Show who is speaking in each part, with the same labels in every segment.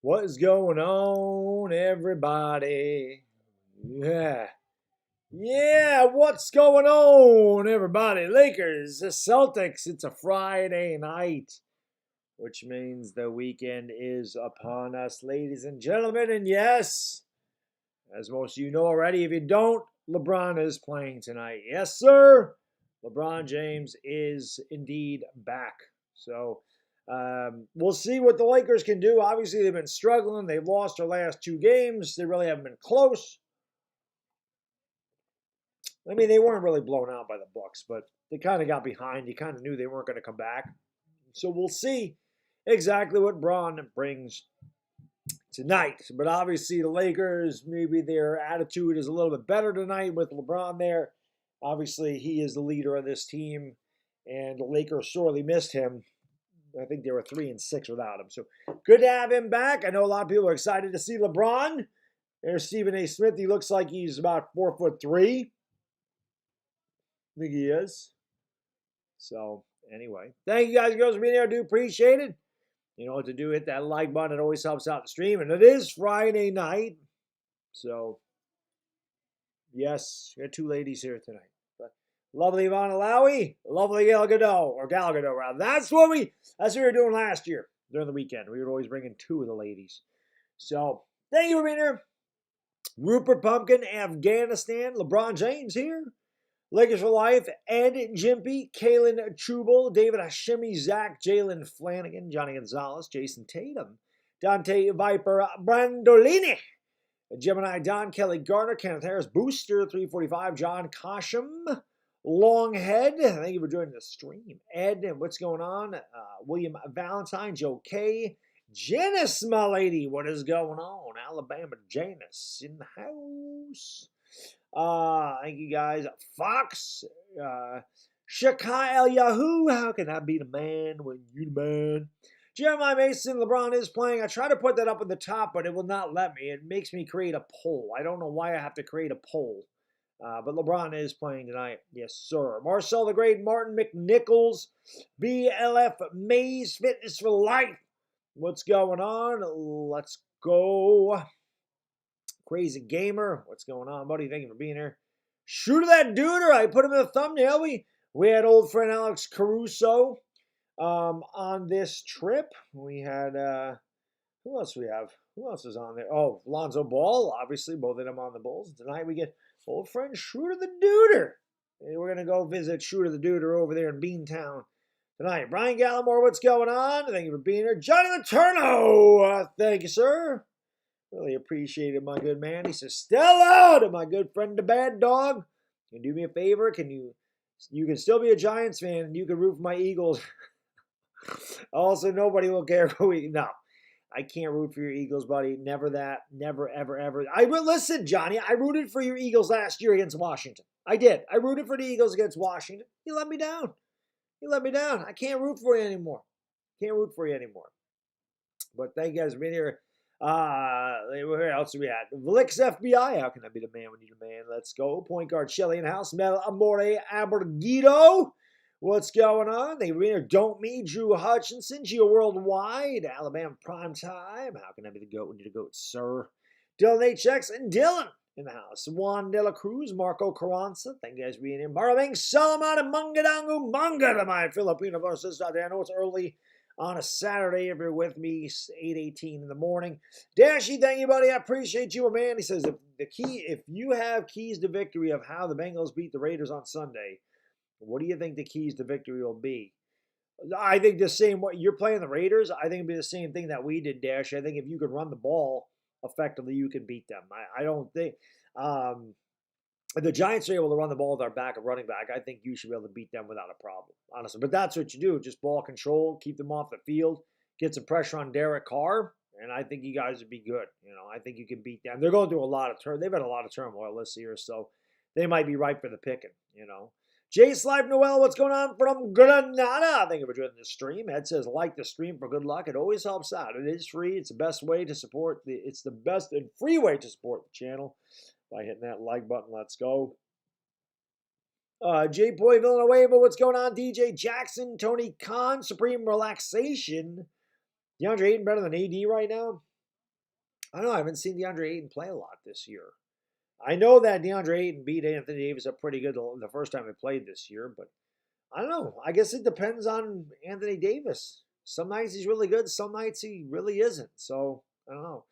Speaker 1: What is going on, everybody? Yeah. Yeah, what's going on, everybody? Lakers, the Celtics. It's a Friday night, which means the weekend is upon us, ladies and gentlemen. And yes, as most of you know already, if you don't, LeBron is playing tonight. Yes, sir. LeBron James is indeed back. So we'll see what the Lakers can do. Obviously, they've been struggling. They've lost their last two games. They really haven't been close. I mean, they weren't really blown out by the Bucks, but they kind of got behind. You kind of knew they weren't going to come back. So we'll see exactly what Braun brings tonight. But obviously, the Lakers, maybe their attitude is a little bit better tonight with LeBron there. Obviously, he is the leader of this team, and the Lakers sorely missed him. I think they were 3-6 without him. So good to have him back. I know a lot of people are excited to see LeBron. There's Stephen A. Smith. He looks like he's about 4'3". I think he is. So anyway, thank you guys, girls, for being here. I do appreciate it. You know what to do. Hit that like button. It always helps out the stream. And it is Friday night. So, yes, we got two ladies here tonight. But lovely Ivana Lowy, lovely Gal Gadot, or Gal Gadot, rather. That's what we were doing last year during the weekend. We would always bring in two of the ladies. So, thank you for being here. Rupert Pumpkin, Afghanistan. LeBron James here. Lakers for Life, Ed Jimpy, Kalen Chubel, David Hashimi, Zach, Jalen Flanagan, Johnny Gonzalez, Jason Tatum, Dante Viper, Brandolini, Gemini, Don Kelly Garner, Kenneth Harris, Booster, 345, John Cosham, Longhead, thank you for joining the stream. Ed, what's going on? William Valentine, Joe K, Janice, my lady, what is going on? Alabama Janice in the house. Thank you guys. Fox, Shakai El Yahoo. How can I be the man when you the man? Jeremiah Mason, LeBron is playing. I try to put that up at the top, but it will not let me. It makes me create a poll. I don't know why I have to create a poll. But LeBron is playing tonight. Yes, sir. Marcel the Great, Martin McNichols, BLF Maze Fitness for Life. What's going on? Let's go. Crazy Gamer, what's going on, buddy? Thank you for being here. Shooter that duder, I put him in the thumbnail. We had old friend Alex Caruso on this trip. We had, who else we have? Who else is on there? Oh, Lonzo Ball, obviously, both of them on the Bulls. Tonight we get old friend Shooter the Duder. And we're going to go visit Shooter the Duder over there in Beantown tonight. Brian Gallimore, what's going on? Thank you for being here. Johnny Laterno, thank you, sir. Really appreciate it, my good man. He says, Stella, to my good friend, the Baddog. Can you do me a favor? You can still be a Giants fan, and you can root for my Eagles. Also, nobody will care who no, I can't root for your Eagles, buddy. Never that. Never, ever, ever. Listen, Johnny, I rooted for your Eagles last year against Washington. I did. I rooted for the Eagles against Washington. You let me down. I can't root for you anymore. But thank you guys for being here. Where else are we at? Vlix FBI. How can I be the man when you're the man? Let's go. Point guard Shelly in the house. Mel Amore Abergito. What's going on? They were here. Don't Me. Drew Hutchinson. Geo Worldwide. Alabama Prime Time. How can I be the GOAT when you're the GOAT, sir? Dylan HX and Dylan in the house. Juan De La Cruz. Marco Carranza. Thank you guys for being here. Marabang Salamat and Mangadangu Manga to my Filipino brothers out there. I know it's early on a Saturday, if you're with me, 8:18 in the morning. Dashy, thank you, buddy. I appreciate you, man. He says, if you have keys to victory of how the Bengals beat the Raiders on Sunday, what do you think the keys to victory will be? I think the same way you're playing the Raiders. I think it'll be the same thing that we did, Dash. I think if you could run the ball effectively, you can beat them. I don't think if the Giants are able to run the ball with our backup running back, I think you should be able to beat them without a problem, honestly. But that's what you do. Just ball control, keep them off the field, get some pressure on Derek Carr, and I think you guys would be good. I think you can beat them. They're going through a lot of they've had a lot of turmoil this year, so they might be ripe for the picking, Jace Life Noel, what's going on from Granada? Thank you for joining the stream. Ed says, like the stream for good luck. It always helps out. It is free. It's the best way to support it's the best and free way to support the channel. By hitting that like button, let's go. J. Boy Villanueva, what's going on? DJ Jackson, Tony Khan, Supreme Relaxation. DeAndre Ayton better than AD right now? I don't know. I haven't seen DeAndre Ayton play a lot this year. I know that DeAndre Ayton beat Anthony Davis up pretty good the first time they played this year, but I don't know. I guess it depends on Anthony Davis. Some nights he's really good, some nights he really isn't. So, I don't know.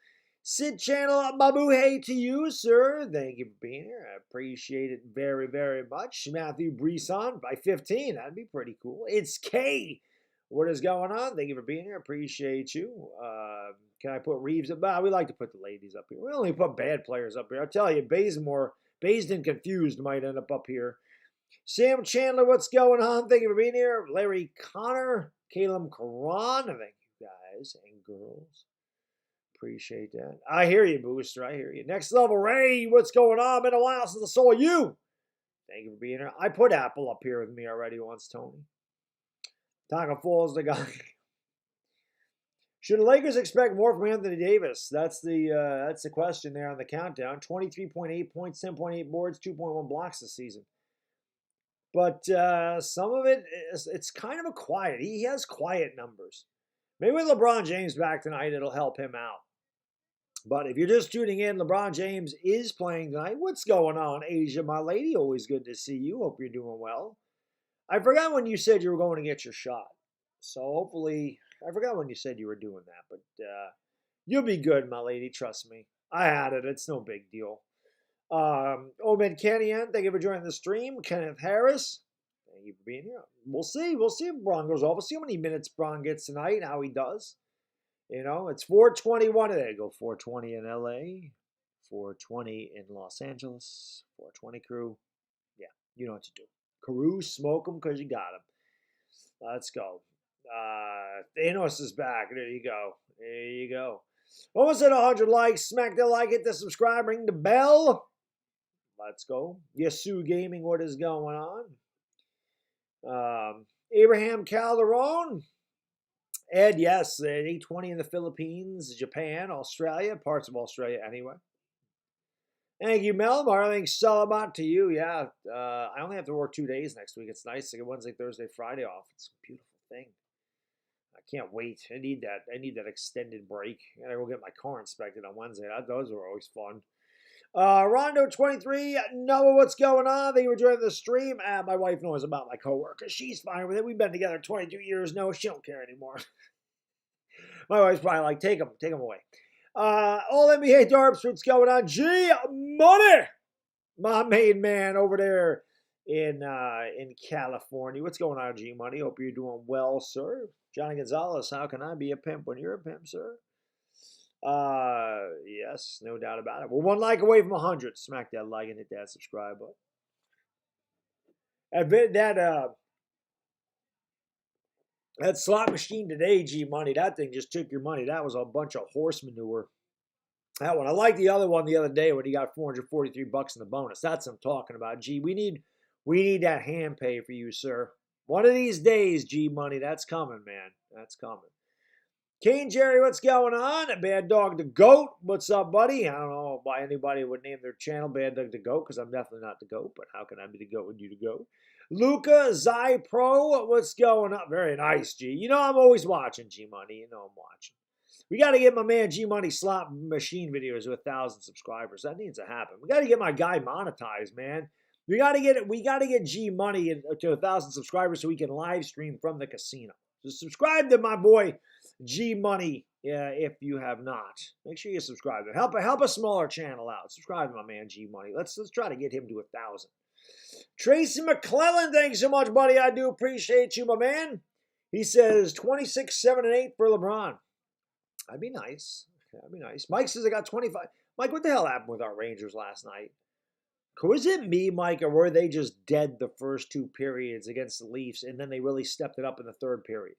Speaker 1: Sid Channel, Babu, hey to you, sir. Thank you for being here. I appreciate it very, very much. Matthew Brisson by 15. That'd be pretty cool. It's K. What is going on? Thank you for being here. Appreciate you. Can I put Reeves up? We like to put the ladies up here. We only put bad players up here. I tell you, Based and Confused might end up here. Sam Chandler, what's going on? Thank you for being here. Larry Connor, Caleb Karan. Thank you guys and girls. Appreciate that. I hear you, Booster. I hear you. Next Level Ray, what's going on? Been a while since I saw you. Thank you for being here. I put Apple up here with me already once, Tony. Taco Falls, the guy. Should the Lakers expect more from Anthony Davis? That's the question there on the countdown. 23.8 points, 10.8 boards, 2.1 blocks this season. But some of it's kind of a quiet. He has quiet numbers. Maybe with LeBron James back tonight, it'll help him out. But if you're just tuning in, LeBron James is playing tonight. What's going on, Asia, my lady? Always good to see you. Hope you're doing well. I forgot when you said you were going to get your shot. So hopefully, I forgot when you said you were doing that. But you'll be good, my lady. Trust me. I had it. It's no big deal. Omed Kenyan, thank you for joining the stream. Kenneth Harris, thank you for being here. We'll see. We'll see if Bron goes off. We'll see how many minutes Bron gets tonight, how he does. You know, it's 4:21 today. Go 4:20 in LA, 4:20 in Los Angeles, 4:20 crew. Yeah, you know what to do. Carew, smoke them because you got them. Let's go. Thanos is back. There you go. There you go. Almost at 100 likes. Smack the like, hit the subscribe, ring the bell. Let's go. Yasu Gaming, what is going on? Abraham Calderon. Ed, yes, 8:20 in the Philippines, Japan, Australia, parts of Australia anyway. Thank you, Melmar. I think Salamat to you. Yeah, I only have to work 2 days next week. It's nice to get Wednesday, Thursday, Friday off. It's a beautiful thing. I can't wait. I need that extended break. I gotta go get my car inspected on Wednesday. Those are always fun. Rondo 23, Noah, what's going on? They were joining the stream. My wife knows about my coworker. She's fine with it. We've been together 22 years. No, she don't care anymore. My wife's probably like, take him away. All NBA Darps, what's going on? G Money, my main man over there in California. What's going on, G Money? Hope you're doing well, sir. Johnny Gonzalez, how can I be a pimp when you're a pimp, sir? Yes, no doubt about it. We're 1 like away from 100. Smack that like and hit that subscribe button. That slot machine today, G Money, that thing just took your money. That was a bunch of horse manure. That one. I like the other one the other day when he got $443 in the bonus. That's what I'm talking about. G, we need that hand pay for you, sir. One of these days, G Money, that's coming, man. That's coming. Kane Jerry, what's going on? Baddog the GOAT, what's up, buddy? I don't know why anybody would name their channel Baddog the GOAT, because I'm definitely not the GOAT, but how can I be the GOAT when you the GOAT? Luca Zy Pro, what's going on? Very nice, G. You know I'm always watching, G Money. You know I'm watching. We got to get my man G Money slot machine videos with 1,000 subscribers. That needs to happen. We got to get my guy monetized, man. We got to get G Money to 1,000 subscribers so we can live stream from the casino. So subscribe to my boy G Money if you have not. Make sure you subscribe. Help a smaller channel out. Subscribe to my man G Money. Let's try to get him to 1,000. Tracy McClellan, thanks so much, buddy. I do appreciate you, my man. He says 26, 7, and 8 for LeBron. That'd be nice. That'd be nice. Mike says I got 25. Mike, what the hell happened with our Rangers last night? Was it me, Mike, or were they just dead the first 2 periods against the Leafs, and then they really stepped it up in the 3rd period?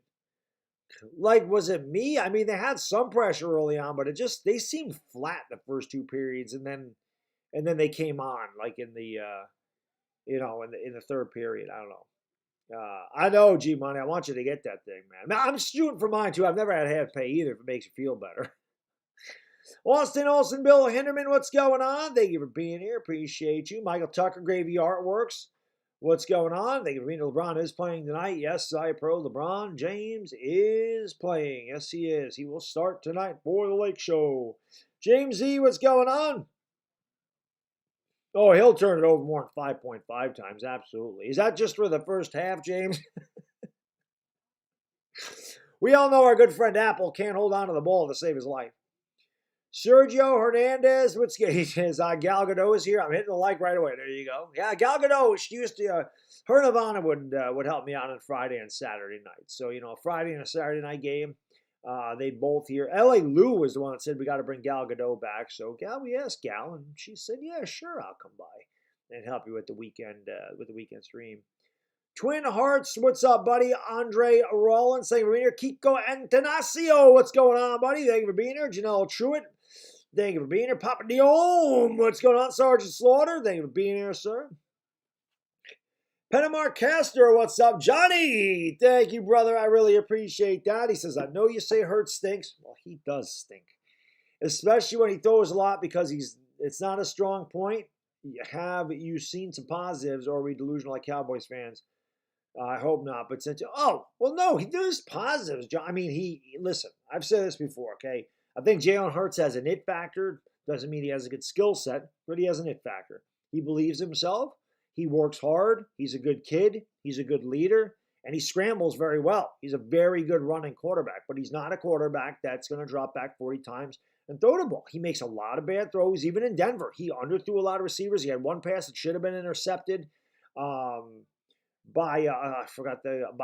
Speaker 1: Like, was it me? I mean, they had some pressure early on, but they seemed flat the first 2 periods, and then they came on, like in the in the 3rd period. I don't know. I know, G Money. I want you to get that thing, man. Now, I'm shooting for mine too. I've never had half pay either. If it makes you feel better. Austin Olsen, Bill Hinderman, what's going on? Thank you for being here. Appreciate you. Michael Tucker, Gravy Artworks. What's going on? Thank you for being here. LeBron is playing tonight. Yes, I pro. LeBron James is playing. Yes, he is. He will start tonight for the Lake Show. James E, what's going on? Oh, he'll turn it over more than 5.5 times. Absolutely. Is that just for the first half, James? We all know our good friend Apple can't hold on to the ball to save his life. Sergio Hernandez, what's good? He says, Gal Gadot is here. I'm hitting the like right away. There you go. Yeah, Gal Gadot, she used to, her and Ivana would help me out on Friday and Saturday night. So, a Friday and a Saturday night game, they both here. L.A. Lou was the one that said we got to bring Gal Gadot back. So, we asked Gal, and she said, yeah, sure, I'll come by and help you with the weekend stream. Twin Hearts, what's up, buddy? Andre Rollins, thank you for being here. Kiko Antanasio, what's going on, buddy? Thank you for being here. Janelle Truitt, thank you for being here. Papa Diom, what's going on? Sergeant Slaughter, thank you for being here, sir. Panama Castor, what's up? Johnny, thank you, brother. I really appreciate that. He says, I know you say Hurt stinks. Well, he does stink, especially when he throws a lot because it's not a strong point. Have you seen some positives, or are we delusional like Cowboys fans? I hope not. But no, he does positives, John. I mean, listen, I've said this before, okay? I think Jalen Hurts has an it factor. Doesn't mean he has a good skill set, but he has an it factor. He believes himself. He works hard. He's a good kid. He's a good leader. And he scrambles very well. He's a very good running quarterback, but he's not a quarterback that's going to drop back 40 times and throw the ball. He makes a lot of bad throws, even in Denver. He underthrew a lot of receivers. He had one pass that should have been intercepted. By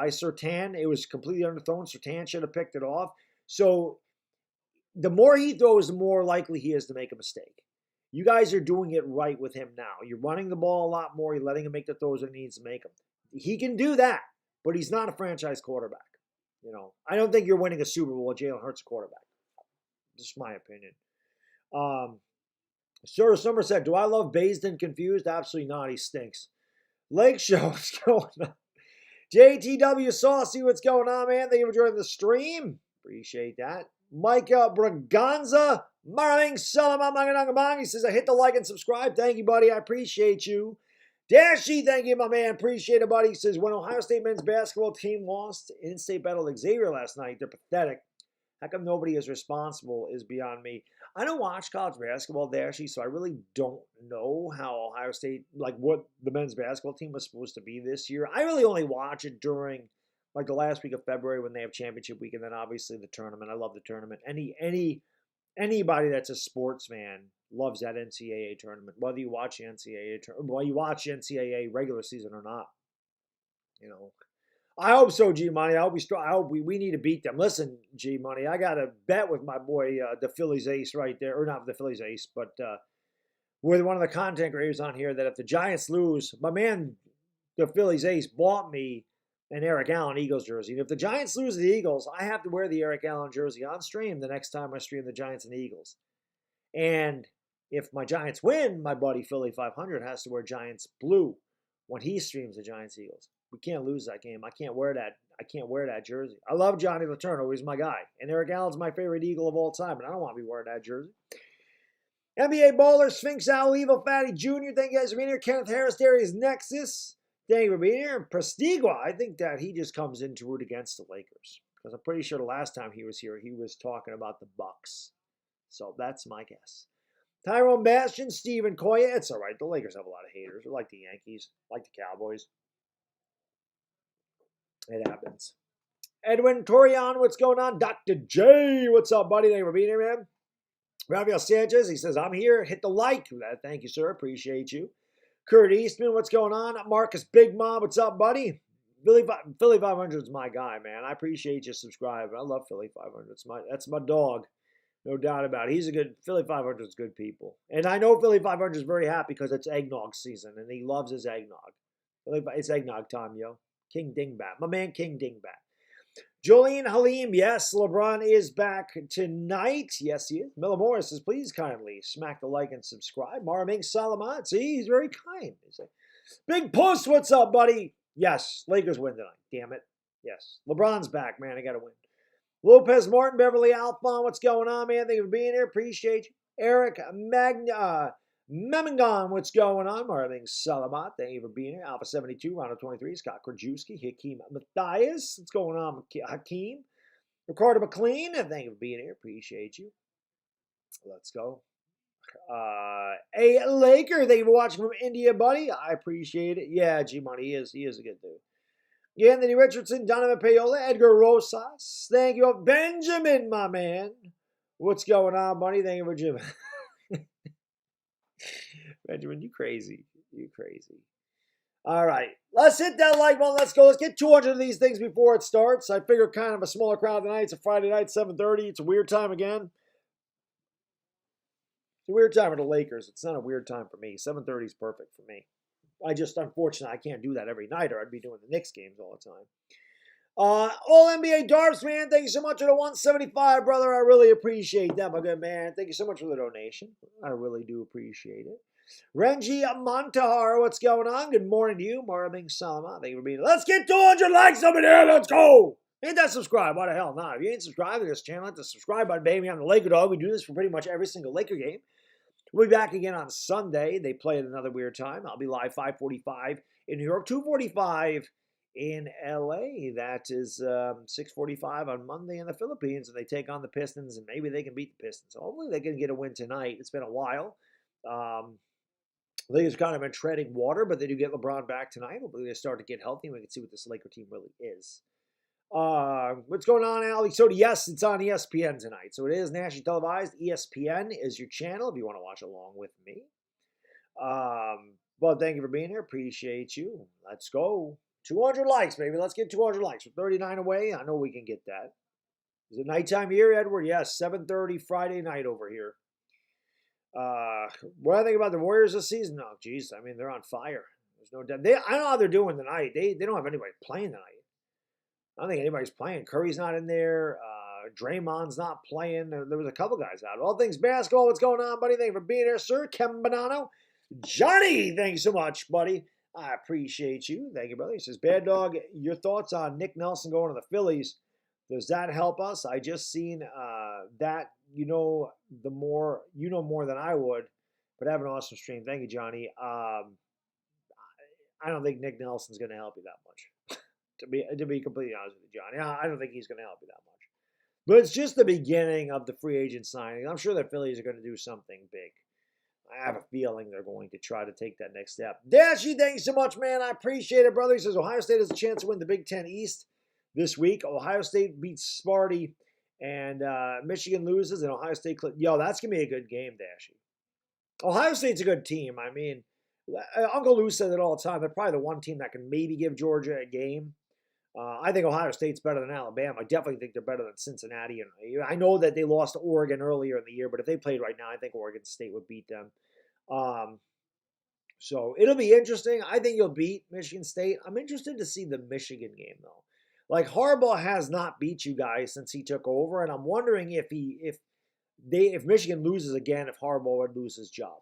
Speaker 1: Surtain. It was completely underthrown. Surtain should have picked it off. So the more he throws, the more likely he is to make a mistake. You guys are doing it right with him now. You're running the ball a lot more. You're letting him make the throws that he needs to make them. He can do that, but he's not a franchise quarterback. I don't think you're winning a Super Bowl with Jalen Hurts quarterback. Just my opinion. Sir Summer said, do I love Based and Confused? Absolutely not. He stinks. Lake Show, what's going on? JTW Saucy, what's going on, man? Thank you for joining the stream. Appreciate that. Micah Braganza, Maring Salaman Manganangabang. He says, I hit the like and subscribe. Thank you, buddy. I appreciate you. Dashy, thank you, my man. Appreciate it, buddy. He says, when Ohio State men's basketball team lost in-state battle with Xavier last night, they're pathetic. How come nobody is responsible is beyond me. I don't watch college basketball, Dashy, so I really don't know how Ohio State, what the men's basketball team was supposed to be this year. I really only watch it during, the last week of February when they have championship week, and then obviously the tournament. I love the tournament. Anybody that's a sports fan loves that NCAA tournament, whether you watch the NCAA regular season or not. I hope so, G Money. I hope we need to beat them. Listen, G Money, I got a bet with my boy, the Phillies ace right there, or not the Phillies ace, but with one of the content creators on here that if the Giants lose, my man, the Phillies ace, bought me an Eric Allen Eagles jersey. And if the Giants lose the Eagles, I have to wear the Eric Allen jersey on stream the next time I stream the Giants and the Eagles. And if my Giants win, my buddy Philly 500 has to wear Giants blue when he streams the Giants Eagles. We can't lose that game. I can't wear that jersey. I love Johnny Letourneau. He's my guy. And Eric Allen's my favorite Eagle of all time, and I don't want to be wearing that jersey. NBA Baller, Sphinx Al, Evil Fatty Jr., thank you guys for being here. Kenneth Harris, Darius Nexus, thank you for being here. And Prestigua, I think that he just comes in to root against the Lakers. Because I'm pretty sure the last time he was here, he was talking about the Bucks. So that's my guess. Tyrone Bastion, Stephen Koya, it's all right. The Lakers have a lot of haters. They're like the Yankees, like the Cowboys. It happens. Edwin Torian, what's going on? Dr. J, what's up, buddy? Thank you for being here, man. Rafael Sanchez, he says, I'm here. Hit the like. Thank you, sir. Appreciate you. Kurt Eastman, what's going on? Marcus Big Mom, what's up, buddy? Philly 500 is my guy, man. I appreciate you subscribing. I love Philly 500. That's my dog. No doubt about it. Philly 500 is good people. And I know Philly 500 is very happy because it's eggnog season, and he loves his eggnog. It's eggnog time, yo. King Dingbat. My man, King Dingbat. Jolene Halim, yes, LeBron is back tonight. Yes, he is. Miller Morris says, please kindly smack the like and subscribe. Maraming Salamat, see, he's very kind. He's like, Big Puss, what's up, buddy? Yes, Lakers win tonight. Damn it. Yes, LeBron's back, man. I got to win. Lopez Martin, Beverly Alphon, what's going on, man? Thank you for being here. Appreciate you. Eric Memingon, what's going on? Marvin Salamat, thank you for being here. Alpha 72, Round of 23, Scott Krajewski, Hakeem Matthias, what's going on, Hakeem? Ricardo McLean, thank you for being here. Appreciate you. Let's go. A Laker, thank you for watching from India, buddy. I appreciate it. Yeah, G Money, he is a good dude. Anthony Richardson, Donovan Payola, Edgar Rosas. Thank you, Benjamin, my man. What's going on, buddy? Thank you for Jim. Benjamin, you crazy. You crazy. All right. Let's hit that like button. Let's go. Let's get 200 of these things before it starts. I figure kind of a smaller crowd tonight. It's a Friday night, 7:30. It's a weird time again. It's a weird time for the Lakers. It's not a weird time for me. 7:30 is perfect for me. Unfortunately, I can't do that every night or I'd be doing the Knicks games all the time. All NBA Darps, man. Thank you so much for the 175, brother. I really appreciate that, my good man. Thank you so much for the donation. I really do appreciate it. Renji Montahar, what's going on? Good morning to you. Marabing Sama. Thank you for being here. Let's get 200 likes up in here. Let's go. Ain't that subscribe? Why the hell not? If you ain't subscribed to this channel, hit the subscribe button, baby. I'm the LakerDog. We do this for pretty much every single Laker game. We'll be back again on Sunday. They play at another weird time. I'll be live 5:45 in New York, 2:45 in LA. That is 6:45 on Monday in the Philippines, and they take on the Pistons, and maybe they can beat the Pistons. Hopefully they can get a win tonight. It's been a while. Lakers kind of been treading water, but they do get LeBron back tonight. Hopefully they start to get healthy, and we can see what this Laker team really is. What's going on, Ali? So yes, it's on ESPN tonight. So it is nationally televised. ESPN is your channel if you want to watch along with me. But thank you for being here. Appreciate you. Let's go. 200 likes, baby. Let's get 200 likes. We're 39 away. I know we can get that. Is it nighttime here, Edward? Yes, 7:30 Friday night over here. What do I think about the Warriors this season? Oh, geez. I mean, they're on fire. There's no doubt. I don't know how they're doing tonight. They don't have anybody playing tonight. I don't think anybody's playing. Curry's not in there. Draymond's not playing. There was a couple guys out. All things basketball. What's going on, buddy? Thank you for being here, sir. Kevin Bonanno. Johnny, thanks so much, buddy. I appreciate you. Thank you, brother. He says, Bad Dog, your thoughts on Nick Nelson going to the Phillies. Does that help us? I just seen that. You know more than I would. But have an awesome stream. Thank you, Johnny. I don't think Nick Nelson's going to help you that much. To be completely honest with you, Johnny, I don't think he's going to help you that much. But it's just the beginning of the free agent signing. I'm sure the Phillies are going to do something big. I have a feeling they're going to try to take that next step. Dashy, thanks so much, man. I appreciate it, brother. He says Ohio State has a chance to win the Big Ten East this week. Ohio State beats Sparty, and Michigan loses, and Ohio State. Yo, that's going to be a good game, Dashy. Ohio State's a good team. I mean, Uncle Lou says it all the time. They're probably the one team that can maybe give Georgia a game. I think Ohio State's better than Alabama. I definitely think they're better than Cincinnati. And I know that they lost to Oregon earlier in the year, but if they played right now, I think Oregon State would beat them. So it'll be interesting. I think you'll beat Michigan State. I'm interested to see the Michigan game, though. Like, Harbaugh has not beat you guys since he took over, and I'm wondering if Michigan loses again, if Harbaugh would lose his job.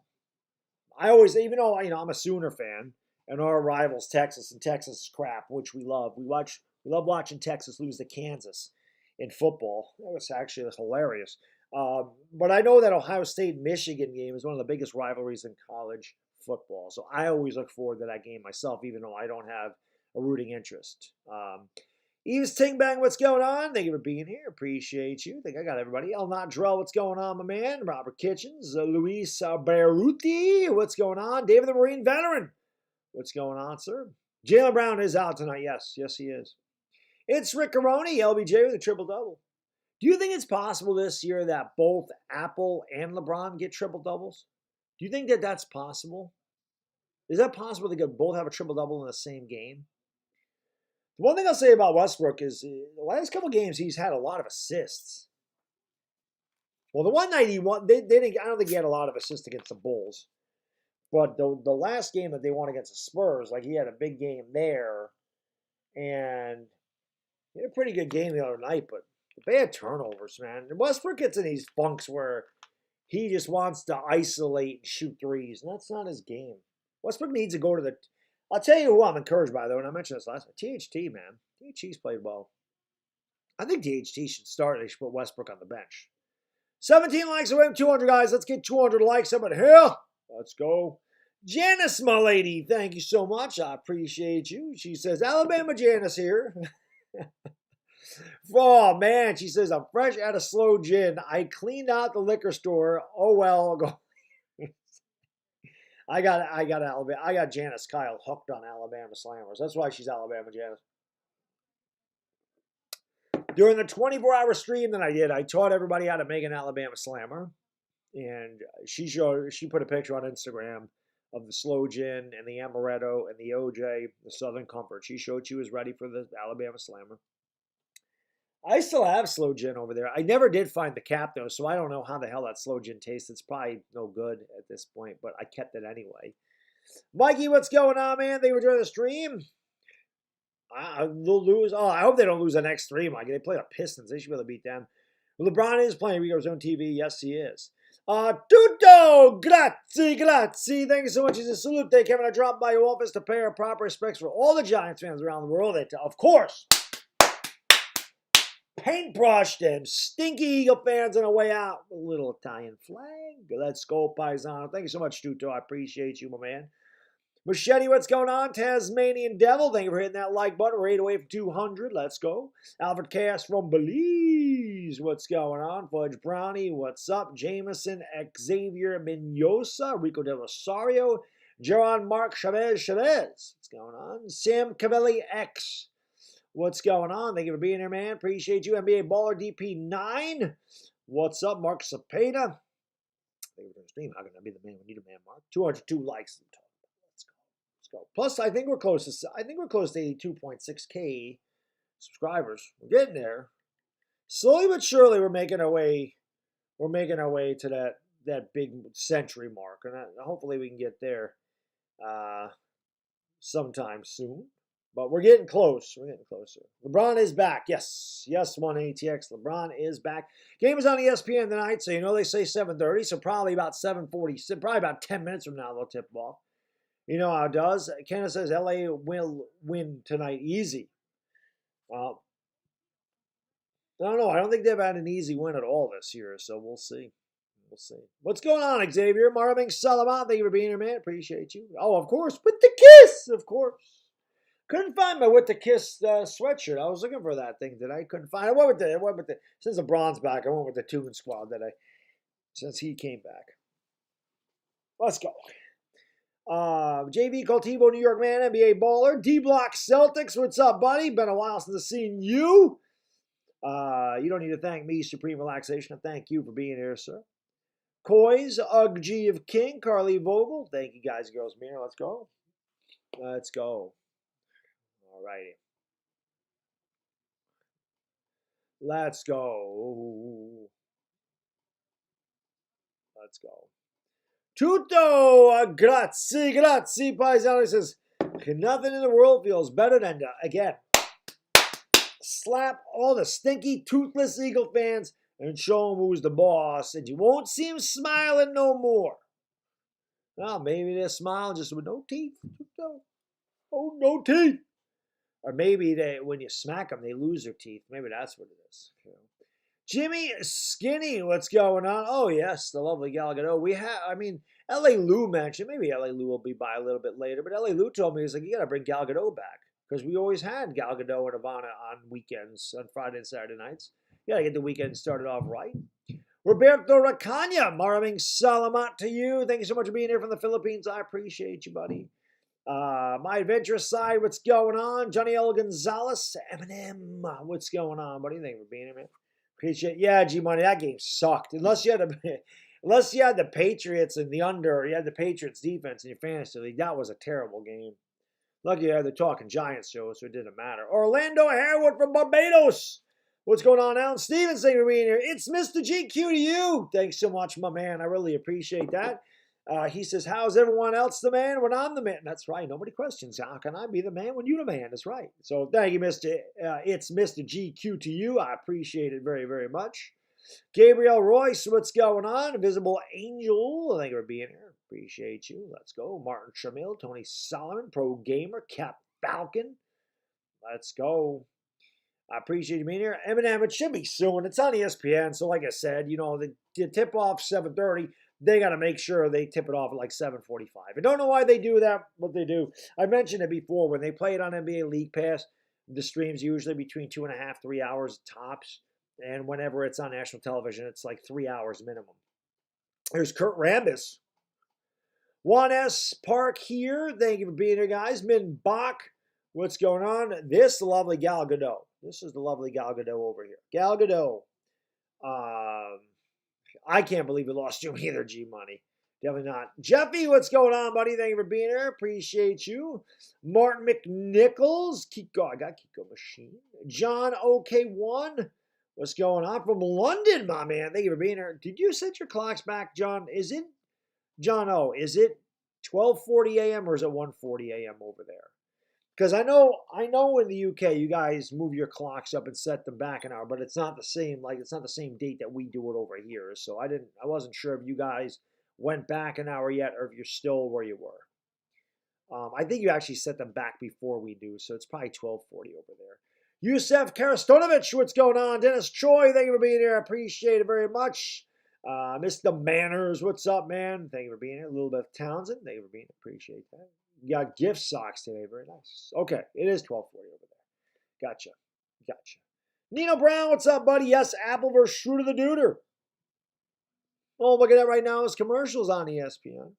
Speaker 1: I always, even though I'm a Sooner fan, and our rivals Texas, and Texas is crap, which we love. We love watching Texas lose to Kansas in football. That was actually hilarious. But I know that Ohio State-Michigan game is one of the biggest rivalries in college football. So I always look forward to that game myself, even though I don't have a rooting interest. Eves Tingbang, what's going on? Thank you for being here. Appreciate you. I think I got everybody. El Nadrell, what's going on, my man? Robert Kitchens. Luis Beruti, what's going on? David the Marine Veteran. What's going on, sir? Jaylen Brown is out tonight. Yes, he is. It's Rick Caroni, LBJ with a triple-double. Do you think it's possible this year that both Apple and LeBron get triple-doubles? Do you think that that's possible? Is that possible they could both have a triple-double in the same game? The one thing I'll say about Westbrook is the last couple games he's had a lot of assists. Well, the one night he won, I don't think he had a lot of assists against the Bulls. But the last game that they won against the Spurs, like, he had a big game there. And he had a pretty good game the other night, but the bad turnovers, man. Westbrook gets in these funks where he just wants to isolate and shoot threes, and that's not his game. Westbrook needs to go to the... I'll tell you who I'm encouraged by, though, and I mentioned this last time. THT, man. THT's played well. I think THT should start. They should put Westbrook on the bench. 17 likes away from 200, guys. Let's get 200 likes up in here. Let's go. Janice, my lady, thank you so much. I appreciate you. She says, Alabama Janice here. Oh, man. She says, I'm fresh out of slow gin. I cleaned out the liquor store. Oh, well. I'll go. I got Alabama. I got Janice Kyle hooked on Alabama Slammers. That's why she's Alabama Janice. During the 24-hour stream that I did, I taught everybody how to make an Alabama Slammer. And she put a picture on Instagram of the slow gin and the amaretto and the OJ, the Southern Comfort. She showed she was ready for the Alabama Slammer. I still have slow gin over there. I never did find the cap though, so I don't know how the hell that slow gin tastes. It's probably no good at this point, but I kept it anyway. Mikey, what's going on, man? They were doing the stream. They'll lose. Oh, I hope they don't lose the next three, Mikey. They play the Pistons. They should be able to beat them. LeBron is playing Rico's own TV. Yes, he is. Tutto, grazie. Thank you so much. It's a salute day, Kevin. I dropped by your office to pay our proper respects for all the Giants fans around the world. Of course, paintbrushed and stinky Eagle fans on the way out. A little Italian flag. Let's go, Paisano. Thank you so much, Tutto. I appreciate you, my man. Machete, what's going on? Tasmanian Devil, thank you for hitting that like button. We're 8 away from 200. Let's go. Alfred Cass from Belize, what's going on? Fudge Brownie, what's up? Jameson, Xavier Minosa, Rico Del Rosario, Geron Mark Chavez, what's going on? Sam Cavelli X, what's going on? Thank you for being here, man. Appreciate you. NBA Baller DP9, what's up? Mark Cepeda, thank you for the stream. How can I be the man? We need a man, Mark. 202 likes. Go. Plus, I think we're close to 82.6K subscribers. We're getting there. Slowly but surely, we're making our way. We're making our way to that big century mark, and hopefully we can get there sometime soon. But we're getting close. We're getting closer. LeBron is back. Yes, 1ATX. LeBron is back. Game is on ESPN tonight, so you know they say 7:30, so probably about 7:40. Probably about 10 minutes from now they'll tip off. You know how it does. Kenneth says LA will win tonight easy. I don't know. I don't think they've had an easy win at all this year, so we'll see. We'll see. What's going on, Xavier? Marvin Salaman, thank you for being here, man. Appreciate you. Oh, of course. With the kiss, of course. Couldn't find my With the Kiss sweatshirt. I was looking for that thing today. Couldn't find it. I went with the since LeBron's back, I went with the Toon Squad today. Since he came back. Let's go. JV Coltivo, New York man, NBA baller. D-Block Celtics, what's up, buddy? Been a while since I've seen you. You don't need to thank me, Supreme Relaxation. I thank you for being here, sir. Coys, UGG of King, Carly Vogel. Thank you, guys and girls. Mirror, let's go. Let's go. All righty. Let's go. Let's go. Tutto, grazie, Paisano. He says, nothing in the world feels better than to, again, slap all the stinky, toothless Eagle fans and show them who's the boss, and you won't see them smiling no more. Well, maybe they're smiling just with no teeth. Oh, no teeth. Or maybe when you smack them, they lose their teeth. Maybe that's what it is. You know. Jimmy Skinny, what's going on? Oh, yes, the lovely Gal Gadot. L.A. Lou mentioned, maybe L.A. Lou will be by a little bit later, but L.A. Lou told me, he's like, you got to bring Gal Gadot back because we always had Gal Gadot and Ivana on weekends, on Friday and Saturday nights. You got to get the weekend started off right. Roberto Racania, Maraming Salamat to you. Thank you so much for being here from the Philippines. I appreciate you, buddy. My adventurous side, what's going on? Johnny L. Gonzalez, Eminem, what's going on? What do you think for being here, man? Appreciate, yeah, G-Money, that game sucked. Unless you had the Patriots and the under, or you had the Patriots defense in your fantasy league, that was a terrible game. Lucky you had the Talking Giants show, so it didn't matter. Orlando Harewood from Barbados. What's going on, Alan Stevens? Thank you for being here. It's Mr. GQ to you. Thanks so much, my man. I really appreciate that. He says, how's everyone else the man when I'm the man? That's right. Nobody questions. How can I be the man when you're the man? That's right. So thank you, Mr. It's Mr. GQ to you. I appreciate it very, very much. Gabriel Royce, what's going on? Invisible Angel, thank you for being here. Appreciate you. Let's go. Martin Shamil, Tony Solomon, Pro Gamer, Cap Falcon. Let's go. I appreciate you being here. Eminem, it should be soon. It's on ESPN. So like I said, the tip off 7:30. They got to make sure they tip it off at like 7:45. I don't know why they do that, but they do. I mentioned it before when they play it on NBA League Pass. The stream's usually between 2.5, 3 hours tops. And whenever it's on national television, it's like 3 hours minimum. There's Kurt Rambis. 1S Park here. Thank you for being here, guys. Min Bach. What's going on? This is the lovely Gal Gadot. This is the lovely Gal Gadot over here. Gal Gadot. I can't believe we lost you either, G Money. Definitely not. Jeffy, what's going on, buddy? Thank you for being here. Appreciate you. Martin McNichols. Kiko, I got Kiko Machine. John OK1. What's going on? From London, my man. Thank you for being here. Did you set your clocks back, John? Is it, John O, is it 12:40 a.m. or is it 1:40 a.m. over there? Because I know in the UK you guys move your clocks up and set them back an hour, but it's not the same. Like it's not the same date that we do it over here. So I wasn't sure if you guys went back an hour yet, or if you're still where you were. I think you actually set them back before we do, so it's probably 12:40 over there. Yusef Karastonovich, what's going on? Dennis Choi, thank you for being here. I appreciate it very much. Mr. Manners, what's up, man? Thank you for being here. A little bit of Townsend, thank you for being here. Appreciate that. You got gift socks today, very nice. Okay, it is 12:40 over there. Gotcha. Nino Brown, what's up, buddy? Yes, Apple versus Schroeder the Duder. Oh, look at that right now. It's commercials on ESPN.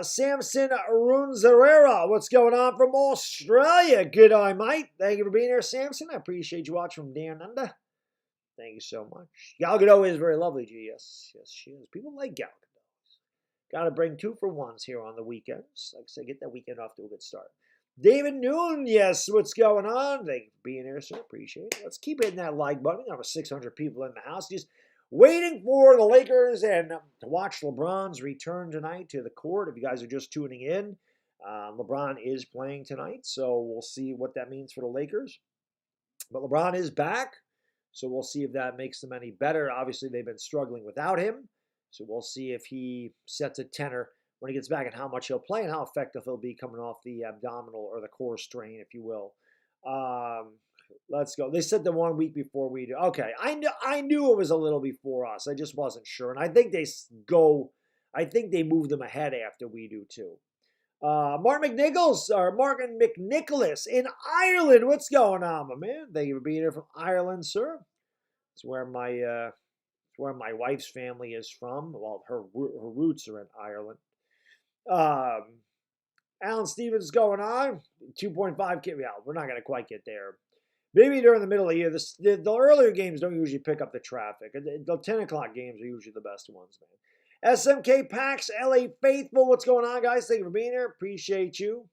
Speaker 1: Samson Runzarera, what's going on from Australia? Good eye, mate. Thank you for being here, Samson. I appreciate you watching from down under. Thank you so much. Gal Gadot is very lovely, G. Yes, she is. People like Gal Gadot. Got to bring 2-for-1s here on the weekends. Like I say, get that weekend off to a good start. David Noon, yes, what's going on? Thank you for being here, sir. Appreciate it. Let's keep hitting that like button. Over 600 people in the house. Just waiting for the Lakers and to watch LeBron's return tonight to the court. If you guys are just tuning in, LeBron is playing tonight, so we'll see what that means for the Lakers. But LeBron is back, so we'll see if that makes them any better. Obviously, they've been struggling without him, so we'll see if he sets a tenor when he gets back and how much he'll play and how effective he'll be coming off the abdominal or the core strain, if you will. Let's go. They said the 1 week before we do. Okay, I knew it was a little before us. I just wasn't sure, and I think they move them ahead after we do too. Martin McNicholas in Ireland. What's going on, my man? Thank you for being here from Ireland, sir. It's where my wife's family is from. Well, her roots are in Ireland. Alan Stevens going on. 2.5 kid. Yeah, we're not going to quite get there. Maybe during the middle of the year. The earlier games don't usually pick up the traffic. The 10 o'clock games are usually the best ones, man. SMK Pax, LA Faithful. What's going on, guys? Thank you for being here. Appreciate you.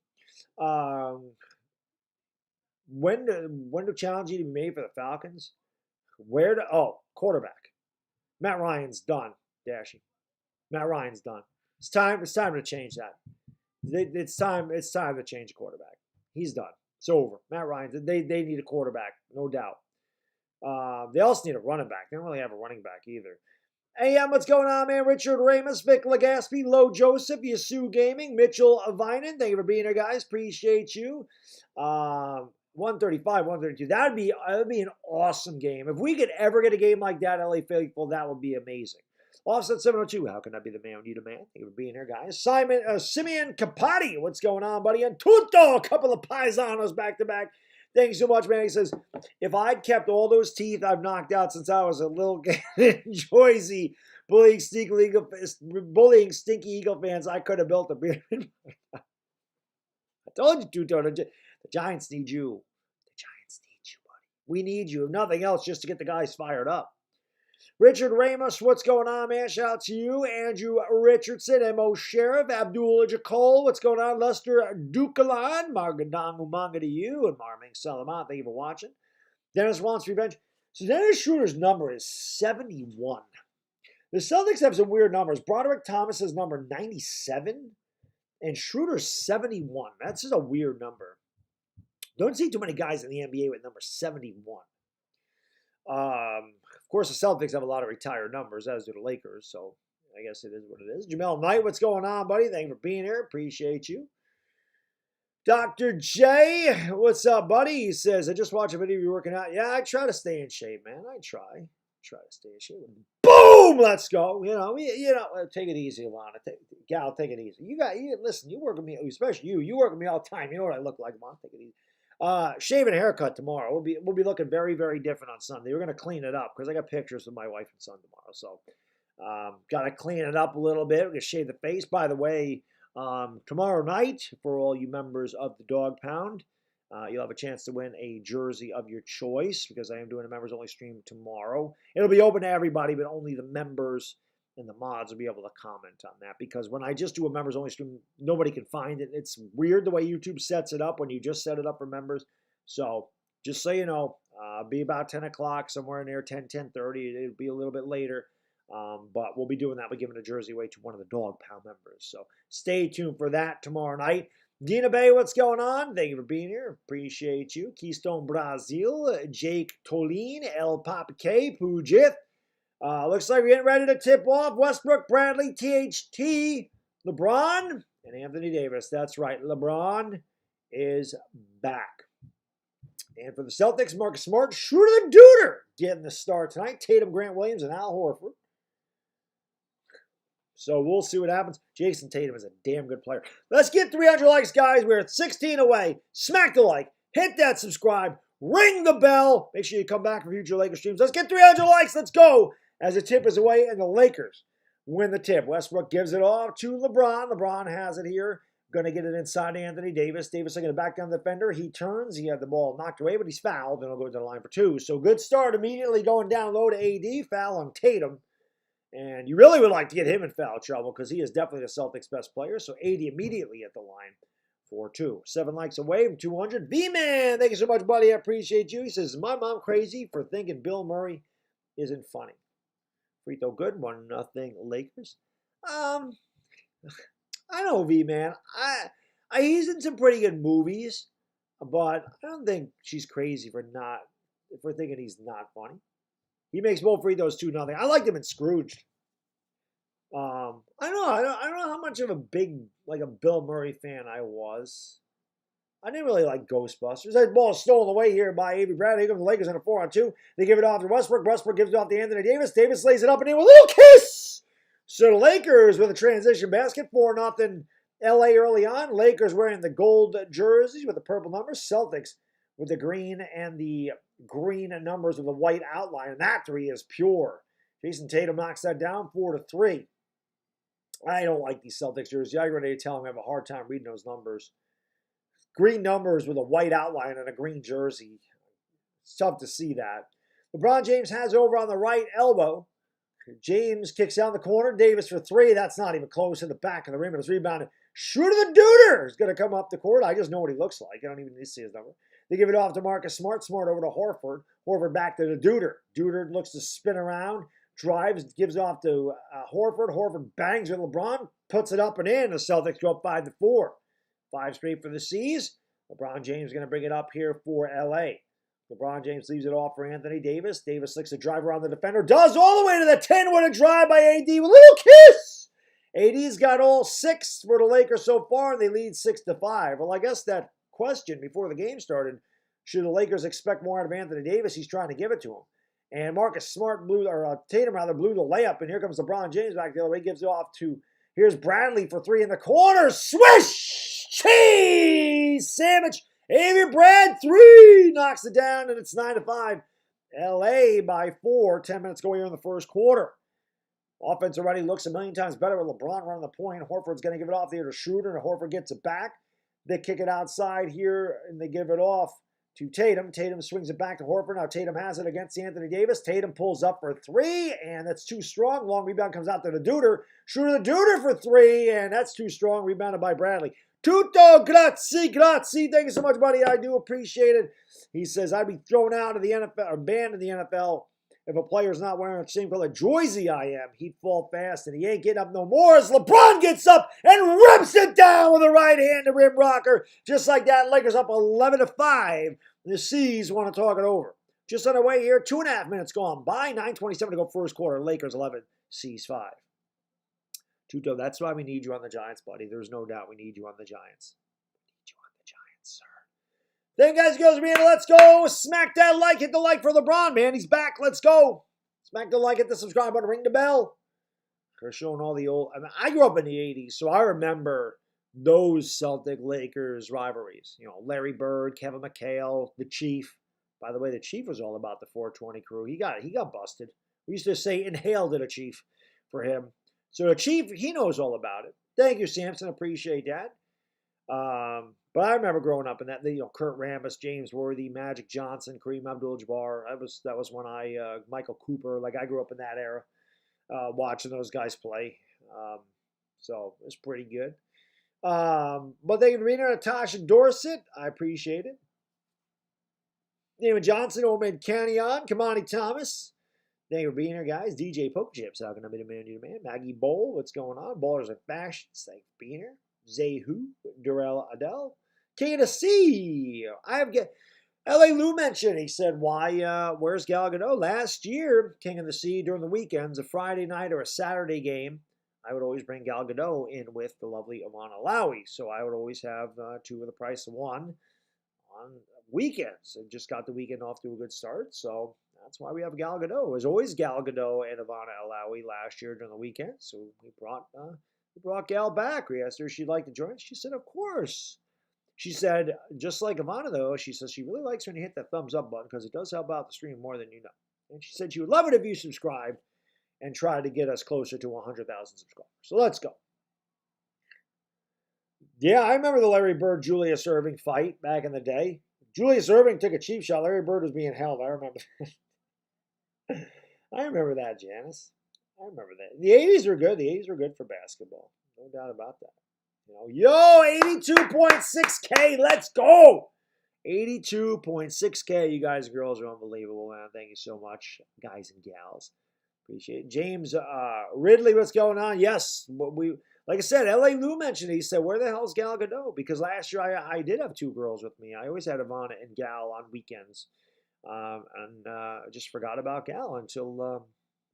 Speaker 1: When do challenges need to be made for the Falcons? Quarterback. Matt Ryan's done, Dashy. Matt Ryan's done. It's time to change that. It's time to change the quarterback. He's done. It's over. Matt Ryan, they need a quarterback, no doubt. They also need a running back. They don't really have a running back either. Hey, what's going on, man? Richard Ramus, Vic Legaspi, Low Joseph, Yasu Gaming, Mitchell Vinen. Thank you for being here, guys. Appreciate you. 135, 132. That would be an awesome game. If we could ever get a game like that, LA Faithful, that would be amazing. Offset 702. How can I be the man? You the man. Thank you for being here, guys. Simeon Capati. What's going on, buddy? And Tutto, a couple of paisanos back to back. Thanks so much, man. He says, if I'd kept all those teeth I've knocked out since I was a little kid in Jersey, bullying stinky Eagle fans, I could have built a beard. I told you, Tutto, the Giants need you. The Giants need you, buddy. We need you. If nothing else, just to get the guys fired up. Richard Ramos, what's going on, man? Shout out to you. Andrew Richardson, M.O. Sheriff, Abdul Jacol, what's going on? Lester Dukalan, Margadang Umanga to you, and Marming Salamat, thank you for watching. Dennis wants revenge. So Dennis Schroeder's number is 71. The Celtics have some weird numbers. Broderick Thomas is number 97, and Schroeder's 71. That's just a weird number. Don't see too many guys in the NBA with number 71. Of course, the Celtics have a lot of retired numbers, as do the Lakers, so I guess it is what it is. Jamel Knight, what's going on, buddy? Thank you for being here. Appreciate you. Dr. J, what's up, buddy? He says, I just watched a video of you working out. Yeah, I try to stay in shape, man. I try to stay in shape. Boom! Let's go. Take it easy, Alana. Gal, take it easy. Listen, you work with me, especially you. You work with me all the time. You know what I look like, Mom. Take it easy. Shaving haircut tomorrow. We'll be looking very, very different on Sunday. We're going to clean it up because I got pictures of my wife and son tomorrow. So got to clean it up a little bit. We're going to shave the face. By the way, tomorrow night, for all you members of the Dog Pound, you'll have a chance to win a jersey of your choice because I am doing a members-only stream tomorrow. It'll be open to everybody, but only the members and the mods will be able to comment on that because when I just do a members-only stream, nobody can find it. It's weird the way YouTube sets it up when you just set it up for members. So just so you know, be about 10 o'clock, somewhere near 10, 10:30. It'll be a little bit later, but we'll be doing that. We're giving a jersey away to one of the Dog Pound members. So stay tuned for that tomorrow night. Dina Bay, what's going on? Thank you for being here. Appreciate you. Keystone Brazil, Jake Tolin, El Papa K, Pujith. Looks like we're getting ready to tip off Westbrook, Bradley, THT, LeBron, and Anthony Davis. That's right. LeBron is back. And for the Celtics, Marcus Smart, Shooter the Duder getting the start tonight. Tatum, Grant Williams, and Al Horford. So we'll see what happens. Jason Tatum is a damn good player. Let's get 300 likes, guys. We're at 16 away. Smack the like. Hit that subscribe. Ring the bell. Make sure you come back for future Lakers streams. Let's get 300 likes. Let's go. As the tip is away and the Lakers win the tip. Westbrook gives it off to LeBron. LeBron has it here. Going to get it inside Anthony Davis. Davis looking to back down the defender. He turns. He had the ball knocked away, but he's fouled. And he'll go to the line for two. So good start immediately going down low to AD. Foul on Tatum. And you really would like to get him in foul trouble because he is definitely the Celtics' best player. So AD immediately at the line for two. 7 likes away from 200. V-Man, thank you so much, buddy. I appreciate you. He says, my mom crazy for thinking Bill Murray isn't funny. Free throw good. 1-0 Lakers. I know V-Man. He's in some pretty good movies, but I don't think she's crazy for thinking he's not funny. He makes both free throws 2-0. I liked him in Scrooged. I don't know how much of a Bill Murray fan I was. I didn't really like Ghostbusters. That ball is stolen away here by Avery Bradley. Here comes the Lakers on a 4-on-2. They give it off to Westbrook. Westbrook gives it off to Anthony Davis. Davis lays it up and in with a little kiss. So the Lakers with a transition basket. 4-0 LA early on. Lakers wearing the gold jerseys with the purple numbers. Celtics with the green and the green numbers with the white outline. And that three is pure. Jason Tatum knocks that down 4-3. I don't like these Celtics jerseys. I already tell him I have a hard time reading those numbers. Green numbers with a white outline and a green jersey. It's tough to see that. LeBron James has it over on the right elbow. James kicks down the corner. Davis for three. That's not even close in the back of the rim. It's rebounded. Shooter the Duder is going to come up the court. I just know what he looks like. I don't even need to see his number. They give it off to Marcus Smart. Smart over to Horford. Horford back to the Duder. Duder looks to spin around. Drives, gives off to Horford. Horford bangs with LeBron. Puts it up and in. The Celtics go up 5-4. 5 straight for the C's. LeBron James is going to bring it up here for LA. LeBron James leaves it off for Anthony Davis. Davis licks a drive around the defender. Does all the way to the 10 with a drive by AD with a little kiss. AD's got all 6 for the Lakers so far, and they lead 6-5. Well, I guess that question before the game started, should the Lakers expect more out of Anthony Davis? He's trying to give it to him. And Tatum blew the layup, and here comes LeBron James back the other way. Gives it off to, here's Bradley for 3 in the corner. Swish! Cheese sandwich. Avery Brad 3 knocks it down, and it's 9-5. LA by 4. 10 minutes go here in the first quarter. Offense already looks a million times better with LeBron running the point. Horford's going to give it off there to Schroeder, and Horford gets it back. They kick it outside here, and they give it off to Tatum. Tatum swings it back to Horford. Now Tatum has it against Anthony Davis. Tatum pulls up for 3, and that's too strong. Long rebound comes out to the Duder. Schroeder the Duder for 3, and that's too strong. Rebounded by Bradley. Tutto, grazie. Thank you so much, buddy. I do appreciate it. He says, I'd be thrown out of the NFL or banned in the NFL if a player's not wearing the same color jersey I am. He'd fall fast, and he ain't getting up no more as LeBron gets up and rips it down with a right-handed rim rocker. Just like that, Lakers up 11-5. The C's want to talk it over. Just on the way here, 2.5 minutes gone by. 9:27 to go first quarter. Lakers 11, C's 5. Tuto, that's why we need you on the Giants, buddy. There's no doubt we need you on the Giants. We need you on the Giants, sir. Thank you guys, girls, for being here. Let's go. Smack that like. Hit the like for LeBron, man. He's back. Let's go. Smack the like. Hit the subscribe button. Ring the bell. We're showing all the old. I grew up in the 80s, so I remember those Celtic Lakers rivalries. You know, Larry Bird, Kevin McHale, the Chief. By the way, the Chief was all about the 420 crew. He got busted. We used to say inhaled at a Chief for him. So the Chief, he knows all about it. Thank you, Samson. Appreciate that. But I remember growing up in that, you know, Kurt Rambis, James Worthy, Magic Johnson, Kareem Abdul-Jabbar. That was when Michael Cooper. Like I grew up in that era, watching those guys play. So it was pretty good. But thank you for being here, Natasha Dorset. I appreciate it. David Johnson, Old Man Canyon, Kamani Thomas. Thank you for being here, guys. DJ Poke Chips, how can I be the man, you the man? Maggie Bowl, what's going on? Ballers and Fashions, thank you for being here. Zehu, Durrell Adele, King of the Sea. LA Lou mentioned, he said, where's Gal Gadot? Last year, King of the Sea, during the weekends, a Friday night or a Saturday game, I would always bring Gal Gadot in with the lovely Ivana Alawi. So I would always have two of the price of one on weekends. And just got the weekend off to a good start. So that's why we have Gal Gadot. It was always Gal Gadot and Ivana Alawi last year during the weekend. So we brought Gal back. We asked her if she'd like to join. She said, of course. She said, just like Ivana, though, she says she really likes when you hit that thumbs up button because it does help out the stream more than you know. And she said she would love it if you subscribe and try to get us closer to 100,000 subscribers. So let's go. Yeah, I remember the Larry Bird, Julius Erving fight back in the day. Julius Erving took a cheap shot. Larry Bird was being held. I remember that. I remember that, Janice. I remember that. The 80s were good. The 80s were good for basketball. No doubt about that. You know, yo, 82.6K. Let's go. 82.6K. You guys and girls are unbelievable, man. Thank you so much, guys and gals. Appreciate it. James Ridley, what's going on? Yes, like I said, LA Lou mentioned it. He said, where the hell's Gal Gadot? Because last year I did have two girls with me. I always had Ivana and Gal on weekends. And I just forgot about Gal until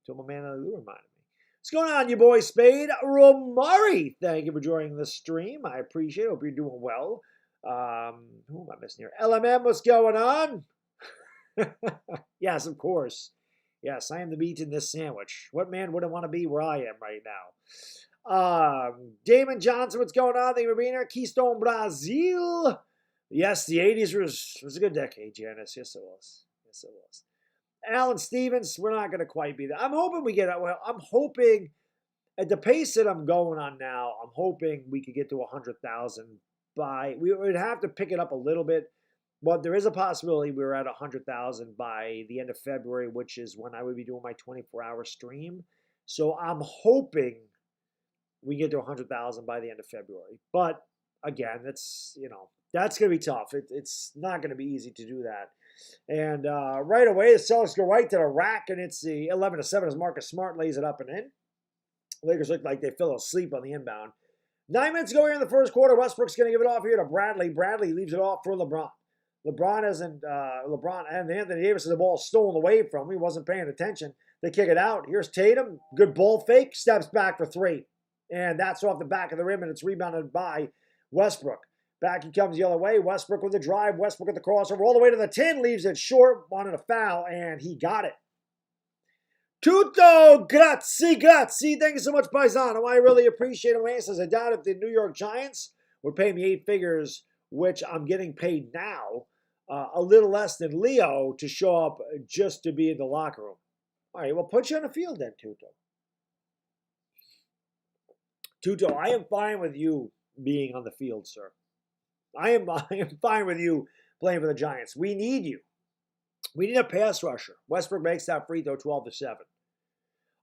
Speaker 1: my man LA Lou reminded me. What's going on, you boy Spade? Romari, thank you for joining the stream. I appreciate it. Hope you're doing well. Who am I missing here? LMM, what's going on? Yes, of course. Yes, I am the meat in this sandwich. What man wouldn't want to be where I am right now? Damon Johnson, what's going on? Thank you for being here. Keystone Brazil. Yes, the 80s was a good decade, Janice. Yes, it was. Yes, it was. Alan Stevens, we're not going to quite be there. I'm hoping we get, well, I'm hoping at the pace that I'm going on now, I'm hoping we could get to 100,000 we would have to pick it up a little bit. But there is a possibility we're at 100,000 by the end of February, which is when I would be doing my 24-hour stream. So I'm hoping we get to 100,000 by the end of February. But again, that's going to be tough. It's not going to be easy to do that. And right away, the Celtics go right to the rack, and it's the 11-7 as Marcus Smart lays it up and in. Lakers look like they fell asleep on the inbound. 9 minutes ago here in the first quarter, Westbrook's going to give it off here to Bradley. Bradley leaves it off for LeBron. LeBron and Anthony Davis has the ball stolen away from him. He wasn't paying attention. They kick it out. Here's Tatum. Good ball fake. Steps back for three. And that's off the back of the rim, and it's rebounded by Westbrook. Back he comes the other way. Westbrook with the drive. Westbrook at the crossover. All the way to the 10. Leaves it short. Wanted a foul, and he got it. Tutto, grazie. Thank you so much, Paisano. I really appreciate it. Man says, I doubt if the New York Giants would pay me 8 figures, which I'm getting paid now, a little less than Leo to show up just to be in the locker room. All right, well, put you on the field then, Tuto. Tuto, I am fine with you being on the field, sir. I am fine with you playing for the Giants. We need you. We need a pass rusher. Westbrook makes that free throw 12-7.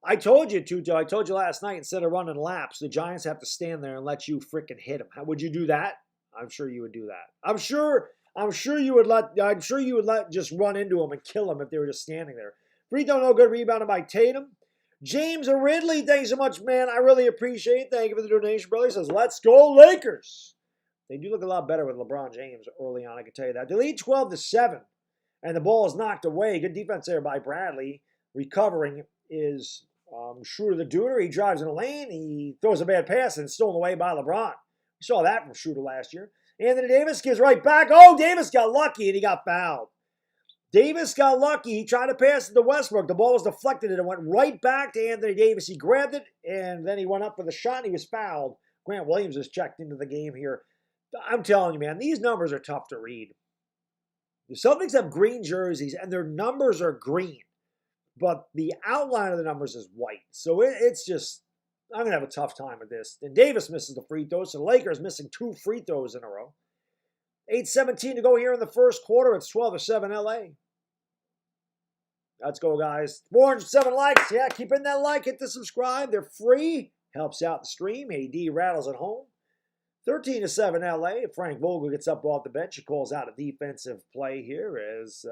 Speaker 1: I told you, Tuto, I told you last night, instead of running laps, the Giants have to stand there and let you freaking hit them. How would you do that? I'm sure you would do that. I'm sure you would let just run into them and kill them if they were just standing there. Free throw, no good. Rebounded by Tatum. James Ridley, thanks so much, man. I really appreciate it. Thank you for the donation, brother. He says, let's go Lakers. They do look a lot better with LeBron James early on, I can tell you that. They lead 12-7, and the ball is knocked away. Good defense there by Bradley. Recovering is Schroeder the Dooner. He drives in the lane. He throws a bad pass, and it's stolen away by LeBron. We saw that from Schroeder last year. Anthony Davis gives right back. Oh, Davis got lucky, and he got fouled. Davis got lucky. He tried to pass it to Westbrook. The ball was deflected, and it went right back to Anthony Davis. He grabbed it, and then he went up for the shot, and he was fouled Grant Williams has checked into the game here. I'm telling you, man, these numbers are tough to read. The Celtics have green jerseys, and their numbers are green, but the outline of the numbers is white. So it's just, I'm going to have a tough time with this. And Davis misses the free throws, so the Lakers missing 2 free throws in a row. 8:17 to go here in the first quarter. It's 12-7 LA. Let's go, guys. 407 likes. Yeah, keep in that like. Hit the subscribe. They're free. Helps out the stream. AD rattles at home. 13-7 LA. Frank Vogel gets up off the bench. He calls out a defensive play here as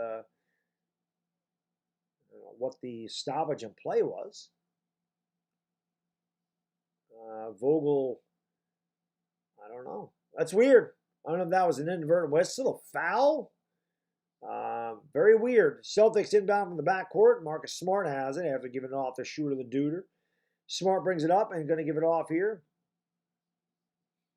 Speaker 1: what the stoppage and play was. Vogel, I don't know. That's weird. I don't know if that was an inadvertent whistle, a foul. Very weird. Celtics inbound from the backcourt. Marcus Smart has it after giving it off to Shooter the Duder. Smart brings it up and going to give it off here.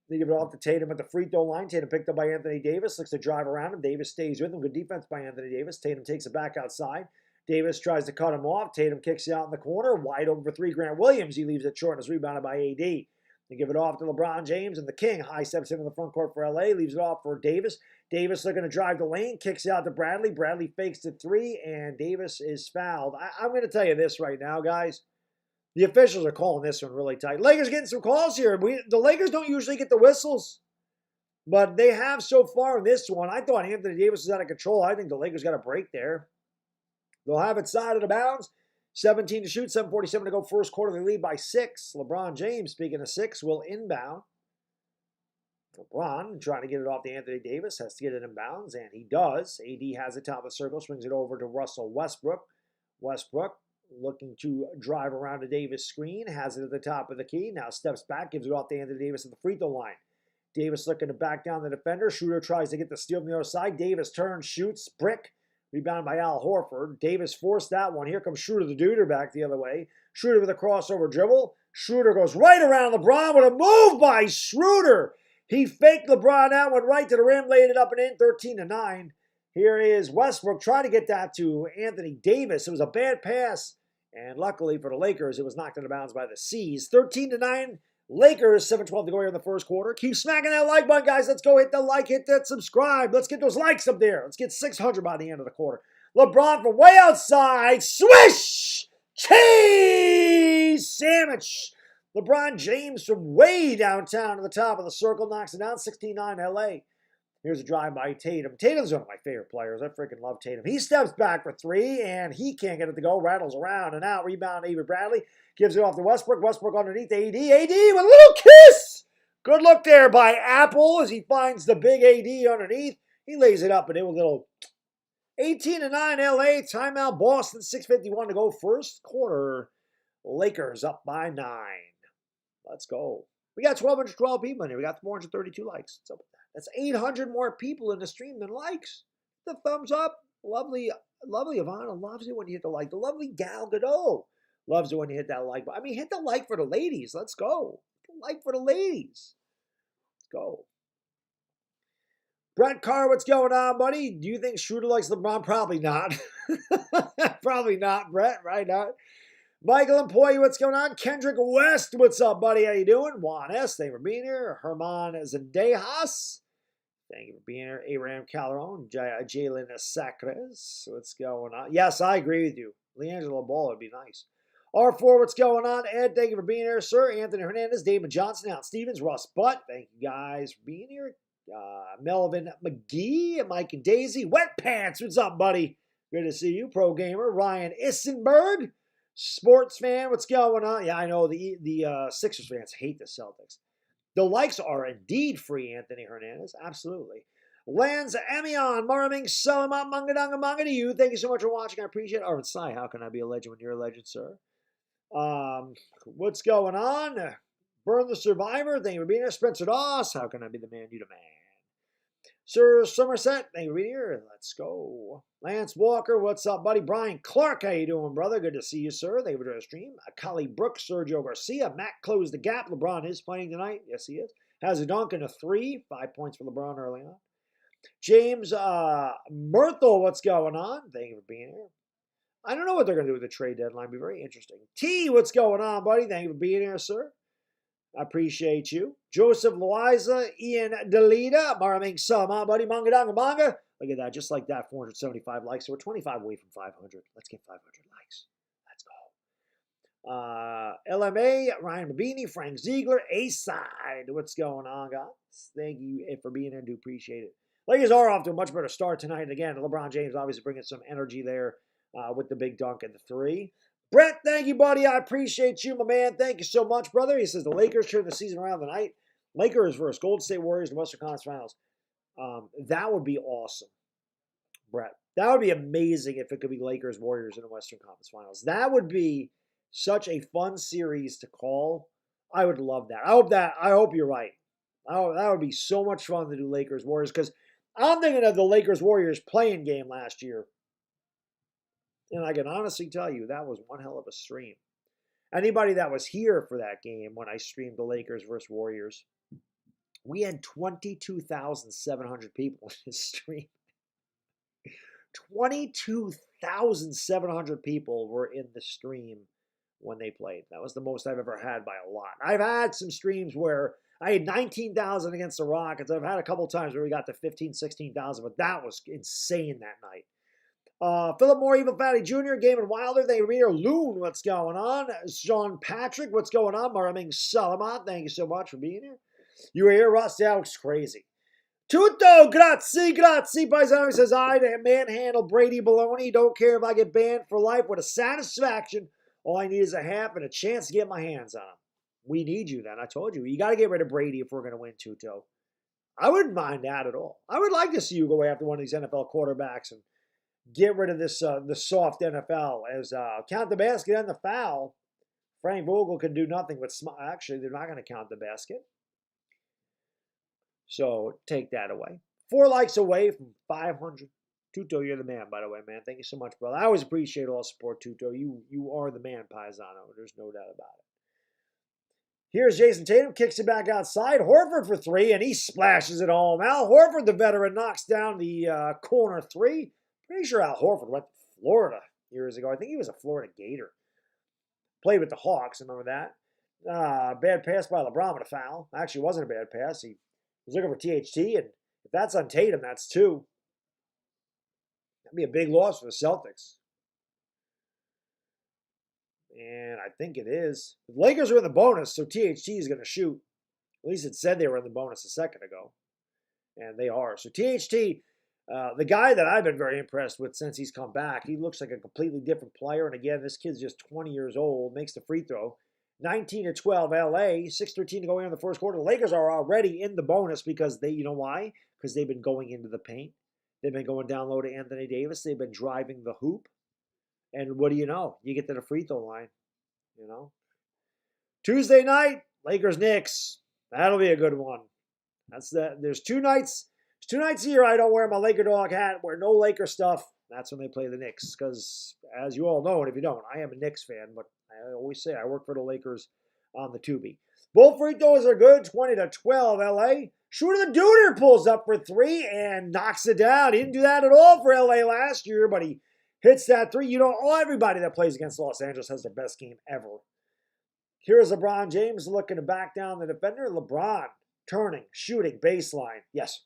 Speaker 1: They give it off to Tatum at the free throw line. Tatum picked up by Anthony Davis. Looks to drive around him. Davis stays with him. Good defense by Anthony Davis. Tatum takes it back outside. Davis tries to cut him off. Tatum kicks it out in the corner. Wide open for 3. Grant Williams. He leaves it short and is rebounded by AD. They give it off to LeBron James, and the King high steps into the front court for LA. Leaves it off for Davis. Davis looking to drive the lane. Kicks it out to Bradley. Bradley fakes the 3, and Davis is fouled. I'm going to tell you this right now, guys. The officials are calling this one really tight. Lakers getting some calls here. The Lakers don't usually get the whistles, but they have so far in this one. I thought Anthony Davis was out of control. I think the Lakers got a break there. They'll have it side of the bounds. 17 to shoot, 7:47 to go first quarter. They lead by 6. LeBron James, speaking of 6, will inbound. LeBron trying to get it off to Anthony Davis, has to get it in bounds, and he does. AD has it top of the circle, swings it over to Russell Westbrook. Westbrook looking to drive around a Davis screen, has it at the top of the key, now steps back, gives it off to Anthony Davis at the free throw line. Davis looking to back down the defender. Shooter tries to get the steal from the other side. Davis turns, shoots, brick. Rebounded by Al Horford. Davis forced that one. Here comes Shooter the Duder back the other way. Shooter with a crossover dribble. Schroeder goes right around LeBron with a move by Schroeder. He faked LeBron out, went right to the rim, laid it up and in, 13-9. Here is Westbrook trying to get that to Anthony Davis. It was a bad pass, and luckily for the Lakers, it was knocked out of bounds by the C's. 13-9, Lakers, 7:12 to go here in the first quarter. Keep smacking that like button, guys. Let's go hit the like, hit that subscribe. Let's get those likes up there. Let's get 600 by the end of the quarter. LeBron from way outside. Swish! Cheese sandwich. LeBron James from way downtown to the top of the circle knocks it down. 16-9 LA. Here's a drive by Tatum. Tatum's one of my favorite players. I freaking love Tatum. He steps back for 3, and he can't get it to go. Rattles around and out. Rebound, Avery Bradley. Gives it off to Westbrook. Westbrook underneath AD. AD with a little kiss. Good look there by Apple as he finds the big AD underneath. He lays it up and in with a little 18-9 LA. Timeout Boston. 6:51 to go first quarter. Lakers up by 9. Let's go. We got 1,212 people in here. We got 432 likes. What's up with that? That's 800 more people in the stream than likes. The thumbs up. Lovely Ivana loves it when you hit the like. The lovely Gal Gadot loves it when you hit that like button. I mean, hit the like for the ladies. Let's go. Hit the like for the ladies. Let's go. Brett Carr, what's going on, buddy? Do you think Schroeder likes LeBron? Probably not. Probably not, Brett. Right now. Michael and Poy, what's going on? Kendrick West, what's up, buddy? How you doing? Juan S., thank you for being here. Herman Zendejas, thank you for being here. Abraham Calderon, Jalen Sacres, what's going on? Yes, I agree with you. LiAngelo Ball would be nice. R4, what's going on? Ed, thank you for being here, sir. Anthony Hernandez, David Johnson, Al Stevens, Russ Butt, thank you guys for being here. Melvin McGee, Mike and Daisy. Wet Pants, what's up, buddy? Good to see you. Pro Gamer, Ryan Issenberg. Sports fan, what's going on? Yeah, I know the Sixers fans hate the Celtics. The likes are indeed free, Anthony Hernandez. Absolutely. Lance Amion, Maraming Salamat Mangadanga Manga to you. Thank you so much for watching. I appreciate it. Arvin Sai, how can I be a legend when you're a legend, sir? What's going on? Burn the Survivor, thank you for being here. Spencer Doss, how can I be the man? You the man. Sir Somerset, thank you for being here. Let's go. Lance Walker, what's up, buddy? Brian Clark, how you doing, brother? Good to see you, sir. Thank you for doing the stream. Akali Brooks, Sergio Garcia. Matt closed the gap. LeBron is playing tonight. Yes, he is. Has a dunk and a 3. 5 points for LeBron early on. James Myrtle, what's going on? Thank you for being here. I don't know what they're going to do with the trade deadline. It'll be very interesting. T, what's going on, buddy? Thank you for being here, sir. I appreciate you. Joseph Loiza, Ian Delita, Maraming Sama, buddy, Manga Danga Manga. Look at that, just like that, 475 likes. So we're 25 away from 500. Let's get 500 likes. Let's go. LMA, Ryan Mabini, Frank Ziegler, A-Side. What's going on, guys? Thank you for being here. I do appreciate it. Lakers are off to a much better start tonight. And again, LeBron James obviously bringing some energy there with the big dunk at the 3. Brett, thank you, buddy. I appreciate you, my man. Thank you so much, brother. He says the Lakers turn the season around tonight. Lakers versus Golden State Warriors in the Western Conference Finals. That would be awesome, Brett. That would be amazing if it could be Lakers Warriors in the Western Conference Finals. That would be such a fun series to call. I would love that. I hope you're right. That would be so much fun to do Lakers Warriors because I'm thinking of the Lakers Warriors playing game last year. And I can honestly tell you, that was one hell of a stream. Anybody that was here for that game when I streamed the Lakers versus Warriors, we had 22,700 people in this stream. 22,700 people were in the stream when they played. That was the most I've ever had by a lot. I've had some streams where I had 19,000 against the Rockets. I've had a couple times where we got to 15,000, 16,000, but that was insane that night. Philip Moore, Evil Fatty Jr., Game Wilder, they reader Loon, what's going on? Sean Patrick, what's going on? Maraming Salamat, thank you so much for being here. You were here, Russ, that was crazy. Tutto, grazie, Paisano says, I manhandle Brady Baloney. Don't care if I get banned for life with a satisfaction. All I need is a half and a chance to get my hands on him. We need you then. I told you. You got to get rid of Brady if we're going to win, Tutto. I wouldn't mind that at all. I would like to see you go after one of these NFL quarterbacks and get rid of this the soft NFL as count the basket and the foul. Frank Vogel can do nothing but actually, they're not going to count the basket. So take that away. 4 likes away from 500. Tuto, you're the man, by the way, man. Thank you so much, brother. I always appreciate all the support, Tuto. You are the man, Paisano. There's no doubt about it. Here's Jason Tatum, kicks it back outside. Horford for 3, and he splashes it home. Al Horford, the veteran, knocks down the corner 3. Pretty sure Al Horford went to Florida years ago. I think he was a Florida Gator. Played with the Hawks, remember that? Bad pass by LeBron with a foul. Actually, it wasn't a bad pass. He was looking for THT, and if that's on Tatum, that's 2. That'd be a big loss for the Celtics. And I think it is. The Lakers are in the bonus, so THT is going to shoot. At least it said they were in the bonus a second ago. And they are. So THT, the guy that I've been very impressed with since he's come back, he looks like a completely different player. And again, this kid's just 20 years old, makes the free throw. 19-12 LA, 6:13 to go in the first quarter. The Lakers are already in the bonus because they, you know why? Because they've been going into the paint. They've been going down low to Anthony Davis. They've been driving the hoop. And what do you know? You get to the free throw line, you know. Tuesday night, Lakers Knicks. That'll be a good one. That's that. There's 2 nights. There's 2 nights a year I don't wear my LakerDog hat, wear no Laker stuff. That's when they play the Knicks. Because as you all know, and if you don't, I am a Knicks fan, but I always say I work for the Lakers on the Tubi. Both free throws are good. 20-12 LA. Shooter the Duder pulls up for 3 and knocks it down. He didn't do that at all for LA last year, but he hits that 3. You know, everybody that plays against Los Angeles has their best game ever. Here's LeBron James looking to back down the defender. LeBron turning, shooting, baseline. Yes.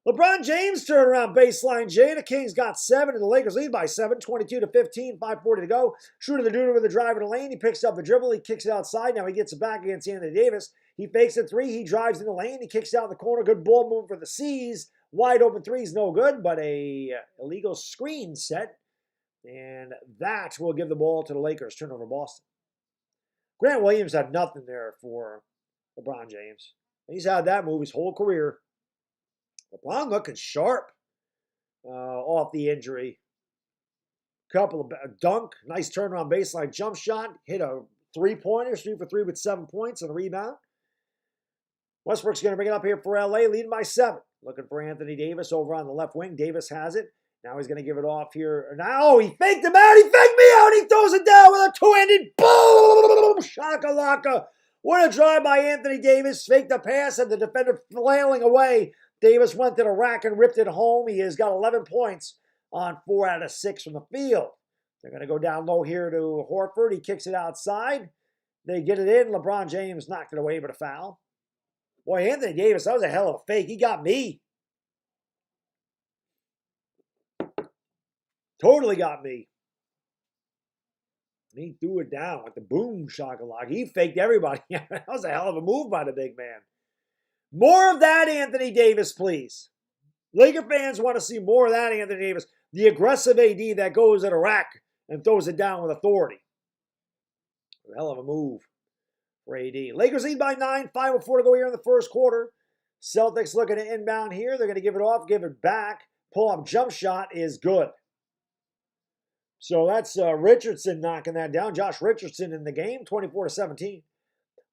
Speaker 1: LeBron James turned around baseline. Jay, the Kings got 7, and the Lakers lead by 7. 22-15, 5:40 to go. Shooter the Duder with a drive in the lane. He picks up the dribble. He kicks it outside. Now he gets it back against Anthony Davis. He fakes a 3. He drives in the lane. He kicks out in the corner. Good ball move for the C's. Wide open 3 is no good, but a illegal screen set. And that will give the ball to the Lakers. Turnover Boston. Grant Williams had nothing there for LeBron James. He's had that move his whole career. LeBron looking sharp off the injury. Couple of dunk, nice turnaround baseline jump shot. Hit a 3-pointer, 3 for 3 with 7 points and a rebound. Westbrook's going to bring it up here for LA, leading by 7. Looking for Anthony Davis over on the left wing. Davis has it. Now he's going to give it off here. Now he faked him out. He faked me out. He throws it down with a 2-handed boom. Shakalaka. What a drive by Anthony Davis. Faked the pass and the defender flailing away. Davis went to the rack and ripped it home. He has got 11 points on 4 out of 6 from the field. They're going to go down low here to Horford. He kicks it outside. They get it in. LeBron James knocked it away, but a foul. Boy, Anthony Davis, that was a hell of a fake. He got me. Totally got me. And he threw it down with the boom shakalaka. He faked everybody. That was a hell of a move by the big man. More of that Anthony Davis, please. Laker fans want to see more of that Anthony Davis. The aggressive AD that goes at a rack and throws it down with authority. A hell of a move for AD. Lakers lead by 9, 5:04 to go here in the first quarter. Celtics looking to inbound here. They're going to give it off, give it back. Pull-up jump shot is good. So that's Richardson knocking that down. Josh Richardson in the game, 24-17.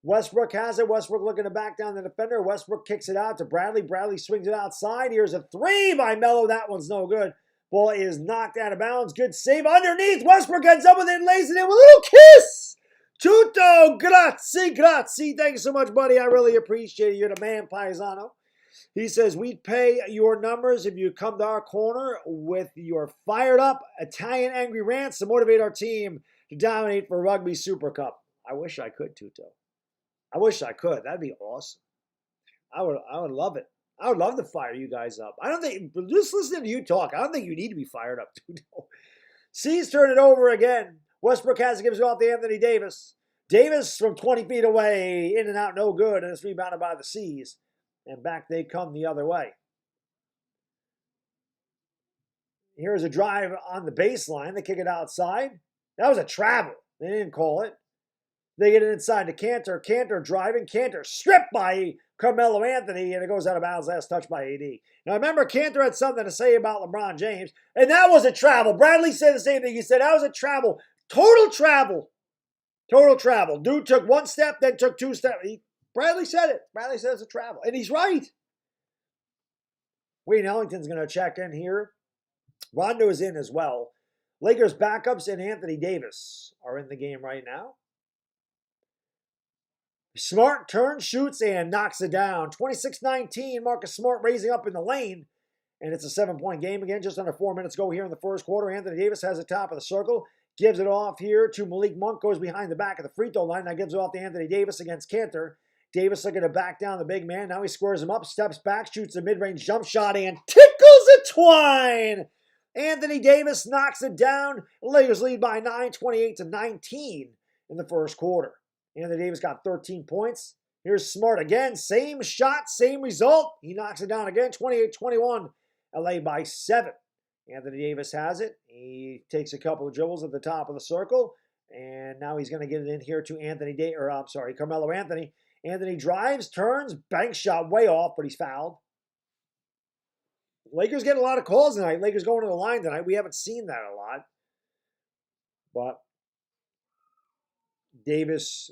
Speaker 1: Westbrook has it. Westbrook looking to back down the defender. Westbrook kicks it out to Bradley. Bradley swings it outside. Here's a three by Melo. That one's no good. Ball is knocked out of bounds. Good save underneath. Westbrook ends up with it and lays it in with a little kiss. Tutto, grazie. Thank you so much, buddy. I really appreciate it. You're the man, Paisano. He says, we'd pay your numbers if you come to our corner with your fired up Italian angry rants to motivate our team to dominate for Rugby Super Cup. I wish I could, Tutto. I wish I could. That'd be awesome. I would love it. I would love to fire you guys up. I don't think, just listening to you talk, I don't think you need to be fired up, Tutto. C's turn it over again. Westbrook has it, gives it off to Anthony Davis. Davis from 20 feet away, in and out, no good, and it's rebounded by the C's. And back they come the other way. Here's a drive on the baseline. They kick it outside. That was a travel. They didn't call it. They get it inside to Kanter. Kanter driving. Kanter stripped by Carmelo Anthony, and it goes out of bounds. Last touch by AD. Now, remember, Kanter had something to say about LeBron James, and that was a travel. Bradley said the same thing. He said that was a travel. Total travel. Total travel. Dude took one step, then took two steps. Bradley said it. Bradley says it's a travel. And he's right. Wayne Ellington's going to check in here. Rondo is in as well. Lakers backups and Anthony Davis are in the game right now. Smart turns, shoots, and knocks it down. 26-19. Marcus Smart raising up in the lane. And it's a 7-point game again. Just under 4 minutes go here in the first quarter. Anthony Davis has the top of the circle. Gives it off here to Malik Monk. Goes behind the back of the free throw line. Now gives it off to Anthony Davis against Kanter. Davis looking to back down the big man. Now he squares him up, steps back, shoots a mid-range jump shot, and tickles a twine. Anthony Davis knocks it down. Lakers lead by 9, 28-19 in the first quarter. Anthony Davis got 13 points. Here's Smart again. Same shot, same result. He knocks it down again, 28-21. LA by 7. Anthony Davis has it. He takes a couple of dribbles at the top of the circle. And now he's going to get it in here to Carmelo Anthony. Anthony drives, turns, bank shot way off, but he's fouled. Lakers get a lot of calls tonight. Lakers going to the line tonight. We haven't seen that a lot. But Davis,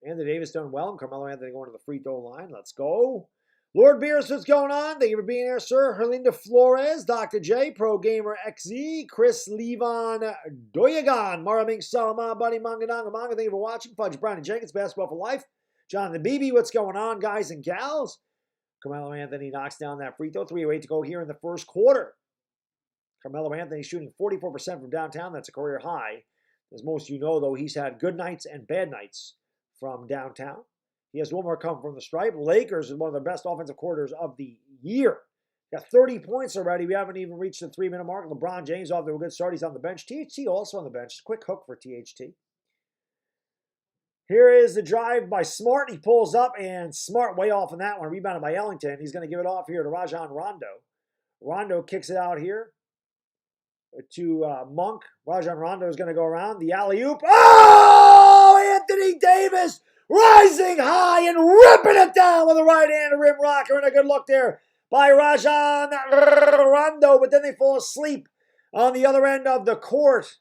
Speaker 1: Anthony Davis done well. And Carmelo Anthony going to the free throw line. Let's go. Lord Beers, what's going on? Thank you for being here, sir. Herlinda Flores, Dr. J, Pro Gamer XZ, Chris Levon Doyagan, Maraming Salama, Buddy Mangananga Manga. Thank you for watching. Fudge Brownie Jenkins, Basketball for Life. Jonathan Beebe, what's going on, guys and gals? Carmelo Anthony knocks down that free throw. 3:08 to go here in the first quarter. Carmelo Anthony shooting 44% from downtown. That's a career high. As most of you know, though, he's had good nights and bad nights from downtown. He has one more come from the stripe. Lakers is one of the best offensive quarters of the year. Got 30 points already. We haven't even reached the 3-minute mark. LeBron James off to a good start. He's on the bench. THT also on the bench. Quick hook for THT. Here is the drive by Smart. He pulls up, and Smart way off on that one. Rebounded by Ellington. He's going to give it off here to Rajon Rondo. Rondo kicks it out here to Monk. Rajon Rondo is going to go around. The alley-oop. Oh! Anthony Davis rising high and ripping it down with a right-handed rim rocker. And a good look there by Rajon Rondo. But then they fall asleep on the other end of the court.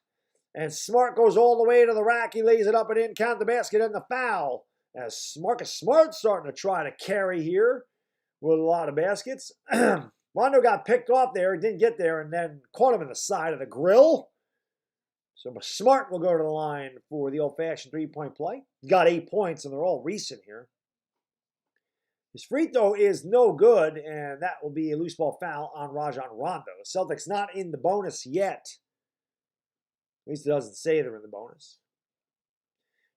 Speaker 1: And Smart goes all the way to the rack. He lays it up and in. Count the basket and the foul. As Marcus Smart starting to try to carry here with a lot of baskets. Rondo got picked off there. He didn't get there and then caught him in the side of the grill. So Smart will go to the line for the old-fashioned three-point play. He got 8 points, and they're all recent here. His free throw is no good, and that will be a loose ball foul on Rajon Rondo. Celtics not in the bonus yet. At least it doesn't say they're in the bonus.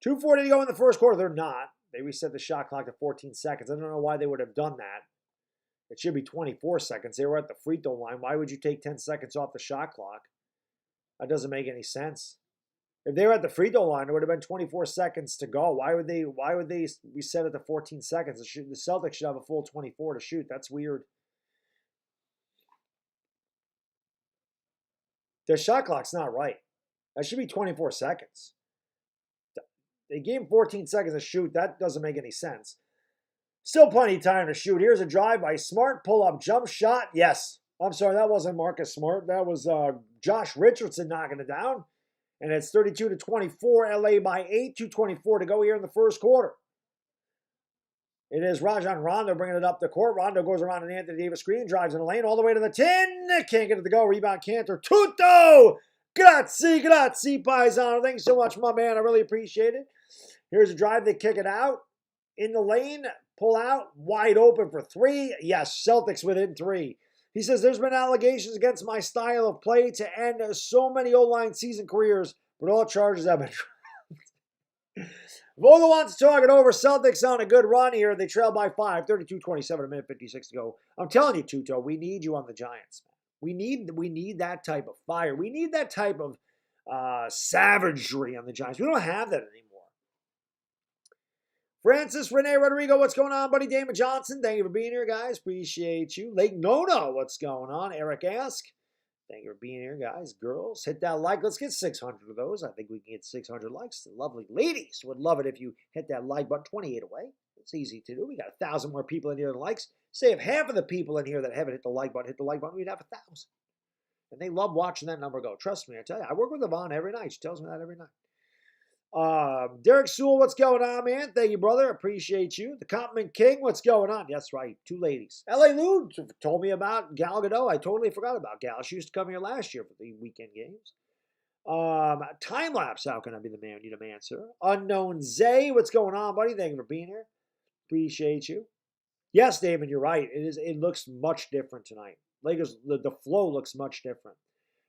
Speaker 1: 2:40 to go in the first quarter. They're not. They reset the shot clock to 14 seconds. I don't know why they would have done that. It should be 24 seconds. They were at the free throw line. Why would you take 10 seconds off the shot clock? That doesn't make any sense. If they were at the free throw line, it would have been 24 seconds to go. Why would they reset it to 14 seconds? The Celtics should have a full 24 to shoot. That's weird. Their shot clock's not right. That should be 24 seconds. They gave him 14 seconds to shoot. That doesn't make any sense. Still plenty of time to shoot. Here's a drive by Smart. Pull-up jump shot. Yes. I'm sorry, that wasn't Marcus Smart. That was Josh Richardson knocking it down. And it's 32-24. LA by 8. 2:24 to go here in the first quarter. It is Rajon Rondo bringing it up the court. Rondo goes around an Anthony Davis screen, drives in the lane all the way to the 10. Can't get it to go. Rebound Kanter. Tutto! Grazie, paisano. Thanks so much, my man. I really appreciate it. Here's a drive. They kick it out. In the lane. Pull out. Wide open for 3. Yes, Celtics within 3. He says, there's been allegations against my style of play to end so many O-line season careers, but all charges have been dropped. Vogel wants to talk it over. Celtics on a good run here. They trail by 5. 32-27, a minute 56 to go. I'm telling you, Tuto, we need you on the Giants, man. We need that type of fire. We need that type of savagery on the Giants. We don't have that anymore. Francis Rene Rodrigo, what's going on, buddy? Damon Johnson, thank you for being here, guys. Appreciate you. Lake Nono, what's going on? Eric Ask, thank you for being here, guys. Girls, hit that like. Let's get 600 of those. I think we can get 600 likes. The lovely ladies would love it if you hit that like button. 28 away. It's easy to do. We got 1,000 more people in here than likes. Say if half of the people in here that haven't hit the like button, we'd have 1,000. And they love watching that number go. Trust me, I tell you. I work with Yvonne every night. She tells me that every night. Derek Sewell, what's going on, man? Thank you, brother. Appreciate you. The Compliment King, what's going on? That's right. 2 ladies. L.A. Lou told me about Gal Gadot. I totally forgot about Gal. She used to come here last year for the weekend games. Time lapse. How can I be the man? Need a man, sir. Unknown Zay, what's going on, buddy? Thank you for being here. Appreciate you. Yes, David, you're right. It looks much different tonight. Lakers, the flow looks much different.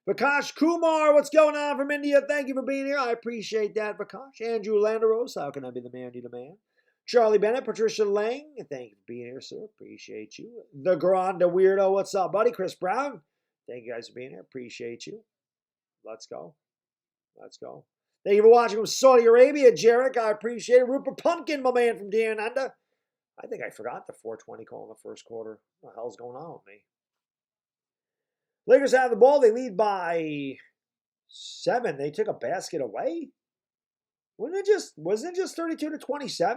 Speaker 1: Vakash Kumar, what's going on from India? Thank you for being here. I appreciate that, Vakash. Andrew Landeros, how can I be the man? Need a man. Charlie Bennett, Patricia Lang, thank you for being here, sir. Appreciate you. The Granda Weirdo, what's up, buddy? Chris Brown, thank you guys for being here. Appreciate you. Let's go. Let's go. Thank you for watching from Saudi Arabia, Jarek. I appreciate it. Rupert Pumpkin, my man from Diananda. I think I forgot the 420 call in the first quarter. What the hell's going on with me? Lakers have the ball. They lead by 7. They took a basket away. Wasn't it just 32-27?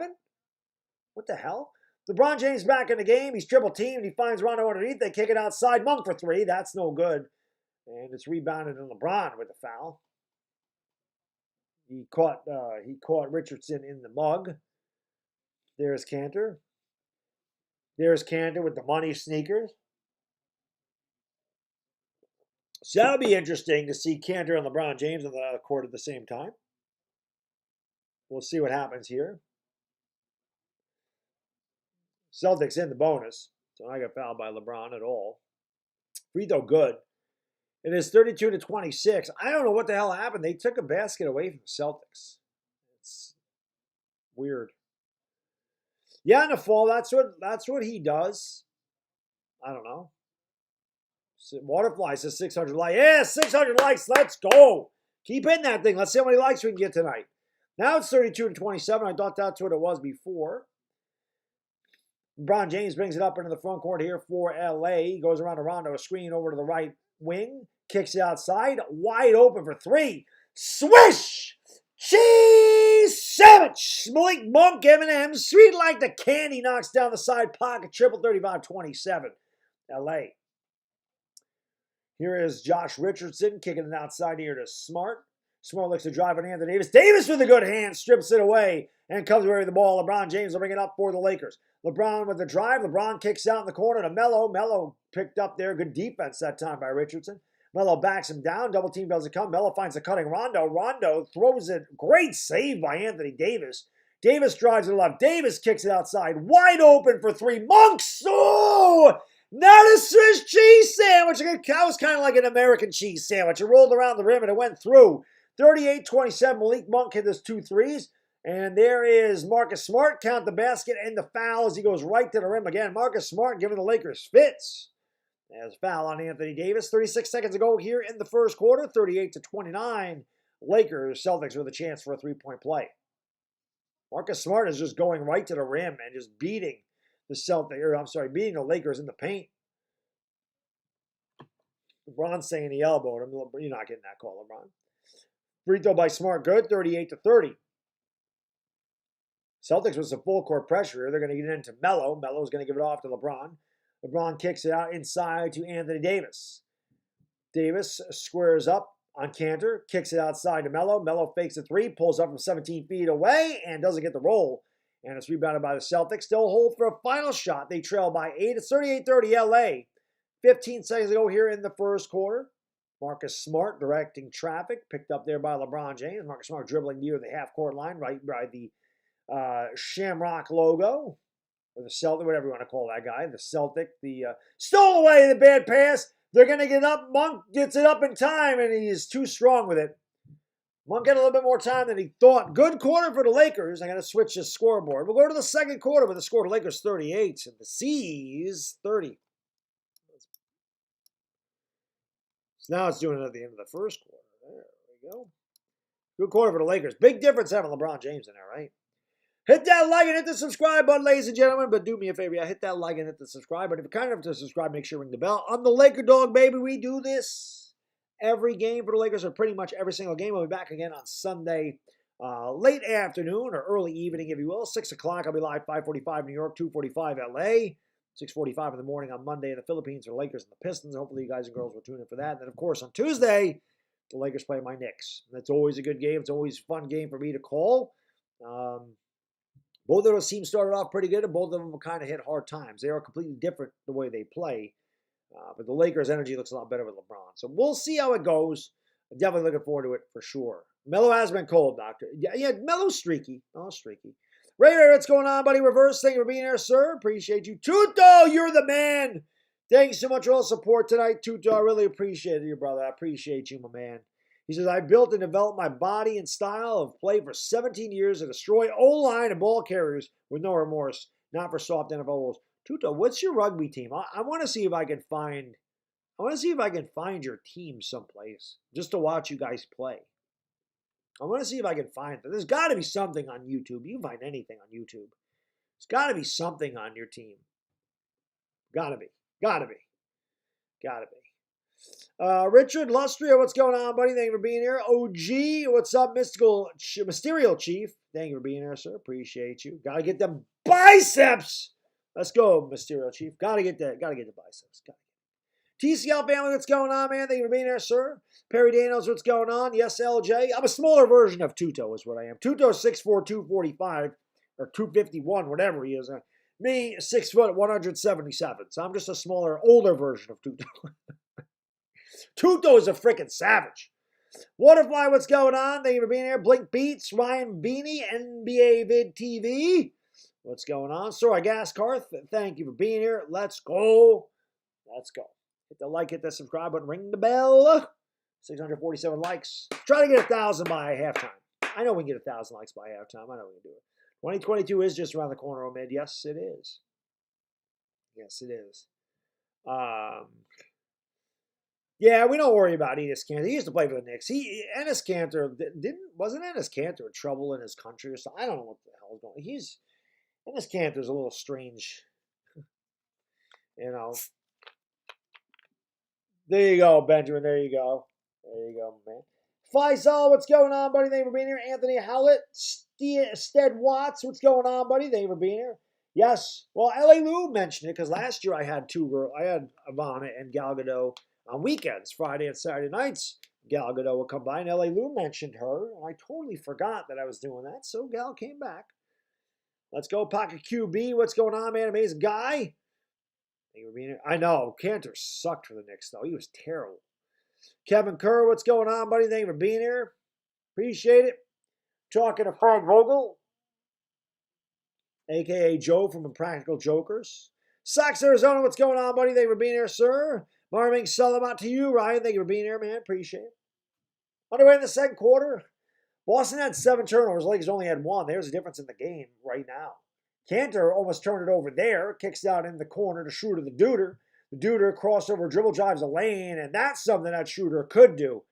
Speaker 1: What the hell? LeBron James back in the game. He's triple teamed. He finds Rondo underneath. They kick it outside. Monk for 3. That's no good. And it's rebounded on LeBron with a foul. He caught Richardson in the mug. There's Kanter. There's Kanter with the money sneakers. So that'll be interesting to see Kanter and LeBron James on the court at the same time. We'll see what happens here. Celtics in the bonus. So I got fouled by LeBron at all. Free throw good. It is 32-26. I don't know what the hell happened. They took a basket away from the Celtics. It's weird. Yeah, in the fall, that's what he does. I don't know. Waterfly says 600 likes. Yeah, 600 likes. Let's go. Keep hitting that thing. Let's see how many likes we can get tonight. Now it's 32-27. I thought that's what it was before. LeBron James brings it up into the front court here for LA. He goes around to Rondo, a screen over to the right wing. Kicks it outside. Wide open for 3. Swish! Cheese sandwich! Malik Monk, M&M. Sweet like the candy. Knocks down the side pocket. Triple 35-27. LA. Here is Josh Richardson kicking it outside here to Smart. Smart looks to drive on Anthony Davis. Davis with a good hand strips it away and comes away with the ball. LeBron James will bring it up for the Lakers. LeBron with the drive. LeBron kicks out in the corner to Melo. Melo picked up there. Good defense that time by Richardson. Melo backs him down. Double team doesn't come. Melo finds a cutting Rondo. Rondo throws it. Great save by Anthony Davis. Davis drives to the left. Davis kicks it outside. Wide open for 3. Monks! Oh! Not a Swiss cheese sandwich. That was kind of like an American cheese sandwich. It rolled around the rim and it went through. 38-27. Malik Monk hit his 2 threes. And there is Marcus Smart. Count the basket and the foul as he goes right to the rim again. Marcus Smart giving the Lakers fits. There's a foul on Anthony Davis. 36 seconds to go here in the first quarter. 38-29. Lakers, Celtics with a chance for a three-point play. Marcus Smart is just going right to the rim and just beating beating the Lakers in the paint. LeBron's saying he elbowed him. You're not getting that call, LeBron. Free throw by Smart, good. 38-30. Celtics with some full court pressure here. They're going to get into Melo. Melo's going to give it off to LeBron. LeBron kicks it out inside to Anthony Davis. Davis squares up on Kanter, kicks it outside to Melo. Melo fakes a three, pulls up from 17 feet away, and doesn't get the roll. And it's rebounded by the Celtics. Still hold for a final shot. They trail by 8. It's 38-30 LA. 15 seconds to go here in the first quarter. Marcus Smart directing traffic. Picked up there by LeBron James. Marcus Smart dribbling near the half-court line, right by the Shamrock logo. Or the Celtic, whatever you want to call that guy. The Celtic, stole away the bad pass. They're going to get up. Monk gets it up in time, and he's too strong with it. Monk got a little bit more time than he thought. Good quarter for the Lakers. I'm going to switch the scoreboard. We'll go to the second quarter with the score. The Lakers 38 and the C's 30. So now it's doing it at the end of the first quarter. There we go. Good quarter for the Lakers. Big difference having LeBron James in there, right? Hit that like and hit the subscribe button, ladies and gentlemen. But do me a favor, hit that like and hit the subscribe button. If you're kind enough to subscribe, make sure you ring the bell. I'm the LakerDog, baby. We do this every game for the Lakers, or pretty much every single game. We'll be back again on Sunday, late afternoon or early evening, if you will. 6 o'clock, I'll be live, 5:45 New York, 2:45 LA, 6:45 in the morning on Monday in the Philippines for the Lakers and the Pistons. Hopefully you guys and girls will tune in for that. And then, of course, on Tuesday, the Lakers play my Knicks. That's always a good game. It's always a fun game for me to call. Both of those teams started off pretty good, and both of them will kind of hit hard times. They are completely different the way they play. But the Lakers' energy looks a lot better with LeBron. So we'll see how it goes. I'm definitely looking forward to it for sure. Melo has been cold, Doctor. Yeah, Melo's streaky. Streaky. Ray, what's going on, buddy? Reverse, thank you for being here, sir. Appreciate you. Tuto, you're the man. Thanks so much for all the support tonight, Tuto. I really appreciate it, brother. I appreciate you, my man. He says, I built and developed my body and style of play for 17 years to destroy O-line and ball carriers with no remorse, not for soft NFL rules. Tuto, what's your rugby team? I want to see if I can find your team someplace just to watch you guys play. I want to see if I can find it. There's got to be something on YouTube. You can find anything on YouTube. There's got to be something on your team. Got to be. Richard Lustria, what's going on, buddy? Thank you for being here. OG, what's up, Mysterio Chief? Thank you for being here, sir. Appreciate you. Got to get them biceps. Let's go, Mysterio Chief. Got to get the biceps. TCL family, what's going on, man? Thank you for being here, sir. Perry Daniels, what's going on? Yes, LJ. I'm a smaller version of Tuto is what I am. Tuto's 6'4", 245, or 251, whatever he is. Me, 6 foot, 177. So I'm just a smaller, older version of Tuto. Tuto is a freaking savage. Waterfly, what's going on? Thank you for being here. Blink Beats, Ryan Beanie, NBA Vid TV. What's going on? Sorry, Gas Karth, thank you for being here. Let's go. Hit the like, hit the subscribe button, ring the bell. 647 likes. Try to get 1,000 by halftime. I know we can get 1,000 likes by halftime. I know we can do it. 2022 is just around the corner, Omid. Yes, it is. Yeah, we don't worry about Enes Kanter. He used to play for the Knicks. Enes Kanter wasn't Enes Kanter in trouble in his country or something? I don't know what the hell is going on. Enes Kanter's a little strange. There you go, Benjamin. There you go, man. Faisal, what's going on, buddy? Thank you for being here. Anthony Howlett, Stead Watts, what's going on, buddy? Thank you for being here. Yes. Well, L.A. Lou mentioned it because last year I had two girls. I had Ivana and Gal Gadot on weekends, Friday and Saturday nights. Gal Gadot would come by, and L.A. Lou mentioned her, and I totally forgot that I was doing that, so Gal came back. Let's go, Pocket QB. What's going on, man? Amazing guy. Thank you for being here. I know. Kanter sucked for the Knicks, though. He was terrible. Kevin Kerr, what's going on, buddy? Thank you for being here. Appreciate it. Talking to Frank Vogel, a.k.a. Joe from Impractical Jokers. Sox, Arizona, what's going on, buddy? Thank you for being here, sir. Marvin Salamat to you, Ryan. Thank you for being here, man. Appreciate it. Underway in the second quarter. Boston had 7 turnovers. Lakers only had 1. There's a difference in the game right now. Cantor almost turned it over there. Kicks out in the corner to Schroeder the Duder. The Duder crossover dribble drives a lane, and that's something that Schroeder could do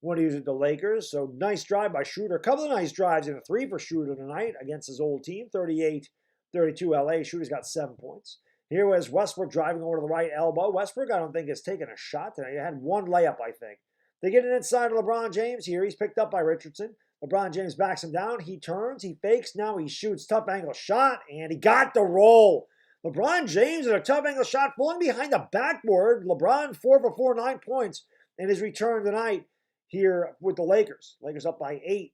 Speaker 1: when he was at the Lakers. So nice drive by Schroeder. A couple of nice drives and a 3 for Schroeder tonight against his old team. 38-32 LA. Schroeder's got 7 points. Here was Westbrook driving over to the right elbow. Westbrook, I don't think, has taken a shot tonight. He had 1 layup, I think. They get it inside of LeBron James here. He's picked up by Richardson. LeBron James backs him down. He turns. He fakes. Now he shoots. Tough angle shot, and he got the roll. LeBron James in a tough angle shot, falling behind the backboard. LeBron 4 for 4, 9 points in his return tonight here with the Lakers. Lakers up by 8.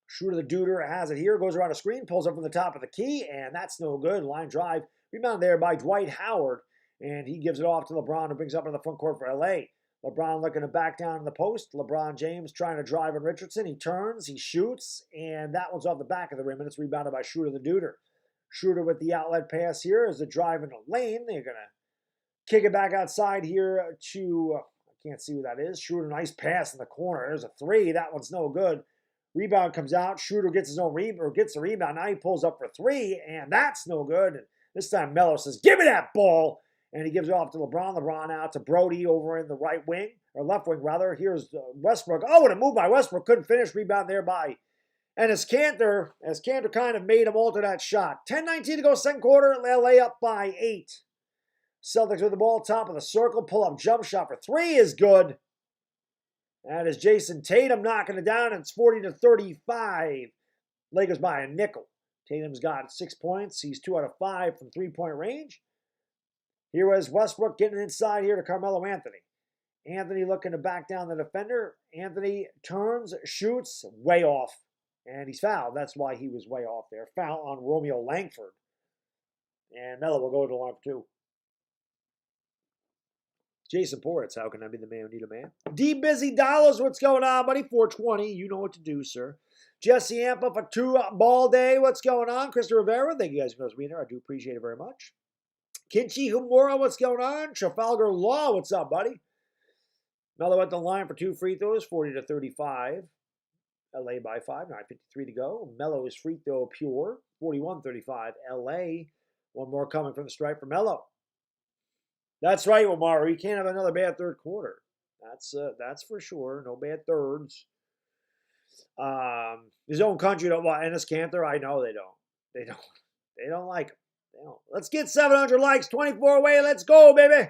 Speaker 1: Schroeder the Duder has it here. Goes around a screen. Pulls up from the top of the key, and that's no good. Line drive. Rebound there by Dwight Howard, and he gives it off to LeBron, who brings up in the front court for LA. LeBron looking to back down in the post. LeBron James trying to drive on Richardson. He turns, he shoots, and that one's off the back of the rim, and it's rebounded by Schroeder the Duder. Schroeder with the outlet pass here as the drive in the lane. They're going to kick it back outside here to, I can't see who that is. Schroeder, nice pass in the corner. There's a 3. That one's no good. Rebound comes out. Schroeder gets his own rebound, gets the rebound. Now he pulls up for 3, and that's no good. And this time Melo says, "Give me that ball." And he gives it off to LeBron. LeBron out to Brody over in the right wing, or left wing rather. Here's Westbrook. Oh, what a move by Westbrook. Couldn't finish. Rebound there by. And as Cantor kind of made him alter that shot. 10:19 to go, second quarter. LA up by 8. Celtics with the ball, top of the circle. Pull up jump shot for 3 is good. That is Jason Tatum knocking it down. And it's 40-35. Lakers by a nickel. Tatum's got 6 points. He's 2 out of 5 from 3-point range. Here was Westbrook getting inside here to Carmelo Anthony. Anthony looking to back down the defender. Anthony turns, shoots, way off. And he's fouled. That's why he was way off there. Foul on Romeo Langford. And Melo will go to the line for 2. Jason Poritz, how can I be the man who need a man? D Busy Dollars, what's going on, buddy? 420, you know what to do, sir. Jesse Ampa for 2 ball day, what's going on? Krista Rivera, thank you guys for being there. I do appreciate it very much. Kinchi Humura, what's going on? Trafalgar Law, what's up, buddy? Melo at the line for 2 free throws, 40-35. LA by 5, 9:53 to go. Melo's free throw pure, 41-35. LA, one more coming from the stripe for Melo. That's right, Omar. You can't have another bad third quarter. That's for sure. No bad thirds. His own country don't want Ennis Cantor. I know they don't. They don't like him. They don't. Let's get 700 likes, 24 away. Let's go, baby.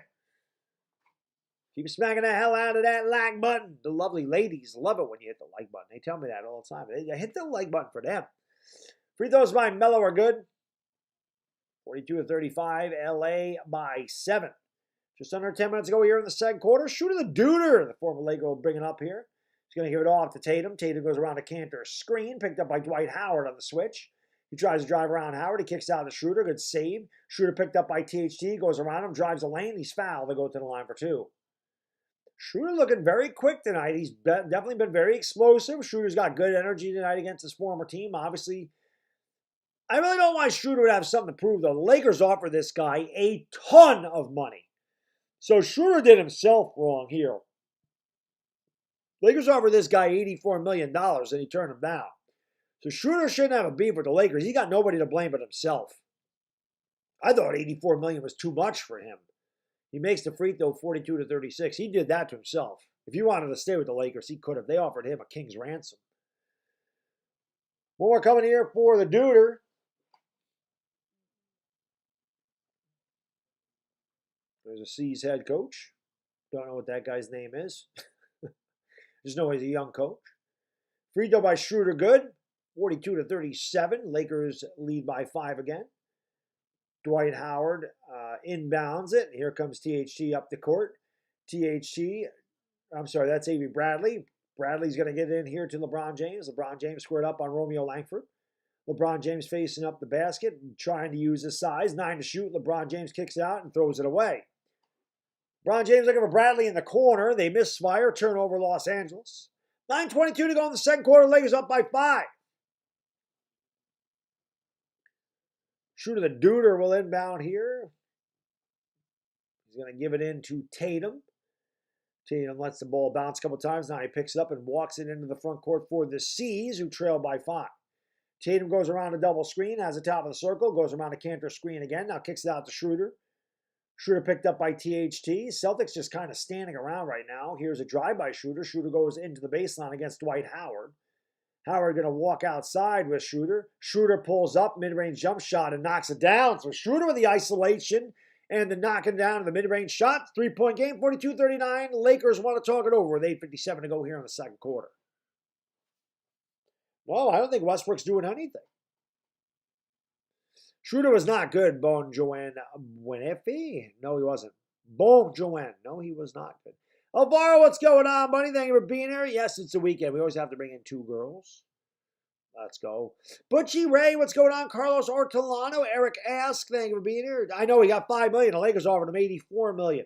Speaker 1: Keep smacking the hell out of that like button. The lovely ladies love it when you hit the like button. They tell me that all the time. They hit the like button for them. Free throws by Melo are good. 42-35. LA by 7. Just under 10 minutes ago here in the second quarter. Schroeder the Duder, the former Laker, will bring it up here. He's going to give it off to Tatum. Tatum goes around to Cantor's screen. Picked up by Dwight Howard on the switch. He tries to drive around Howard. He kicks out to Schroeder. Good save. Schroeder picked up by THT. Goes around him. Drives the lane. He's fouled. They go to the line for 2. Schroeder looking very quick tonight. He's definitely been very explosive. Schroeder's got good energy tonight against his former team. Obviously, I really don't want Schroeder to have something to prove, though. The Lakers offered this guy a ton of money. So Schroeder did himself wrong here. Lakers offered this guy $84 million, and he turned him down. So Schroeder shouldn't have a beef with the Lakers. He got nobody to blame but himself. I thought $84 million was too much for him. He makes the free throw 42-36. He did that to himself. If he wanted to stay with the Lakers, he could have. They offered him a king's ransom. One more coming here for the Duder. There's a C's head coach. Don't know what that guy's name is. Just know he's a young coach. Free throw by Schroeder good. 42-37. Lakers lead by 5 again. Dwight Howard inbounds it. Here comes THT up the court. That's Avery Bradley. Bradley's going to get in here to LeBron James. LeBron James squared up on Romeo Langford. LeBron James facing up the basket, trying to use his size. 9 to shoot. LeBron James kicks out and throws it away. LeBron James looking for Bradley in the corner. They misfire. Turnover Los Angeles. 9:22 to go in the second quarter. Lakers up by 5. Schroeder the Duder will inbound here. He's going to give it in to Tatum. Tatum lets the ball bounce a couple times. Now he picks it up and walks it into the front court for the C's, who trail by 5. Tatum goes around a double screen, has the top of the circle, goes around a Kanter screen again. Now kicks it out to Schroeder. Schroeder picked up by THT. Celtics just kind of standing around right now. Here's a drive by Schroeder. Schroeder goes into the baseline against Dwight Howard. Howard going to walk outside with Schroeder. Schroeder pulls up, mid-range jump shot, and knocks it down. So Schroeder with the isolation and the knocking down of the mid-range shot. 3-point game, 42-39. Lakers want to talk it over with 8:57 to go here in the second quarter. Well, I don't think Westbrook's doing anything. Schroeder was not good, Bon Joanne Winnify. No, he wasn't. Bon Joanne. No, he was not good. Alvaro, what's going on, buddy? Thank you for being here. Yes, it's the weekend. We always have to bring in 2 girls. Let's go. Butchie Ray, what's going on? Carlos Ortolano, Eric Ask, thank you for being here. I know he got $5 million. The Lakers offered him $84 million.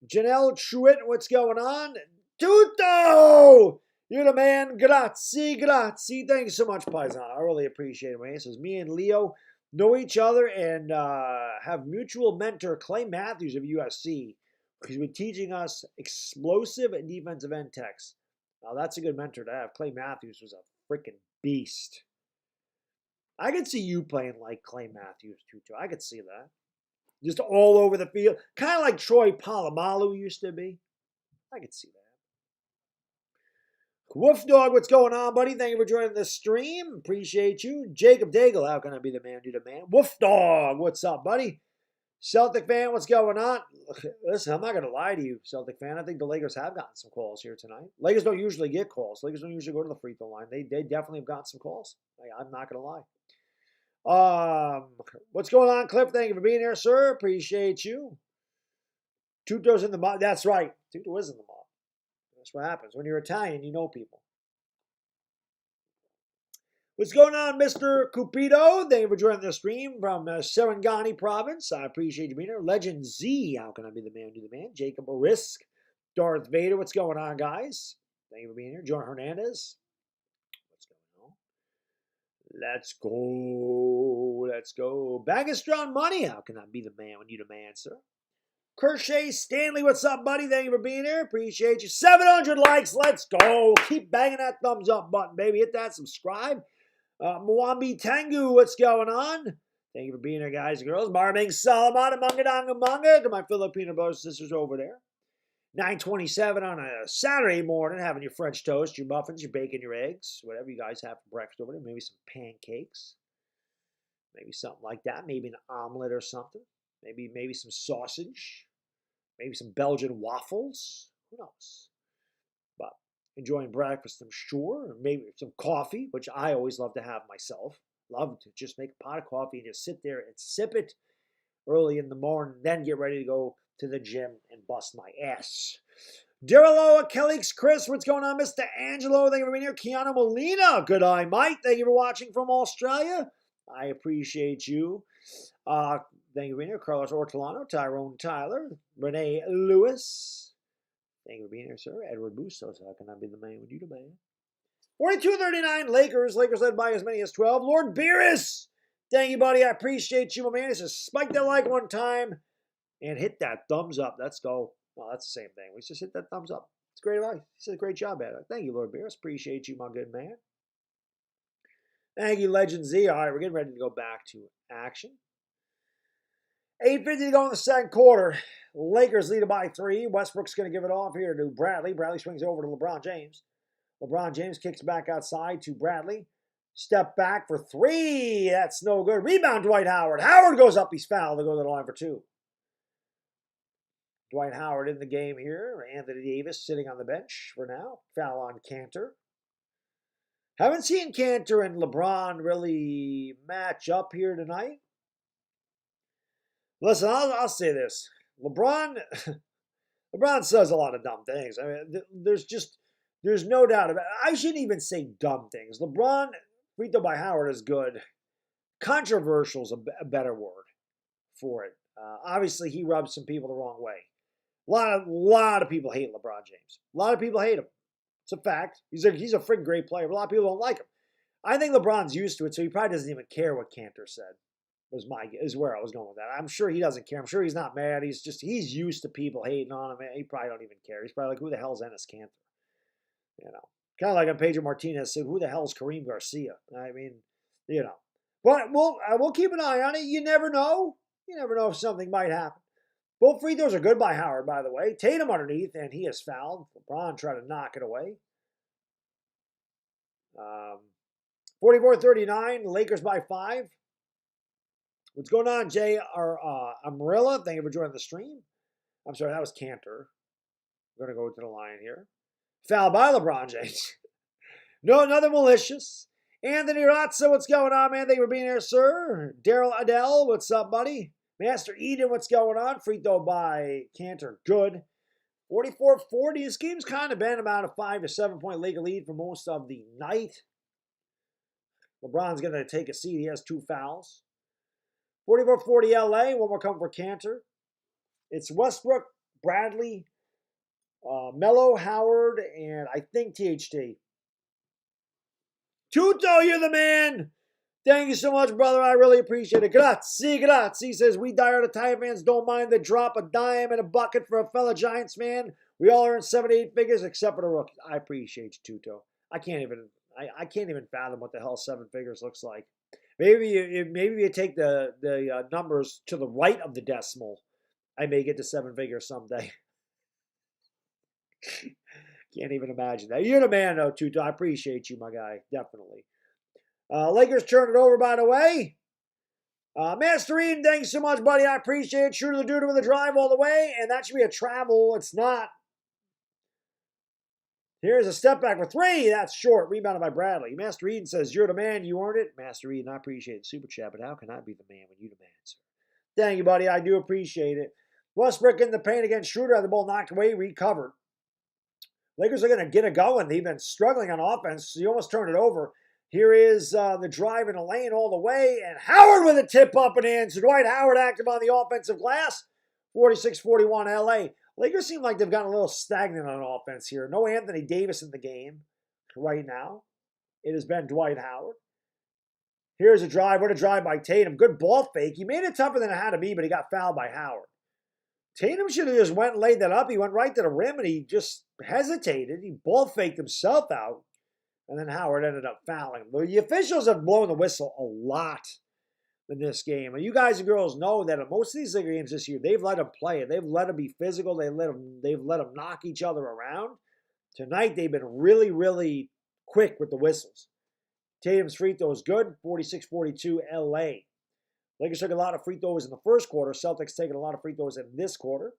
Speaker 1: Janelle Truitt, what's going on? Tuto! You're the man. Grazie, grazie. Thank you so much, Paisano. I really appreciate it, man. It says, me and Leo know each other and have mutual mentor Clay Matthews of USC. He's been teaching us explosive and defensive end techs. Now, that's a good mentor to have. Clay Matthews was a freaking beast. I could see you playing like Clay Matthews, too. I could see that. Just all over the field. Kind of like Troy Polamalu used to be. I could see that. Wolf Dog, what's going on, buddy? Thank you for joining the stream. Appreciate you. Jacob Daigle, how can I be the man, do the man? Wolf Dog, what's up, buddy? Celtic fan, what's going on? Listen, I'm not going to lie to you, Celtic fan. I think the Lakers have gotten some calls here tonight. Lakers don't usually get calls. Lakers don't usually go to the free throw line. They definitely have gotten some calls. I'm not going to lie. What's going on, Cliff? Thank you for being here, sir. Appreciate you. Tuto's in the mob. That's right. Tuto is in the mob. That's what happens. When you're Italian, you know people. What's going on, Mr. Cupido? Thank you for joining the stream from Serengani province. I appreciate you being here. Legend Z, how can I be the man, do the man? Jacob Risk, Darth Vader, what's going on, guys? Thank you for being here. John Hernandez, what's going on? Let's go. Let's go. Bag of strong money, how can I be the man when you the man, sir? Kershay Stanley, what's up, buddy? Thank you for being here. Appreciate you. 700 likes. Let's go. Keep banging that thumbs up button, baby. Hit that subscribe. Mwambi Tengu, what's going on? Thank you for being here, guys and girls. Marming Salamat, Mungadanga Munga, to my Filipino brothers and sisters over there. 9:27 on a Saturday morning, having your French toast, your muffins, your bacon, your eggs, whatever you guys have for breakfast over there. Maybe some pancakes. Maybe something like that. Maybe an omelet or something. Maybe some sausage. Maybe some Belgian waffles. Who knows? But enjoying breakfast, I'm sure. Or maybe some coffee, which I always love to have myself. Love to just make a pot of coffee and just sit there and sip it early in the morning, then get ready to go to the gym and bust my ass. Derilo, Kelly's Chris, what's going on? Mr. Angelo, thank you for being here. Keanu Molina, good eye, Mike. Thank you for watching from Australia. I appreciate you. Thank you for being here. Carlos Ortolano, Tyrone Tyler, Renee Lewis. Thank you for being here, sir. Edward Bustos, how can I be the man with you the man? 42-39 Lakers. Lakers led by as many as 12. Lord Beerus, thank you, buddy. I appreciate you, my man. He says, spike that like one time and hit that thumbs up. Let's go. Well, that's the same thing. We just hit that thumbs up. It's great advice. He said, great job at it. Thank you, Lord Beerus. Appreciate you, my good man. Thank you, Legend Z. All right, we're getting ready to go back to action. 8:50 to go in the second quarter. Lakers lead it by 3. Westbrook's going to give it off here to Bradley. Bradley swings over to LeBron James. LeBron James kicks back outside to Bradley. Step back for 3. That's no good. Rebound, Dwight Howard. Howard goes up. He's fouled. They go to the line for 2. Dwight Howard in the game here. Anthony Davis sitting on the bench for now. Foul on Kanter. Haven't seen Kanter and LeBron really match up here tonight. Listen, I'll say this. LeBron says a lot of dumb things. I mean, there's no doubt about it. I shouldn't even say dumb things. LeBron, free throw by Howard is good. Controversial is a better word for it. Obviously, he rubs some people the wrong way. A lot of people hate LeBron James. A lot of people hate him. It's a fact. He's a freaking great player, but a lot of people don't like him. I think LeBron's used to it, so he probably doesn't even care what Kanter said. is where I was going with that. I'm sure he doesn't care. I'm sure he's not mad. He's used to people hating on him. He probably don't even care. He's probably like, who the hell's Enes Kanter? You know, kind of like when Pedro Martinez said, who the hell's Kareem Garcia? I mean, you know, but we'll keep an eye on it. You never know. You never know if something might happen. Both free throws are good by Howard, by the way. Tatum underneath, and he is fouled. LeBron tried to knock it away. 44-39, Lakers by 5. What's going on, Jay? Amarilla, thank you for joining the stream. I'm sorry, that was Cantor. We're going to go to the line here. Foul by LeBron James. No, nothing malicious. Anthony Razza, what's going on, man? Thank you for being here, sir. Daryl Adele, what's up, buddy? Master Eden, what's going on? Free throw by Cantor, good. 44-40. This game's kind of been about a 5 to 7 point Laker lead for most of the night. LeBron's going to take a seat. He has 2 fouls. 44-40 LA. One more coming for Cantor. It's Westbrook, Bradley, Melo, Howard, and I think THT. Tuto, you're the man. Thank you so much, brother. I really appreciate it. Grazie, grazie. He says, we diehard Italian fans don't mind the drop a dime in a bucket for a fellow Giants fan. We all earn 7 to 8 figures except for the rookies. I appreciate you, Tuto. I can't even fathom what the hell 7 figures looks like. Maybe you take the numbers to the right of the decimal. I may get to 7 figures someday. Can't even imagine that. You're the man, though, Tuto. I appreciate you, my guy. Definitely. Lakers turn it over, by the way. Master Eden, thanks so much, buddy. I appreciate it. Shooter the dude with a drive all the way, and that should be a travel. It's not. Here's a step back for 3. That's short. Rebounded by Bradley. Master Eden says, you're the man. You earned it. Master Eden, I appreciate it. Super chat, but how can I be the man when you the man, sir? Thank you, buddy. I do appreciate it. Westbrook in the paint against Schroeder. Had the ball knocked away. Recovered. Lakers are going to get it going. They've been struggling on offense. So you almost turned it over. Here is the drive in the lane all the way. And Howard with a tip up and in. So Dwight Howard active on the offensive glass. 46-41 LA. Lakers seem like they've gotten a little stagnant on offense here. No Anthony Davis in the game right now. It has been Dwight Howard. Here's a drive. What a drive by Tatum. Good ball fake. He made it tougher than it had to be, but he got fouled by Howard. Tatum should have just went and laid that up. He went right to the rim, and he just hesitated. He ball faked himself out, and then Howard ended up fouling him. The officials have blown the whistle a lot in this game. And you guys and girls know that in most of these Laker games this year, they've let them play it. They've let them be physical. They've let them knock each other around. Tonight, they've been really, really quick with the whistles. Tatum's free throw is good, 46-42 LA. Lakers took a lot of free throws in the first quarter. Celtics taking a lot of free throws in this quarter.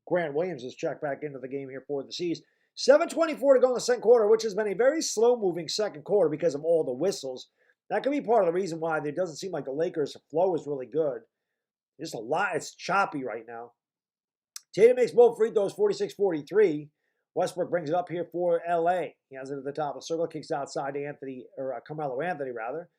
Speaker 1: Grant Williams has checked back into the game here for the C's. 7:24 to go in the second quarter, which has been a very slow-moving second quarter because of all the whistles. That could be part of the reason why it doesn't seem like the Lakers' flow is really good. Just a lot. It's choppy right now. Tatum makes both free throws, 46-43. Westbrook brings it up here for L.A. He has it at the top of the circle, kicks outside to Carmelo Anthony, rather.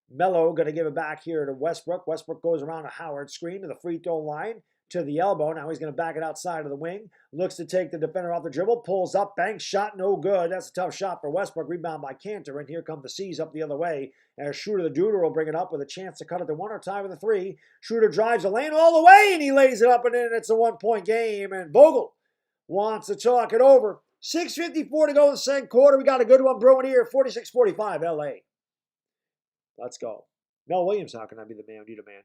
Speaker 1: Melo going to give it back here to Westbrook. Westbrook goes around a Howard screen to the free throw line to the elbow. Now he's going to back it outside of the wing. Looks to take the defender off the dribble. Pulls up. Bank shot. No good. That's a tough shot for Westbrook. Rebound by Cantor. And here come the C's up the other way. As Schroeder the Duder will bring it up with a chance to cut it to 1 or tie with a 3. Schroeder drives the lane all the way and he lays it up and in. It's a 1-point game. And Vogel wants to talk it over. 6:54 to go in the second quarter. We got a good one brewing here. 46-45 L.A. Let's go. Mel Williams, how can I be the man? You the man.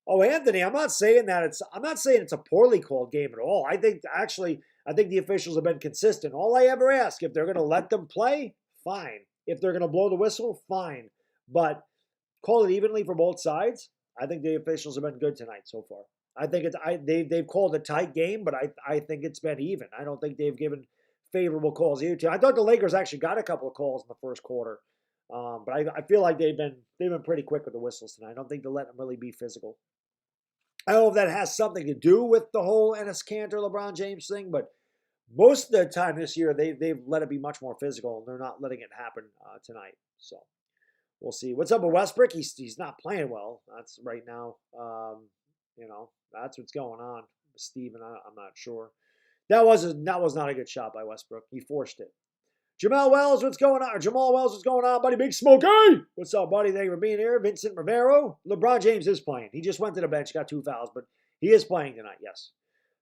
Speaker 1: Oh, Anthony, I'm not saying it's a poorly called game at all. I think the officials have been consistent. All I ever ask, if they're going to let them play, fine. If they're going to blow the whistle, fine. But call it evenly for both sides. I think the officials have been good tonight so far. I think they've called a tight game, but I think it's been even. I don't think they've given favorable calls either. I thought the Lakers actually got a couple of calls in the first quarter. But I feel like they've been pretty quick with the whistles tonight. I don't think they'll let them really be physical. I don't know if that has something to do with the whole Enes Kanter, LeBron James thing, but most of the time this year they've let it be much more physical, and they're not letting it happen tonight. So we'll see. What's up with Westbrook? He's not playing well. That's right now. That's what's going on with Steven. I'm not sure. That was not a good shot by Westbrook. He forced it. Jamal Wells, what's going on? Jamal Wells, what's going on, buddy? Big Smokey! What's up, buddy? Thank you for being here. Vincent Rivero. LeBron James is playing. He just went to the bench, got 2 fouls, but he is playing tonight, yes.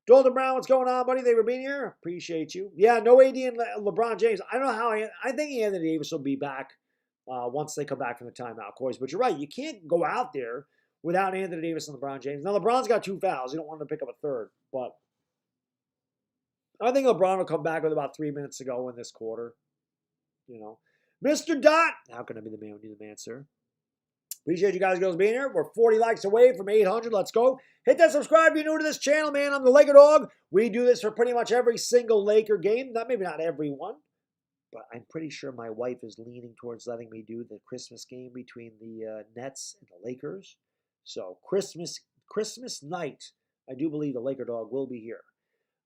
Speaker 1: Dalton Brown, what's going on, buddy? Thank you for being here. Appreciate you. Yeah, no AD and LeBron James. I don't know how. I think Anthony Davis will be back once they come back from the timeout, Coys. But you're right. You can't go out there without Anthony Davis and LeBron James. Now, LeBron's got 2 fouls. You don't want him to pick up a third. But I think LeBron will come back with about 3 minutes to go in this quarter. You know, Mr. Dot. How can I be the man when you're the man, sir? Appreciate you guys girls being here. We're 40 likes away from 800. Let's go. Hit that subscribe if you're new to this channel, man. I'm the LakerDog. We do this for pretty much every single Laker game. Maybe not every one, but I'm pretty sure my wife is leaning towards letting me do the Christmas game between the Nets and the Lakers. So Christmas night, I do believe the LakerDog will be here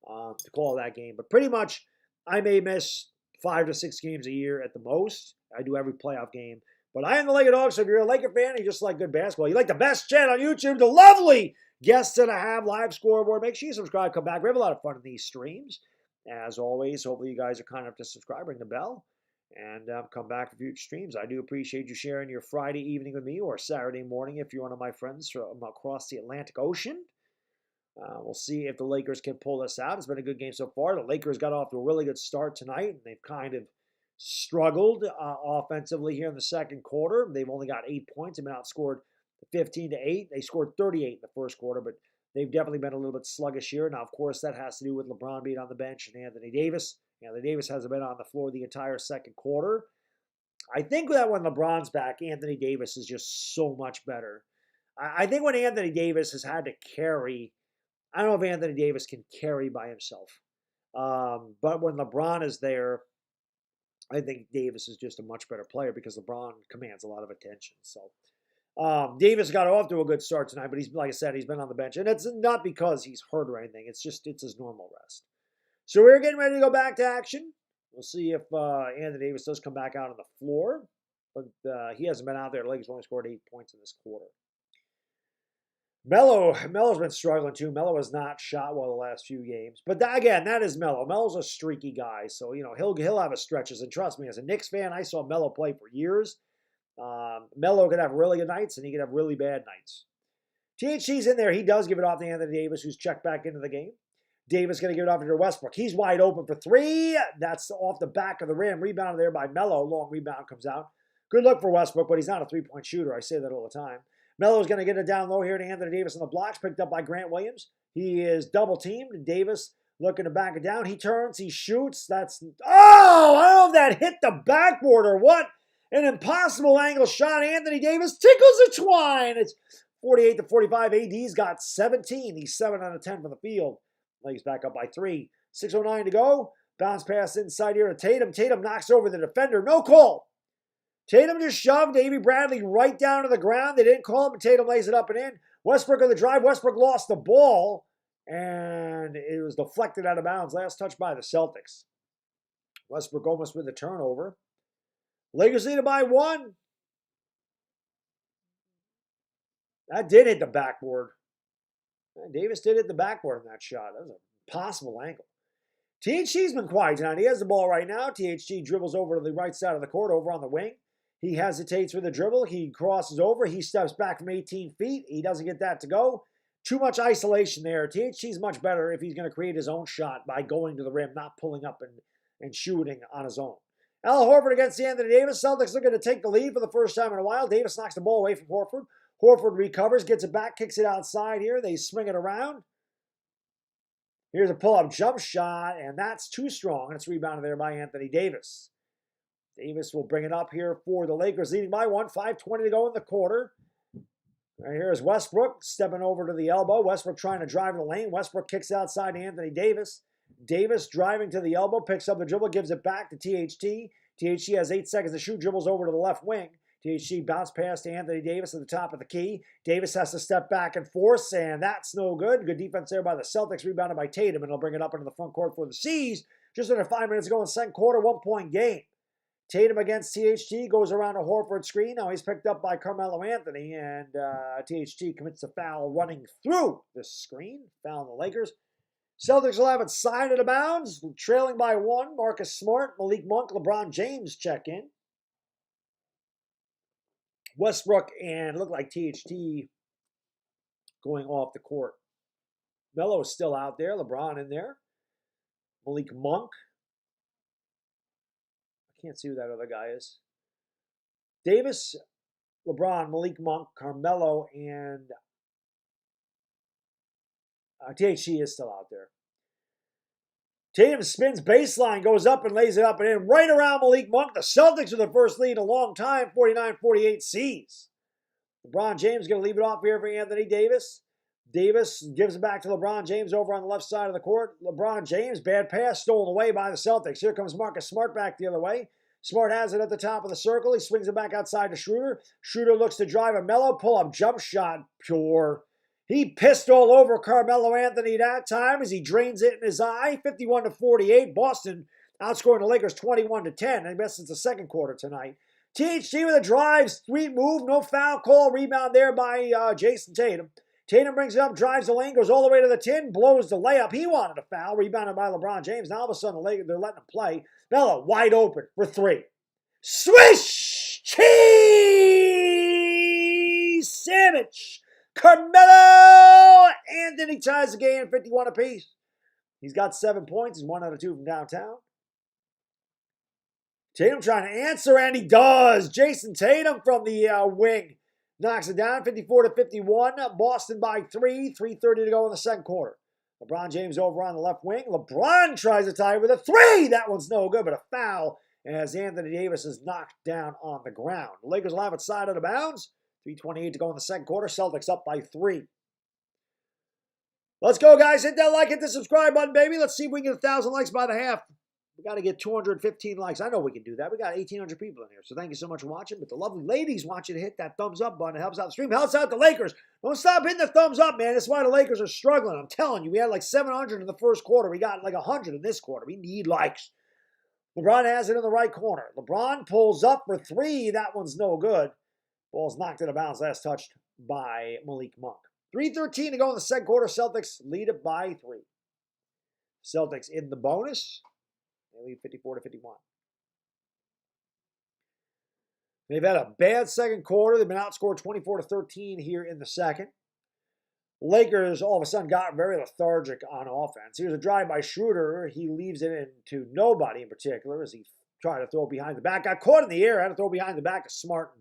Speaker 1: to call that game. But pretty much, I may miss 5 to 6 games a year at the most. I do every playoff game. But I am the LakerDog, so if you're a Laker fan and you just like good basketball, you like the best chat on YouTube, the lovely guests that I have, live scoreboard, make sure you subscribe, come back. We have a lot of fun in these streams. As always, hopefully you guys are kind enough to subscribe, ring the bell, and come back for future streams. I do appreciate you sharing your Friday evening with me or Saturday morning if you're one of my friends from across the Atlantic Ocean. We'll see if the Lakers can pull this out. It's been a good game so far. The Lakers got off to a really good start tonight, and they've kind of struggled offensively here in the second quarter. They've only got 8 points. They've been outscored 15-8. They scored 38 in the first quarter, but they've definitely been a little bit sluggish here. Now, of course, that has to do with LeBron being on the bench and Anthony Davis. Anthony Davis hasn't been on the floor the entire second quarter. I think that when LeBron's back, Anthony Davis is just so much better. I think when Anthony Davis has had to carry, I don't know if Anthony Davis can carry by himself. But when LeBron is there, I think Davis is just a much better player because LeBron commands a lot of attention. So Davis got off to a good start tonight, but he's, like I said, he's been on the bench. And it's not because he's hurt or anything. It's his normal rest. So we're getting ready to go back to action. We'll see if Anthony Davis does come back out on the floor. But he hasn't been out there. The Lakers only scored 8 points in this quarter. Melo's been struggling too. Melo has not shot well the last few games. But again, that is Melo. Melo's a streaky guy. So, he'll have his stretches. And trust me, as a Knicks fan, I saw Melo play for years. Melo could have really good nights, and he could have really bad nights. THC's in there. He does give it off to Anthony Davis, who's checked back into the game. Davis going to give it off to Westbrook. He's wide open for 3. That's off the back of the rim. Rebounded there by Melo. Long rebound comes out. Good look for Westbrook, but he's not a three-point shooter. I say that all the time. Melo's going to get it down low here to Anthony Davis on the blocks, picked up by Grant Williams. He is double-teamed. Davis looking to back it down. He turns. He shoots. I don't know if that hit the backboard or what. An impossible angle shot. Anthony Davis tickles the twine. It's 48-45. AD's got 17. He's 7 out of 10 from the field. Lakers back up by 3. 6:09 to go. Bounce pass inside here to Tatum. Tatum knocks over the defender. No call. Tatum just shoved Avery Bradley right down to the ground. They didn't call him, and Tatum lays it up and in. Westbrook on the drive. Westbrook lost the ball, and it was deflected out of bounds. Last touch by the Celtics. Westbrook almost with the turnover. Lakers lead it by 1. That did hit the backboard. Davis did hit the backboard in that shot. That was a possible angle. THC's been quiet tonight. He has the ball right now. THC dribbles over to the right side of the court, over on the wing. He hesitates with the dribble. He crosses over. He steps back from 18 feet. He doesn't get that to go. Too much isolation there. THC's much better if he's going to create his own shot by going to the rim, not pulling up and shooting on his own. Al Horford against Anthony Davis. Celtics looking to take the lead for the first time in a while. Davis knocks the ball away from Horford. Horford recovers, gets it back, kicks it outside here. They swing it around. Here's a pull-up jump shot, and that's too strong. It's rebounded there by Anthony Davis. Davis will bring it up here for the Lakers, leading by 1. 5:20 to go in the quarter. Right here is Westbrook stepping over to the elbow. Westbrook trying to drive in the lane. Westbrook kicks outside to Anthony Davis. Davis driving to the elbow, picks up the dribble, gives it back to THT. THT has 8 seconds to shoot, dribbles over to the left wing. THT bounce pass to Anthony Davis at the top of the key. Davis has to step back and force, and that's no good. Good defense there by the Celtics, rebounded by Tatum, and he'll bring it up into the front court for the C's. Just under 5 minutes to go in the second quarter, 1-point game. Tatum against THT goes around a Horford screen. Now he's picked up by Carmelo Anthony, and THT commits a foul running through the screen. Foul on the Lakers. Celtics will have it side of the bounds, trailing by 1. Marcus Smart, Malik Monk, LeBron James check in. Westbrook and look like THT going off the court. Melo is still out there. LeBron in there. Malik Monk. I can't see who that other guy is. Davis, LeBron, Malik Monk, Carmelo, and THT is still out there. Tatum spins baseline, goes up and lays it up and in right around Malik Monk. The Celtics are the first lead in a long time, 49-48 C's. LeBron James going to leave it off here for Anthony Davis. Davis gives it back to LeBron James over on the left side of the court. LeBron James, bad pass, stolen away by the Celtics. Here comes Marcus Smart back the other way. Smart has it at the top of the circle. He swings it back outside to Schroeder. Schroeder looks to drive a Melo pull-up jump shot. Pure. He pissed all over Carmelo Anthony that time as he drains it in his eye. 51-48. Boston outscoring the Lakers 21-10. I guess it's the second quarter tonight. THT with a drive, sweet move, no foul call. Rebound there by Jason Tatum. Tatum brings it up, drives the lane, goes all the way to the tin, blows the layup. He wanted a foul, rebounded by LeBron James. Now all of a sudden they're letting him play. Melo wide open for 3. Swish! Cheese! Sandwich! Carmelo Anthony ties the game 51 apiece. He's got 7 points. He's 1 out of 2 from downtown. Tatum trying to answer, and he does. Jason Tatum from the wing knocks it down 54-51. Boston by 3. 3:30 to go in the second quarter. LeBron James over on the left wing. LeBron tries to tie with a 3. That one's no good, but a foul as Anthony Davis is knocked down on the ground. The Lakers will have it side of the bounds. 3:28 to go in the second quarter. Celtics up by 3. Let's go, guys. Hit that like, hit the subscribe button, baby. Let's see if we can get 1,000 likes by the half. We got to get 215 likes. I know we can do that. We got 1,800 people in here. So thank you so much for watching. But the lovely ladies want you to hit that thumbs up button. It helps out the stream. Helps out the Lakers. Don't stop hitting the thumbs up, man. That's why the Lakers are struggling. I'm telling you. We had like 700 in the first quarter. We got like 100 in this quarter. We need likes. LeBron has it in the right corner. LeBron pulls up for 3. That one's no good. Ball's knocked out of bounds. Last touched by Malik Monk. 3:13 to go in the second quarter. Celtics lead it by 3. Celtics in the bonus. They lead 54-51. They've had a bad second quarter. They've been outscored 24-13 here in the second. Lakers all of a sudden got very lethargic on offense. Here's a drive by Schroeder. He leaves it into nobody in particular as he tried to throw it behind the back. Got caught in the air. Had to throw behind the back to Smart.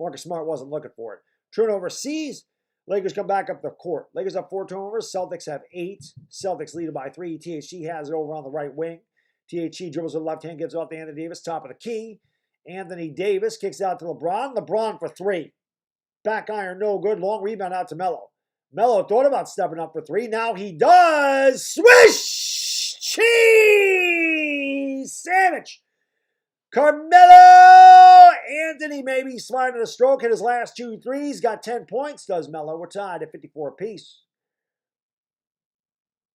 Speaker 1: Marcus Smart wasn't looking for it. Turnover sees. Lakers come back up the court. Lakers have 4 turnovers. Celtics have 8. Celtics lead it by 3. THT has it over on the right wing. THT dribbles with the left hand, gives it off to Anthony Davis, top of the key. Anthony Davis kicks out to LeBron. LeBron for 3. Back iron, no good. Long rebound out to Melo. Melo thought about stepping up for 3. Now he does. Swish! Cheese! Sandwich! Carmelo Anthony maybe sliding the stroke. Hit his last 2 threes. Got 10 points, does Melo. We're tied at 54 apiece.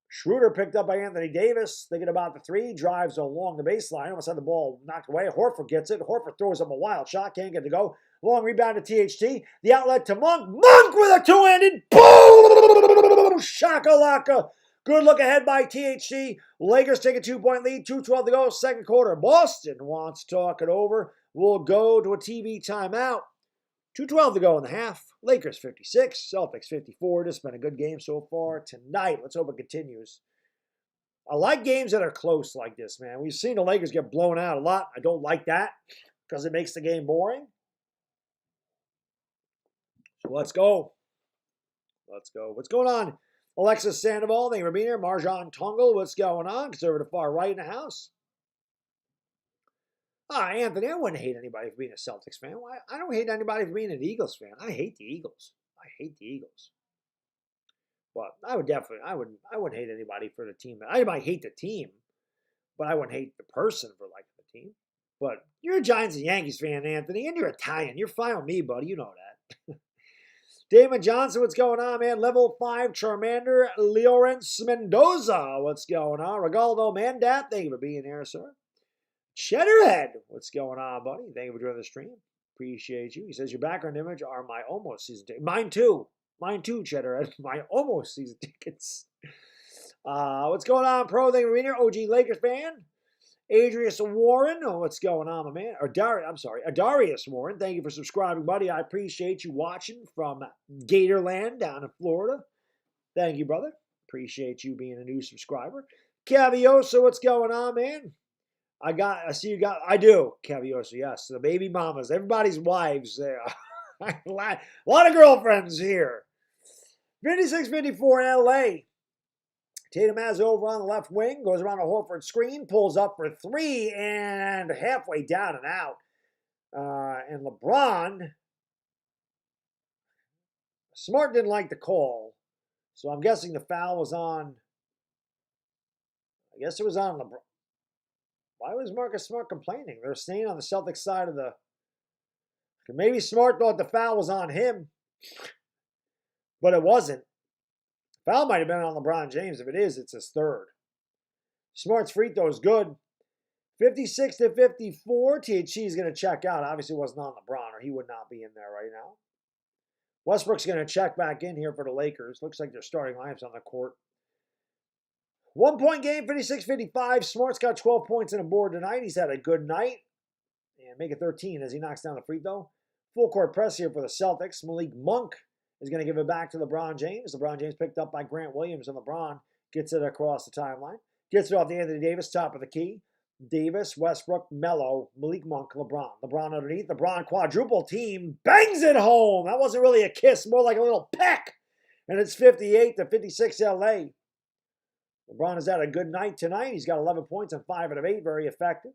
Speaker 1: Schroeder picked up by Anthony Davis. Thinking about the 3. Drives along the baseline. Almost had the ball knocked away. Horford gets it. Horford throws up a wild shot. Can't get it to go. Long rebound to THT. The outlet to Monk. Monk with a 2-handed. Boom! Shakalaka. Good look ahead by THT. Lakers take a 2-point lead. 2:12 to go. Second quarter. Boston wants to talk it over. We'll go to a TV timeout. 2:12 to go in the half. Lakers 56, Celtics 54. This has been a good game so far tonight. Let's hope it continues. I like games that are close like this, man. We've seen the Lakers get blown out a lot. I don't like that because it makes the game boring. So let's go. Let's go. What's going on? Alexis Sandoval, thank you for being here. Marjan Tungle, what's going on? Conservative far right in the house. Anthony, I wouldn't hate anybody for being a Celtics fan. I don't hate anybody for being an Eagles fan. I hate the Eagles. I hate the Eagles. But I wouldn't hate anybody for the team. I might hate the team, but I wouldn't hate the person for liking the team. But you're a Giants and Yankees fan, Anthony, and you're Italian. You're fine with me, buddy. You know that. Damon Johnson, what's going on, man? Level 5, Charmander, Lawrence Mendoza, what's going on? Regaldo Mandat, thank you for being here, sir. Cheddarhead, what's going on, buddy? Thank you for joining the stream. Appreciate you. He says, your background image are my almost season tickets. Mine too. Mine too, Cheddarhead. My almost season tickets. What's going on, Pro? Thank you for being here. OG Lakers fan. Adrius Warren. Oh, what's going on, my man? Adarius Warren. Thank you for subscribing, buddy. I appreciate you watching from Gatorland down in Florida. Thank you, brother. Appreciate you being a new subscriber. Cavioso, what's going on, man? I do, Cavioso, yes. The baby mamas, everybody's wives there. A lot of girlfriends here. 56-54 in LA. Tatum has over on the left wing, goes around a Horford screen, pulls up for three, and halfway down and out. And LeBron, Smart didn't like the call, so I'm guessing the foul was on. I guess it was on LeBron. Why was Marcus Smart complaining? They're staying on the Celtics side of the. Maybe Smart thought the foul was on him, but it wasn't. Foul might have been on LeBron James. If it is, it's his third. Smart's free throw is good. 56-54. THC is going to check out. Obviously, it wasn't on LeBron, or he would not be in there right now. Westbrook's going to check back in here for the Lakers. Looks like they're starting lineups on the court. 1 point game, 56-55. Smart's got 12 points on the board tonight. He's had a good night. And make it 13 as he knocks down the free throw. Full court press here for the Celtics. Malik Monk is going to give it back to LeBron James. LeBron James picked up by Grant Williams, and LeBron gets it across the timeline. Gets it off to Anthony Davis, top of the key. Davis, Westbrook, Melo, Malik Monk, LeBron. LeBron underneath. LeBron quadruple team. Bangs it home. That wasn't really a kiss, more like a little peck. And it's 58-56 LA. LeBron has had a good night tonight. He's got 11 points and 5 out of 8. Very effective.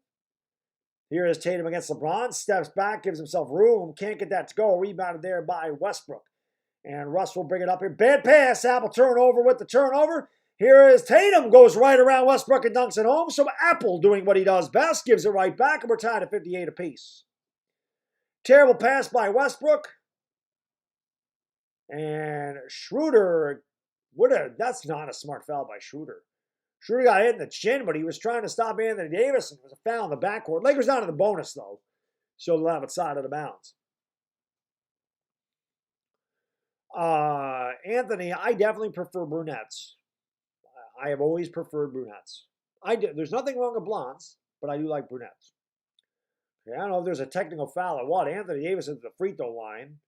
Speaker 1: Here is Tatum against LeBron. Steps back, gives himself room. Can't get that to go. Rebounded there by Westbrook. And Russ will bring it up here. Bad pass. Apple turnover with the turnover. Here is Tatum. Goes right around Westbrook and dunks it home. So Apple doing what he does best. Gives it right back. And we're tied at 58 apiece. Terrible pass by Westbrook. And Schroeder. That's not a smart foul by Schroeder. Schroeder got hit in the chin, but he was trying to stop Anthony Davis, and it was a foul in the backcourt. Lakers down to the bonus, though, so they'll have it side of the bounds. Anthony, I definitely prefer brunettes. I have always preferred brunettes. There's nothing wrong with blondes, but I do like brunettes. Okay, I don't know if there's a technical foul or what. Anthony Davis is at the free throw line.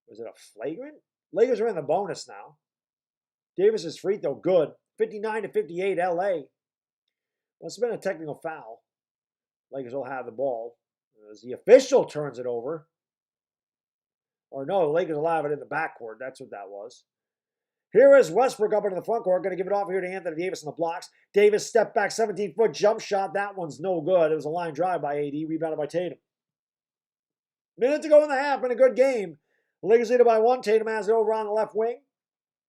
Speaker 1: Was it a flagrant? Lakers are in the bonus now. Davis's free throw, good. 59-58 LA. Must have been a technical foul. Lakers will have the ball. As the official turns it over. Or no, the Lakers will have it in the backcourt. That's what that was. Here is Westbrook up into the front court. Going to give it off here to Anthony Davis in the blocks. Davis step back, 17-foot jump shot. That one's no good. It was a line drive by AD. Rebounded by Tatum. Minute to go in the half in a good game. The Lakers lead it by 1. Tatum has it over on the left wing.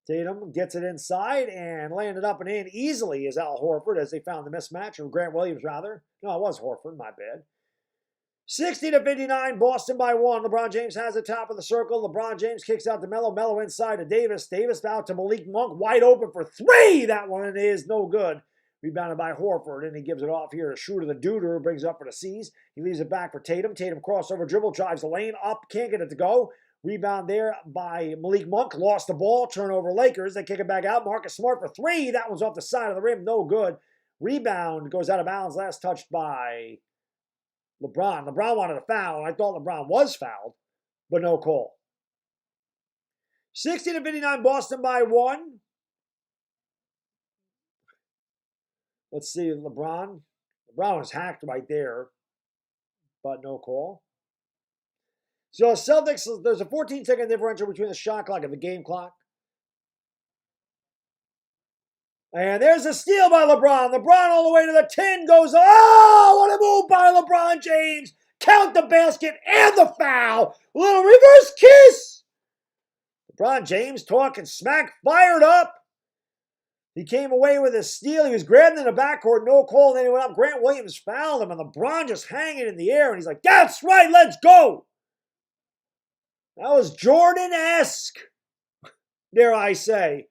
Speaker 1: Tatum gets it inside and landed up and in easily as Al Horford as they found the mismatch, or Grant Williams rather. No, it was Horford, my bad. 60-59, Boston by 1. LeBron James has it top of the circle. LeBron James kicks out to Melo. Melo inside to Davis. Davis out to Malik Monk, wide open for 3. That one is no good. Rebounded by Horford, and he gives it off here to Schroeder the Duder, who brings it up for the C's. He leaves it back for Tatum. Tatum crossover dribble, drives the lane up, can't get it to go. Rebound there by Malik Monk. Lost the ball. Turnover Lakers. They kick it back out. Marcus Smart for 3. That one's off the side of the rim. No good. Rebound goes out of bounds. Last touched by LeBron. LeBron wanted a foul. I thought LeBron was fouled, but no call. 60-59, Boston by 1. Let's see, LeBron. LeBron was hacked right there, but no call. So Celtics, there's a 14-second differential between the shot clock and the game clock. And there's a steal by LeBron. LeBron all the way to the 10 goes, oh, what a move by LeBron James. Count the basket and the foul. Little reverse kiss. LeBron James talking smack, fired up. He came away with a steal. He was grabbed in the backcourt, no call. Then he went up. Grant Williams fouled him, and LeBron just hanging in the air. And he's like, that's right, let's go. That was Jordan-esque, dare I say,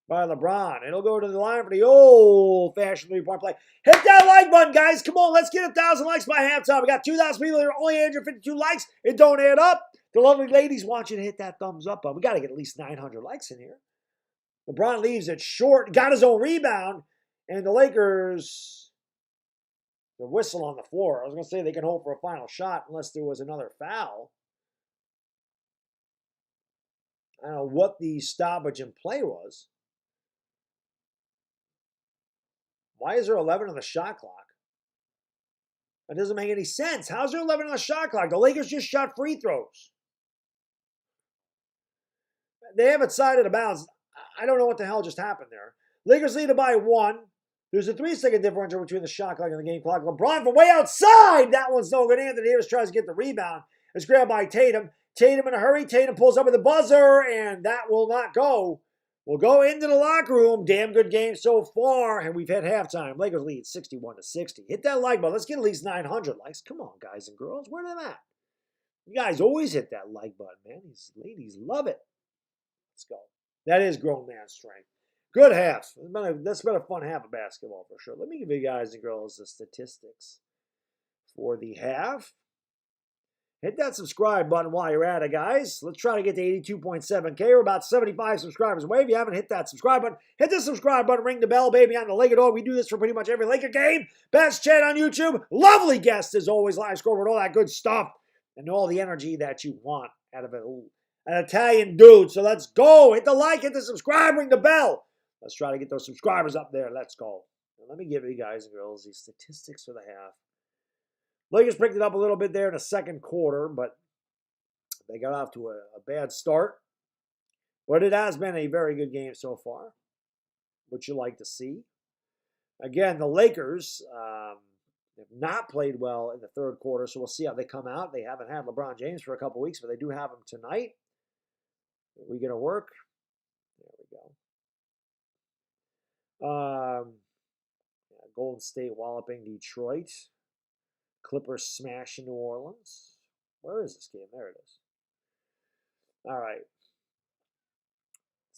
Speaker 1: by LeBron. It'll go to the line for the old-fashioned three-point play. Hit that like button, guys. Come on, let's get 1,000 likes by halftime. We got 2,000 people here, only 852 likes. It don't add up. The lovely ladies want you to hit that thumbs up button. We got to get at least 900 likes in here. LeBron leaves it short, got his own rebound, and the Lakers, the whistle on the floor. I was going to say they can hope for a final shot unless there was another foul. I don't know what the stoppage in play was. Why is there 11 on the shot clock? That doesn't make any sense. How's there 11 on the shot clock? The Lakers just shot free throws. They have it side of the bounds. I don't know what the hell just happened there. Lakers lead it by 1. There's a 3-second differential between the shot clock and the game clock. LeBron from way outside. That one's no good. Anthony Davis tries to get the rebound. It's grabbed by Tatum. Tatum in a hurry. Tatum pulls up with the buzzer, and that will not go. We'll go into the locker room. Damn good game so far, and we've hit halftime. Lakers lead 61-60. Hit that like button. Let's get at least 900 likes. Come on, guys and girls. Where are they at? You guys always hit that like button, man. These ladies love it. Let's go. That is grown man strength. Good half. That's been a fun half of basketball for sure. Let me give you guys and girls the statistics for the half. Hit that subscribe button while you're at it, guys. Let's try to get to 82.7K. We're about 75 subscribers away. If you haven't hit that subscribe button, hit the subscribe button, ring the bell, baby. On the LakerDog, we do this for pretty much every Laker game. Best chat on YouTube. Lovely guests as always. Live scoreboard, all that good stuff. And all the energy that you want out of an Italian dude. So let's go. Hit the like, hit the subscribe, ring the bell. Let's try to get those subscribers up there. Let's go. Now, let me give you guys and girls these statistics for the half. Lakers picked it up a little bit there in the second quarter, but they got off to a bad start. But it has been a very good game so far, which you like to see. Again, the Lakers have not played well in the third quarter, so we'll see how they come out. They haven't had LeBron James for a couple weeks, but they do have him tonight. Are we going to work? There we go. Golden State walloping Detroit. Clippers smashing New Orleans. Where is this game? There it is. All right.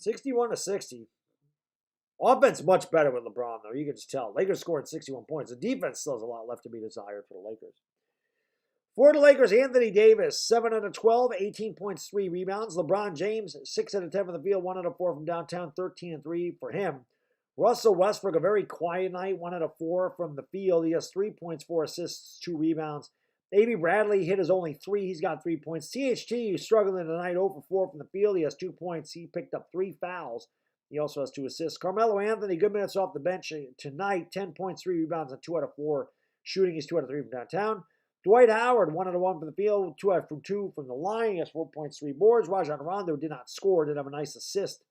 Speaker 1: 61-60. Offense much better with LeBron, though. You can just tell. Lakers scored 61 points. The defense still has a lot left to be desired for the Lakers. For the Lakers, Anthony Davis, 7 out of 12, 18 points, 3 rebounds. LeBron James, 6 out of 10 from the field, 1 out of 4 from downtown, 13 and 3 for him. Russell Westbrook, a very quiet night, 1 out of 4 from the field. He has 3 points, 4 assists, 2 rebounds. A.B. Bradley hit his only 3. He's got 3 points. THT is struggling tonight, 0 for 4 from the field. He has 2 points. He picked up 3 fouls. He also has 2 assists. Carmelo Anthony, good minutes off the bench tonight, 10 points, 3 rebounds, and 2 out of 4 shooting. He's 2 out of 3 from downtown. Dwight Howard, 1 out of 1 from the field, 2 out of 2 from the line. He has 4 points, 3 boards. Rajon Rondo did not score, did have a nice assist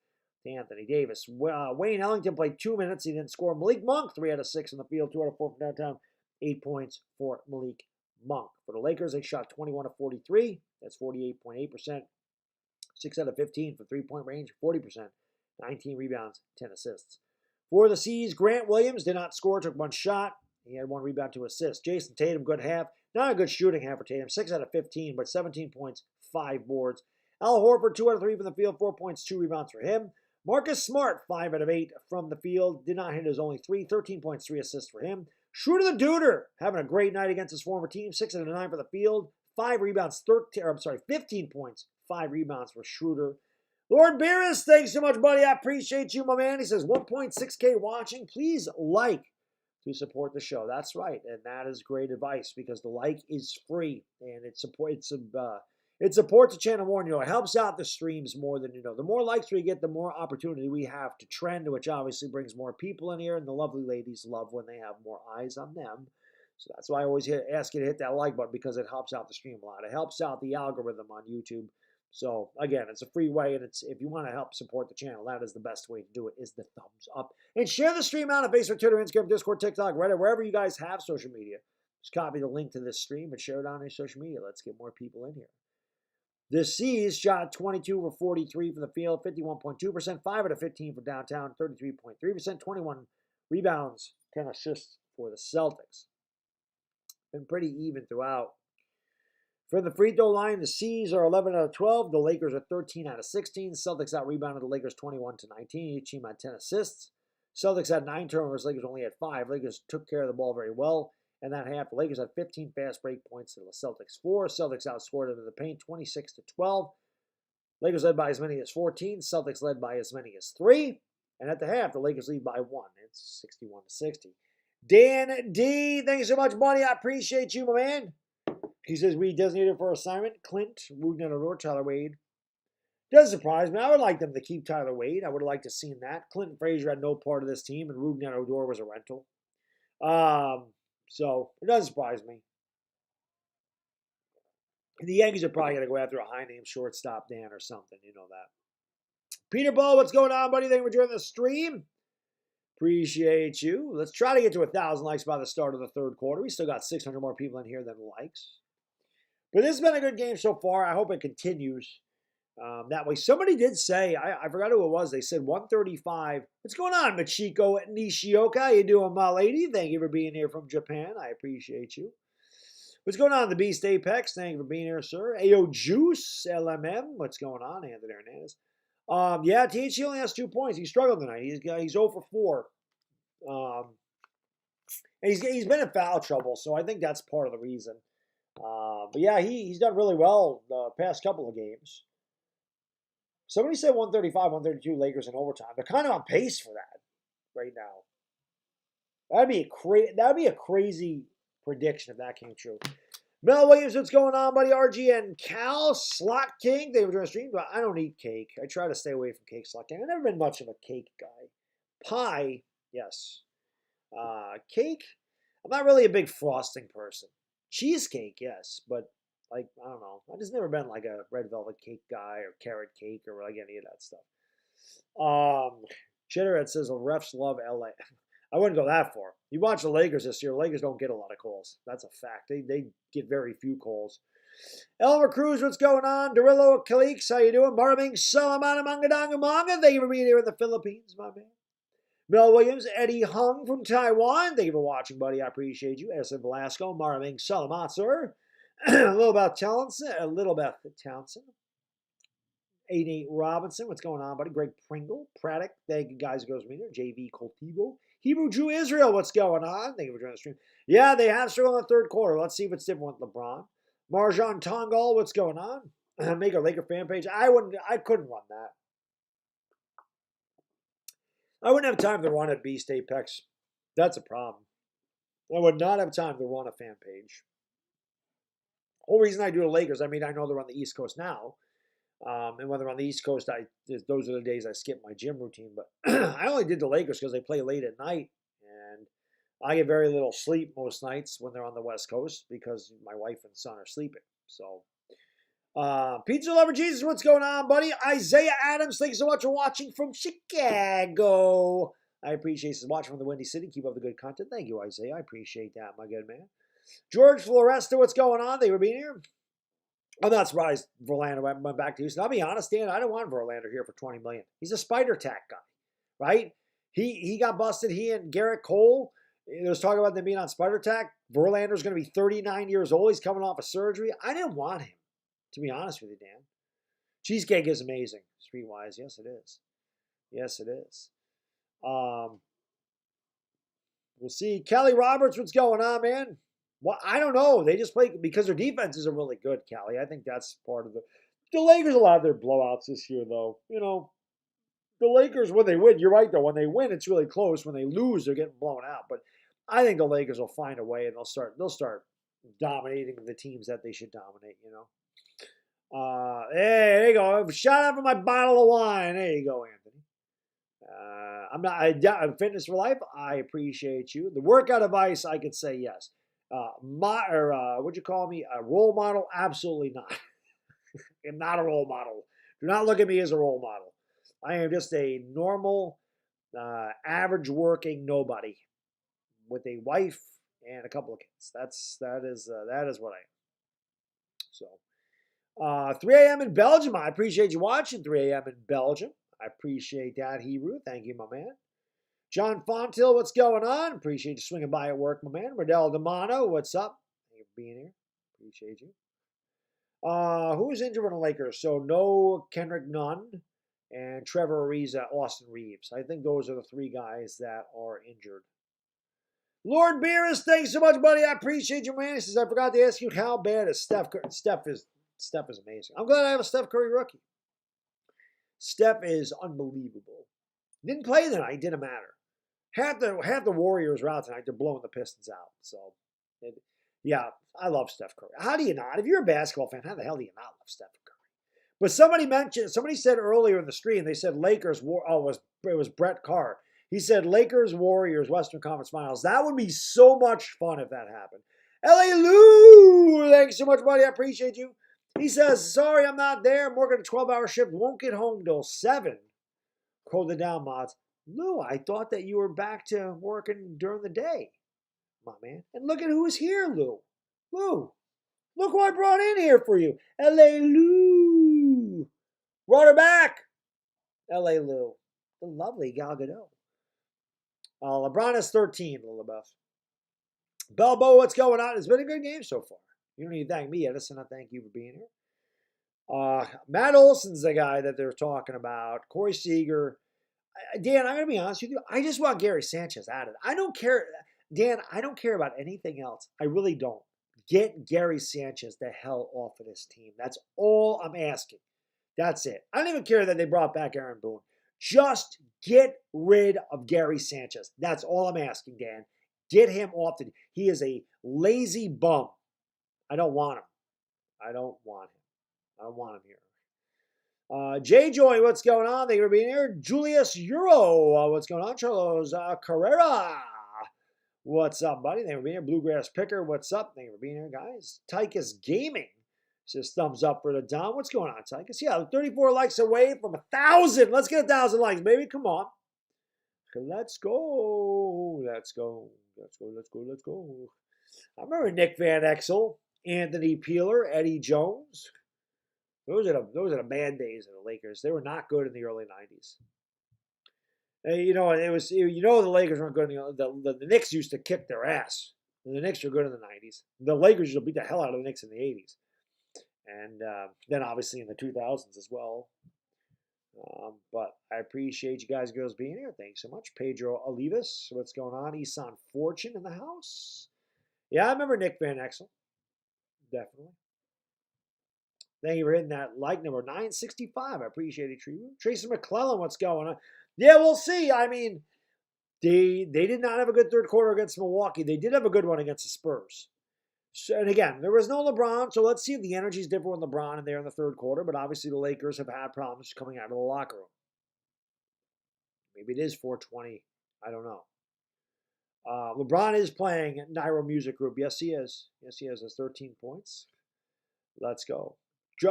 Speaker 1: to Anthony Davis. Wayne Ellington played 2 minutes. He didn't score. Malik Monk, 3 out of 6 in the field, 2 out of 4 from downtown. 8 points for Malik Monk. For the Lakers, they shot 21 of 43. That's 48.8%. 6 out of 15 for three-point range, 40%. 19 rebounds, 10 assists. For the C's, Grant Williams did not score, took 1 shot. He had 1 rebound, 2 assists. Jason Tatum, good half. Not a good shooting half for Tatum. 6 out of 15, but 17 points, 5 boards. Al Horford, 2 out of 3 from the field, 4 points, 2 rebounds for him. Marcus Smart, 5 out of 8 from the field. Did not hit his only 3. 13 points, 3 assists for him. Schroeder the Duder, having a great night against his former team. 6 out of 9 for the field. 5 rebounds, 15 points, 5 rebounds for Schroeder. Lord Beerus, thanks so much, buddy. I appreciate you, my man. He says 1.6K watching. Please like to support the show. That's right, and that is great advice because the like is free and it supports the channel more. It helps out the streams more than you know. The more likes we get, the more opportunity we have to trend, which obviously brings more people in here. And the lovely ladies love when they have more eyes on them. So that's why I always ask you to hit that like button because it helps out the stream a lot. It helps out the algorithm on YouTube. So, again, it's a free way, and if you want to help support the channel, that is the best way to do it, is the thumbs up. And share the stream out on Facebook, Twitter, Instagram, Discord, TikTok, Reddit, wherever you guys have social media. Just copy the link to this stream and share it on your social media. Let's get more people in here. The C's shot 22 for 43 from the field, 51.2%, 5 out of 15 from downtown, 33.3%, 21 rebounds, 10 assists for the Celtics. Been pretty even throughout. For the free throw line, the C's are 11 out of 12. The Lakers are 13 out of 16. Celtics out-rebounded the Lakers 21 to 19. Each team had 10 assists. Celtics had 9 turnovers. Lakers only had 5. Lakers took care of the ball very well. And that half, the Lakers had 15 fast break points to the Celtics 4. Celtics outscored them in the paint 26 to 12. Lakers led by as many as 14. Celtics led by as many as 3. And at the half, the Lakers lead by 1. It's 61-60. Dan D, thanks so much, buddy. I appreciate you, my man. He says we designated for assignment. Clint, Rugnet or Tyler Wade. Doesn't surprise me. I would like them to keep Tyler Wade. I would have liked to have seen that. Clinton Frazier had no part of this team, and Rugnet Odor was a rental. So it doesn't surprise me. And the Yankees are probably going to go after a high-name shortstop, Dan, or something. You know that. Peter Ball, what's going on, buddy? Thank you for joining the stream. Appreciate you. Let's try to get to 1,000 likes by the start of the third quarter. We still got 600 more people in here than likes. But this has been a good game so far. I hope it continues that way. Somebody did say, I forgot who it was. They said 135. What's going on, Machiko Nishioka? How you doing, my lady? Thank you for being here from Japan. I appreciate you. What's going on, the Beast Apex? Thank you for being here, sir. Ayo Juice, LMM. What's going on, Anthony Hernandez? Yeah, THC only has 2 points. He struggled tonight. He's 0 for 4. And he's been in foul trouble, so I think that's part of the reason. But yeah, he's done really well the past couple of games. Somebody said 135, 132 Lakers in overtime. They're kind of on pace for that right now. That'd be a crazy prediction if that came true. Mel Williams, what's going on, buddy? RGN Cal, Slot King. They were doing a stream, but I don't eat cake. I try to stay away from cake, Slot King. I've never been much of a cake guy. Pie, yes. Cake, I'm not really a big frosting person. Cheesecake, yes, but like, I don't know. I've just never been like a red velvet cake guy or carrot cake or like any of that stuff. Chitterhead says the refs love LA. I wouldn't go that far. You watch the Lakers this year. Lakers don't get a lot of calls. That's a fact. They get very few calls. Elmer Cruz, what's going on? Dorillo Calix, how you doing? Marming Salamana Mangadanga Manga. Thank you for being here in the Philippines, my man. Mel Williams, Eddie Hung from Taiwan. Thank you for watching, buddy. I appreciate you. Edison Velasco, Marming Salamat, sir. A little about Townsend. 88 Robinson, what's going on, buddy? Greg Pringle, Praddock, thank you guys who goes me there. JV Coltivo, Hebrew Jew Israel, what's going on? Thank you for joining the stream. Yeah, they have struggled in the third quarter. Let's see if it's different with LeBron. Marjan Tongal, what's going on? Make a Laker fan page. I couldn't run that. I wouldn't have time to run at Beast Apex. That's a problem. I would not have time to run a fan page. The whole reason I do the Lakers, I mean, I know they're on the East Coast now. And when they're on the East Coast, those are the days I skip my gym routine. But I only did the Lakers because they play late at night. And I get very little sleep most nights when they're on the West Coast because my wife and son are sleeping. So, Pizza Lover Jesus, what's going on, buddy? Isaiah Adams, thank you so much for watching from Chicago. I appreciate you watching from the Windy City. Keep up the good content. Thank you, Isaiah. I appreciate that, my good man. George Floresta, what's going on? They were being here. I'm not surprised Verlander went back to Houston. I'll be honest, Dan, I don't want Verlander here for $20 million. He's a spider tack guy, right? He got busted. He and Garrett Cole, there was talking about them being on spider tack. Verlander's going to be 39 years old. He's coming off of surgery. I didn't want him, to be honest with you, Dan. Cheesecake is amazing, streetwise. Yes, it is. Yes, it is. We'll see. Kelly Roberts, what's going on, man? Well, I don't know. They just play because their defense isn't really good, Callie. I think that's part of the Lakers will have their blowouts this year, though. You know, the Lakers, when they win, you're right, though. When they win, it's really close. When they lose, they're getting blown out. But I think the Lakers will find a way, and they'll start dominating the teams that they should dominate, you know. Hey, there you go. Shout out for my bottle of wine. There you go, Anthony. I'm Fitness for Life. I appreciate you. The workout advice, I could say yes. What'd you call me? A role model? Absolutely not. I'm not a role model. Do not look at me as a role model. I am just a normal, average working nobody with a wife and a couple of kids. That is what I am. So, 3 a.m. in Belgium. I appreciate you watching. 3 a.m. in Belgium. I appreciate that, Hebrew. Thank you, my man. John Fontil, what's going on? Appreciate you swinging by at work, my man. Rodell D'Amano, what's up? Thank you for being here. Appreciate you. Who's injured on the Lakers? So no Kendrick Nunn and Trevor Ariza, Austin Reeves. I think those are the 3 guys that are injured. Lord Beerus, thanks so much, buddy. I appreciate you, man. He says, I forgot to ask you how bad is Steph Curry. Steph is amazing. I'm glad I have a Steph Curry rookie. Steph is unbelievable. Didn't play tonight. Didn't matter. Half the Warriors are out tonight. They're blowing the Pistons out. So, yeah, I love Steph Curry. How do you not? If you're a basketball fan, how the hell do you not love Steph Curry? But somebody said earlier in the stream, they said Lakers, it was Brett Carr. He said Lakers, Warriors, Western Conference Finals. That would be so much fun if that happened. L.A. Lou, thanks so much, buddy. I appreciate you. He says, sorry, I'm not there. I'm working a 12-hour shift. Won't get home till 7. Hold it down, mods. Lou, I thought that you were back to working during the day, my man. And look at who's here, Lou. Lou, look who I brought in here for you. L.A. Lou. Brought her back. L.A. Lou. The lovely Gal Gadot. LeBron has 13, Lilibeth. Belbo, what's going on? It's been a good game so far. You don't need to thank me, Edison. I thank you for being here. Matt Olson's the guy that they're talking about. Corey Seager. Dan, I'm going to be honest with you. I just want Gary Sanchez out of it. I don't care. Dan, I don't care about anything else. I really don't. Get Gary Sanchez the hell off of this team. That's all I'm asking. That's it. I don't even care that they brought back Aaron Boone. Just get rid of Gary Sanchez. That's all I'm asking, Dan. Get him off the. He is a lazy bum. I don't want him. I don't want him here. J Joy, what's going on? Thank you for being here. Julius Euro, what's going on? Charles Carrera, what's up, buddy? Thank you for being here. Bluegrass Picker, what's up? Thank you for being here, guys. Tychus Gaming says thumbs up for the Don. What's going on, Tychus? Yeah, 34 likes away from 1,000. Let's get 1,000 likes, baby. Come on. Let's go. Let's go. Let's go. Let's go. Let's go. I remember Nick Van Exel, Anthony Peeler, Eddie Jones. Those are the bad days of the Lakers. They were not good in the early 90s. And, the Lakers weren't good. The Knicks used to kick their ass. And the Knicks were good in the 90s. The Lakers used to beat the hell out of the Knicks in the 80s. And then obviously in the 2000s as well. But I appreciate you guys, girls, being here. Thanks so much. Pedro Olivas, what's going on? Isan Fortune in the house. Yeah, I remember Nick Van Exel. Definitely. Thank you for hitting that like number 965. I appreciate it, Tracy McClellan, what's going on? Yeah, we'll see. I mean, they did not have a good third quarter against Milwaukee. They did have a good one against the Spurs. So, and again, there was no LeBron, so let's see if the energy is different with LeBron in there in the third quarter. But obviously, the Lakers have had problems coming out of the locker room. Maybe it is 420. I don't know. LeBron is playing at Nairo Music Group. Yes, he is. Yes, he has 13 points. Let's go.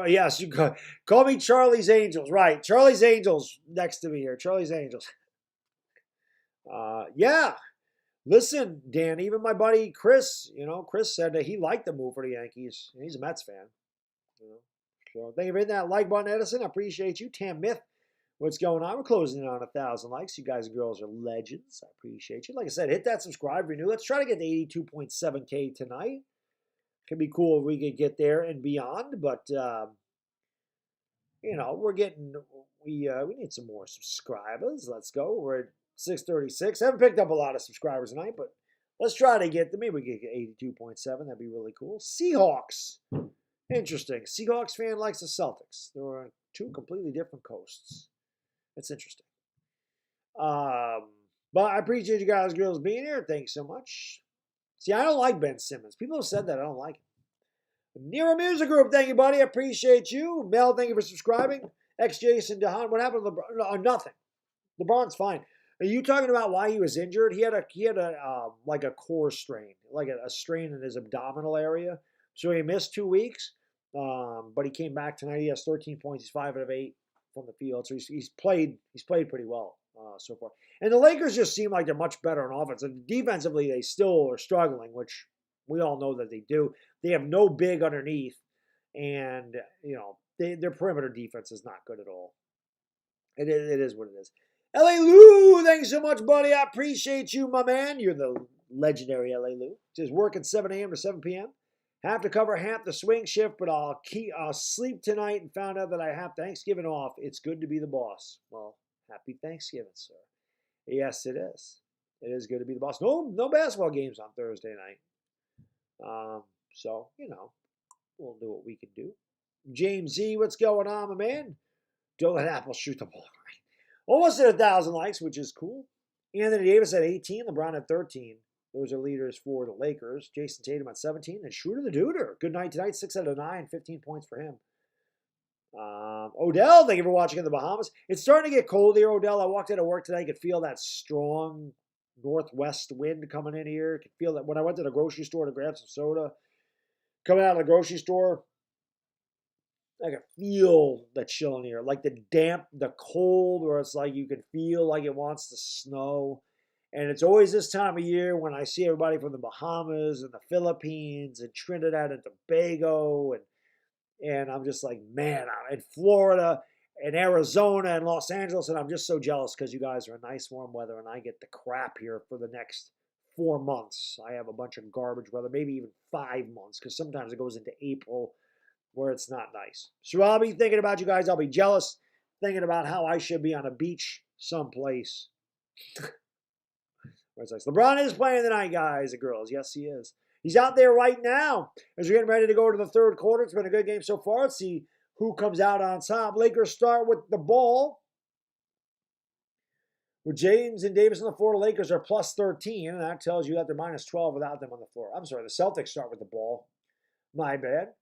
Speaker 1: Yes, you call me Charlie's Angels. Right, Charlie's Angels next to me here. Charlie's Angels. Yeah. Listen, Dan, even my buddy Chris, Chris said that he liked the move for the Yankees. He's a Mets fan. So thank you for hitting that like button, Edison. I appreciate you. Tam Myth, what's going on? We're closing in on 1,000 likes. You guys and girls are legends. I appreciate you. Like I said, hit that subscribe if you're new. Let's try to get to 82.7K tonight. Could be cool if we could get there and beyond, but we're getting we need some more subscribers. Let's go. We're at 636. Haven't picked up a lot of subscribers tonight, but let's try to get them. Maybe we could get 82.7. That'd be really cool. Seahawks. Interesting. Seahawks fan likes the Celtics. They were on two completely different coasts. It's interesting. But I appreciate you guys, girls, being here. Thanks so much. See, I don't like Ben Simmons. People have said that. I don't like him. Nero Music Group, thank you, buddy. I appreciate you. Mel, thank you for subscribing. Jason DeHaan, what happened to LeBron? No, nothing. LeBron's fine. Are you talking about why he was injured? He had a like a core strain, like a strain in his abdominal area. So he missed 2 weeks, but he came back tonight. He has 13 points. He's 5 out of 8 from the field. So he's played pretty well so far. And the Lakers just seem like they're much better on offense. And defensively, they still are struggling, which we all know that they do. They have no big underneath, and their perimeter defense is not good at all. It is what it is. L.A. Lou, thanks so much, buddy. I appreciate you, my man. You're the legendary L.A. Lou. Just working 7 a.m. to 7 p.m. Have to cover half the swing shift, but I'll sleep tonight and found out that I have Thanksgiving off. It's good to be the boss. Well, happy Thanksgiving, sir. Yes, it is. It is good to be the boss. No basketball games on Thursday night. So, we'll do what we can do. James Z, what's going on, my man? Don't let Apple shoot the ball. Almost at 1,000 likes, which is cool. Anthony Davis at 18, LeBron at 13. Those are leaders for the Lakers. Jason Tatum at 17, and Schroeder the Duder. Good night tonight, 6 out of 9, 15 points for him. Odell, thank you for watching in the Bahamas. It's starting to get cold here, Odell. I walked into work today. I could feel that strong northwest wind coming in here. I could feel that when I went to the grocery store to grab some soda. Coming out of the grocery store, I could feel the chill in here. Like the damp, the cold, where it's like you can feel like it wants to snow. And it's always this time of year when I see everybody from the Bahamas and the Philippines and Trinidad and Tobago and I'm just like, man, I'm in Florida and Arizona and Los Angeles, and I'm just so jealous because you guys are in nice warm weather and I get the crap here for the next 4 months. I have a bunch of garbage weather, maybe even 5 months, because sometimes it goes into April where it's not nice. So I'll be thinking about you guys. I'll be jealous, thinking about how I should be on a beach someplace. Where it's nice. LeBron is playing tonight, guys and girls. Yes, he is. He's out there right now as we're getting ready to go to the third quarter. It's been a good game so far. Let's see who comes out on top. Lakers start with the ball. With James and Davis on the floor, the Lakers are plus 13, and that tells you that they're minus 12 without them on the floor. I'm sorry, the Celtics start with the ball. My bad.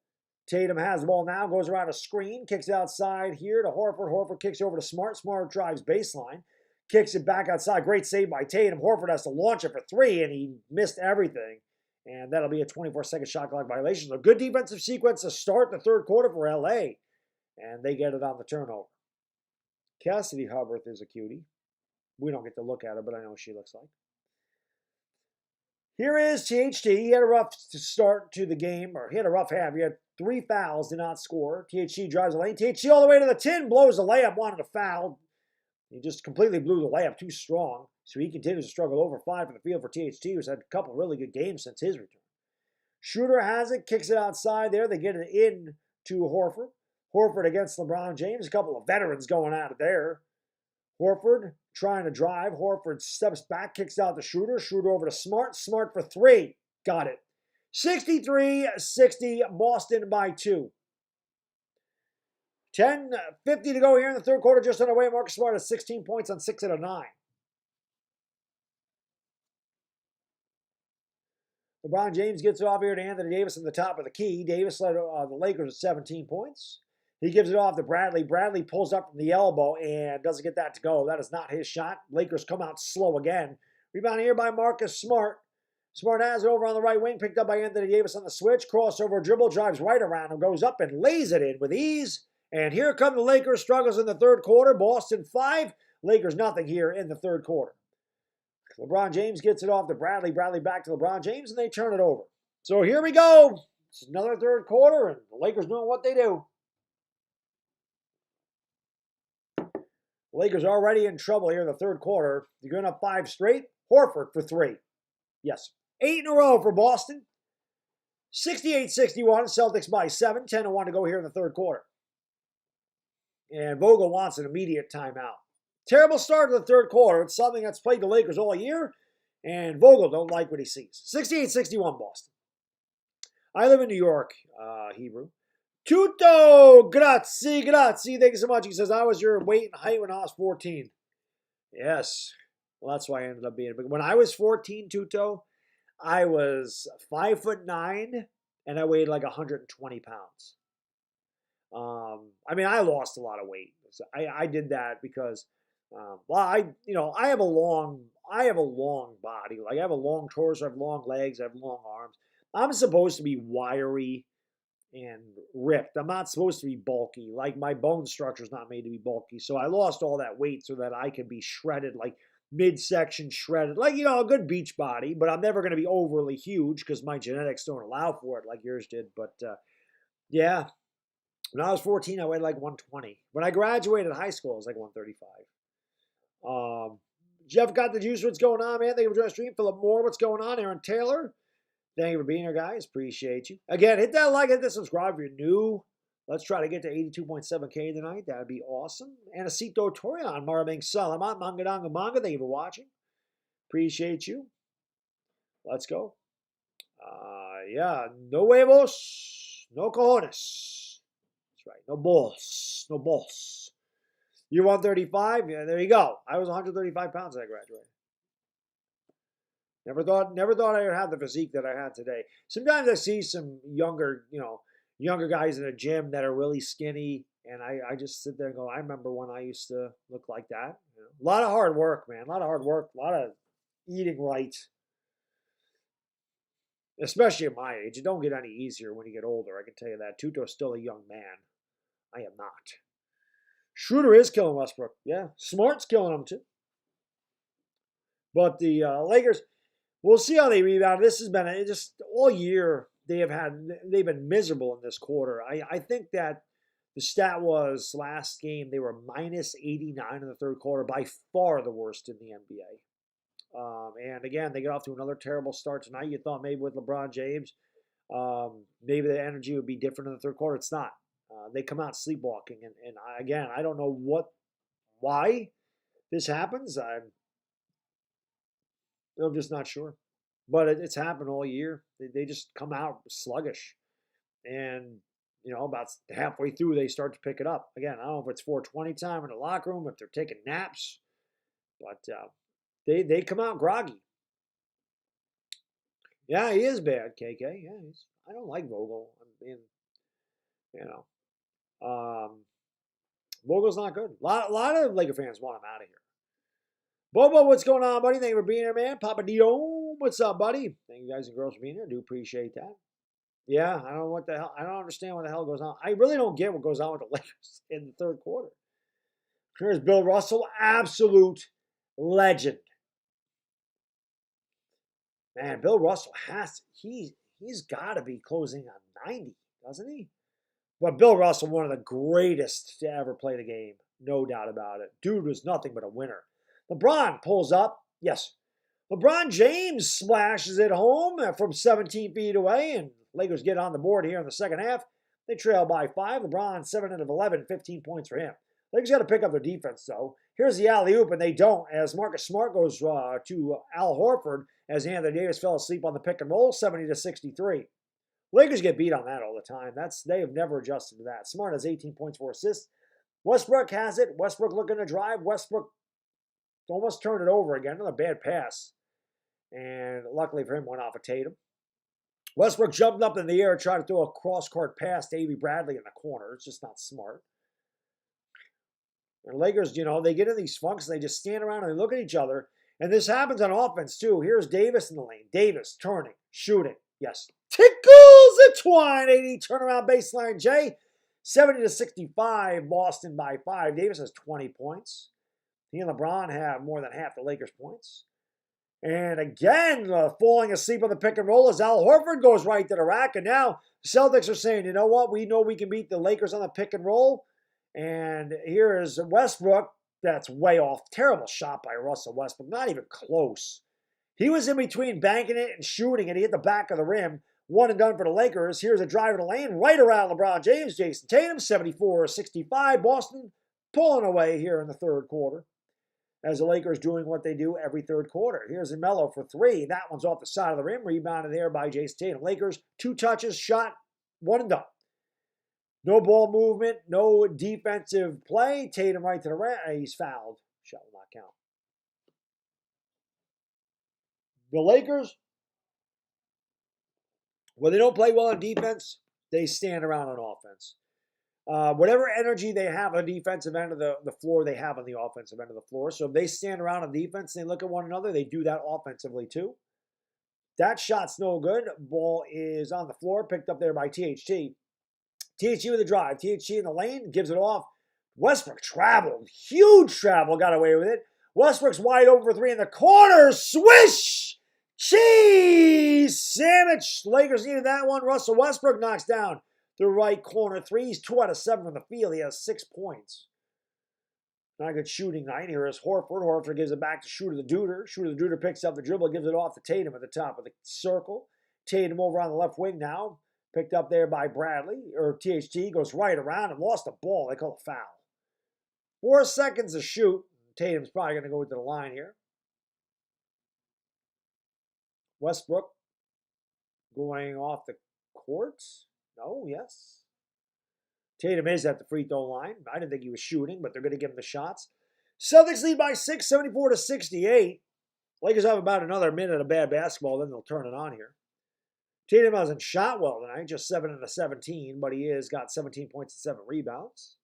Speaker 1: Tatum has the ball now, goes around a screen, kicks it outside here to Horford. Horford kicks over to Smart. Smart drives baseline, kicks it back outside. Great save by Tatum. Horford has to launch it for three, and he missed everything. And that'll be a 24-second shot clock violation. So good defensive sequence to start the third quarter for LA. And they get it on the turnover. Cassidy Hubbarth is a cutie. We don't get to look at her, but I know what she looks like. Here is THT. He had a rough start to the game, or he had a rough half. He had 3 fouls, did not score. THT drives the lane. THT all the way to the 10, blows the layup, wanted a foul. He just completely blew the layup, too strong. So he continues to struggle over 5 from the field for THT, who's had a couple really good games since his return. Shooter has it, kicks it outside there. They get it in to Horford. Horford against LeBron James. A couple of veterans going at it there. Horford trying to drive. Horford steps back, kicks out the Shooter. Shooter over to Smart. Smart for 3. Got it. 63-60, Boston by 2. 10:50 to go here in the third quarter, just underway. Marcus Smart has 16 points on 6 out of 9. LeBron James gets it off here to Anthony Davis in the top of the key. Davis led the Lakers with 17 points. He gives it off to Bradley. Bradley pulls up from the elbow and doesn't get that to go. That is not his shot. Lakers come out slow again. Rebound here by Marcus Smart. Smart has it over on the right wing, picked up by Anthony Davis on the switch. Crossover dribble, drives right around him, goes up and lays it in with ease. And here come the Lakers. Struggles in the third quarter. Boston 5, Lakers nothing here in the third quarter. LeBron James gets it off to Bradley. Bradley back to LeBron James, and they turn it over. So here we go. It's another third quarter, and the Lakers doing what they do. The Lakers are already in trouble here in the third quarter. They're going up 5 straight. Horford for 3. Yes. 8 in a row for Boston. 68-61. Celtics by 7. 10-1 to go here in the third quarter. And Vogel wants an immediate timeout. Terrible start to the third quarter. It's something that's plagued the Lakers all year. And Vogel don't like what he sees. 68-61 Boston. I live in New York, Hebrew. Tutto, grazie. Thank you so much. He says, I was your weight and height when I was 14. Yes. Well, that's why I ended up being. But when I was 14, Tutto, I was 5'9", and I weighed like 120 pounds. I lost a lot of weight. So I did that because, I have a long body. Like I have a long torso, I have long legs, I have long arms. I'm supposed to be wiry and ripped. I'm not supposed to be bulky. Like my bone structure is not made to be bulky. So I lost all that weight so that I could be shredded, like midsection shredded, like, a good beach body, but I'm never going to be overly huge because my genetics don't allow for it like yours did. But yeah, when I was 14, I weighed like 120. When I graduated high school, I was like 135. Jeff got the juice. What's going on, man? Thank you for joining the stream. Philip Moore, what's going on? Aaron Taylor, thank you for being here, guys. Appreciate you. Again, hit that like, hit that subscribe if you're new. Let's try to get to 82.7K tonight. That'd be awesome. Anacito Torian, Maraming Salamat, Mangadanga Manga. Thank you for watching. Appreciate you. Let's go. Yeah, no huevos, no cojones. That's right. No balls. No balls. You 135? Yeah, there you go. I was 135 pounds when I graduated. Never thought I would have the physique that I had today. Sometimes I see some younger guys in a gym that are really skinny, and I just sit there and go, I remember when I used to look like that. A lot of hard work, man. A lot of hard work. A lot of eating right. Especially at my age. It don't get any easier when you get older. I can tell you that. Tuto's still a young man. I am not. Schroeder is killing Westbrook. Yeah. Smart's killing him too. But the Lakers, we'll see how they rebound. This has been just all year. They've been miserable in this quarter. I think that the stat was last game they were minus 89 in the third quarter, by far the worst in the NBA. And again, they get off to another terrible start tonight. You thought maybe with LeBron James, maybe the energy would be different in the third quarter. It's not. They come out sleepwalking, and again, I don't know why this happens. I'm just not sure. But it's happened all year. They just come out sluggish. And, about halfway through, they start to pick it up. Again, I don't know if it's 420 time in the locker room, if they're taking naps. But they come out groggy. Yeah, he is bad, KK. Yeah, I don't like Vogel. I mean, Vogel's not good. A lot of Laker fans want him out of here. Bobo, what's going on, buddy? Thank you for being here, man. Papa Dio, what's up, buddy? Thank you guys and girls for being here. I do appreciate that. Yeah, I don't know what the hell. I don't understand what the hell goes on. I really don't get what goes on with the Lakers in the third quarter. Here's Bill Russell, absolute legend. Man, Bill Russell he's got to be closing on 90, doesn't he? But Bill Russell, one of the greatest to ever play the game, no doubt about it. Dude was nothing but a winner. LeBron pulls up. Yes. LeBron James splashes it home from 17 feet away, and Lakers get on the board here in the second half. They trail by 5. LeBron, 7 of 11, 15 points for him. Lakers got to pick up their defense, though. Here's the alley-oop, and they don't, as Marcus Smart goes to Al Horford as Anthony Davis fell asleep on the pick and roll, 70-63. Lakers get beat on that all the time. They have never adjusted to that. Smart has 18 points, 4 assists. Westbrook has it. Westbrook looking to drive. Westbrook almost turned it over again. Another bad pass. And luckily for him, went off of Tatum. Westbrook jumped up in the air, tried to throw a cross-court pass to Avery Bradley in the corner. It's just not smart. And Lakers, they get in these funks, and they just stand around and they look at each other. And this happens on offense, too. Here's Davis in the lane. Davis turning, shooting. Yes. Tickles the twine. 80 turnaround baseline. Jay, 70-65. Boston by 5. Davis has 20 points. He and LeBron have more than half the Lakers' points. And again, falling asleep on the pick and roll as Al Horford goes right to the rack. And now the Celtics are saying, you know what? We know we can beat the Lakers on the pick and roll. And here is Westbrook. That's way off. Terrible shot by Russell Westbrook. Not even close. He was in between banking it and shooting, and he hit the back of the rim. One and done for the Lakers. Here's a drive to the lane right around LeBron James. Jason Tatum, 74-65. Boston pulling away here in the third quarter, as the Lakers doing what they do every third quarter. Here's Melo for 3. That one's off the side of the rim. Rebounded there by Jason Tatum. Lakers, 2 touches, shot, 1 and done. No ball movement, no defensive play. Tatum right to the rim. He's fouled. Shot will not count. The Lakers, when they don't play well on defense, they stand around on offense. Whatever energy they have on the defensive end of the floor, they have on the offensive end of the floor. So if they stand around on defense and they look at one another, they do that offensively too. That shot's no good. Ball is on the floor, picked up there by THT. THT with a drive. THT in the lane, gives it off. Westbrook traveled. Huge travel, got away with it. Westbrook's wide open for 3 in the corner. Swish! Cheese sandwich. Lakers needed that one. Russell Westbrook knocks down the right corner 3. He's 2 out of 7 from the field. He has 6 points. Not a good shooting night. Here is Horford. Horford gives it back to Shooter the Duder. Shooter the Duder picks up the dribble, gives it off to Tatum at the top of the circle. Tatum over on the left wing now. Picked up there by Bradley, or THT, goes right around and lost the ball. They call a foul. 4 seconds to shoot. Tatum's probably going to go to the line here. Westbrook going off the court. No, yes. Tatum is at the free throw line. I didn't think he was shooting, but they're going to give him the shots. Celtics lead by 6, 74-68. Lakers have about another minute of bad basketball, then they'll turn it on here. Tatum hasn't shot well tonight, just 7 of 17, but he has got 17 points and 7 rebounds.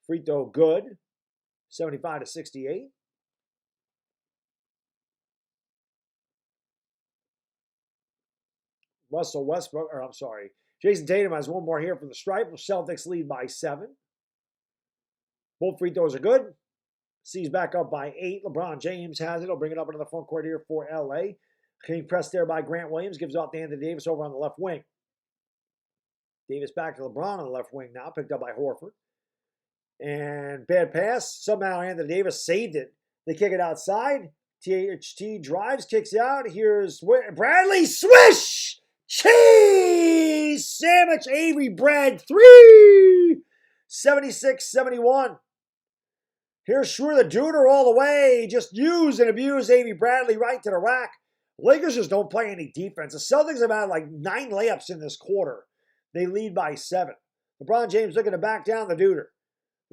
Speaker 1: Free throw good, 75-68. Jason Tatum has one more here from the stripe. The Celtics lead by 7. Both free throws are good. C's back up by 8. LeBron James has it. He'll bring it up into the front court here for LA. Clean press there by Grant Williams. Gives off to Anthony Davis over on the left wing. Davis back to LeBron on the left wing now. Picked up by Horford. And bad pass. Somehow Anthony Davis saved it. They kick it outside. THT drives, kicks out. Here's Bradley. Swish! Cheese! Sandwich Avery Brad 3! 76-71. Here's Schroeder the Duder all the way. Just use and abuse Avery Bradley right to the rack. Lakers just don't play any defense. The Celtics have had like 9 layups in this quarter. They lead by 7. LeBron James looking to back down the Duder.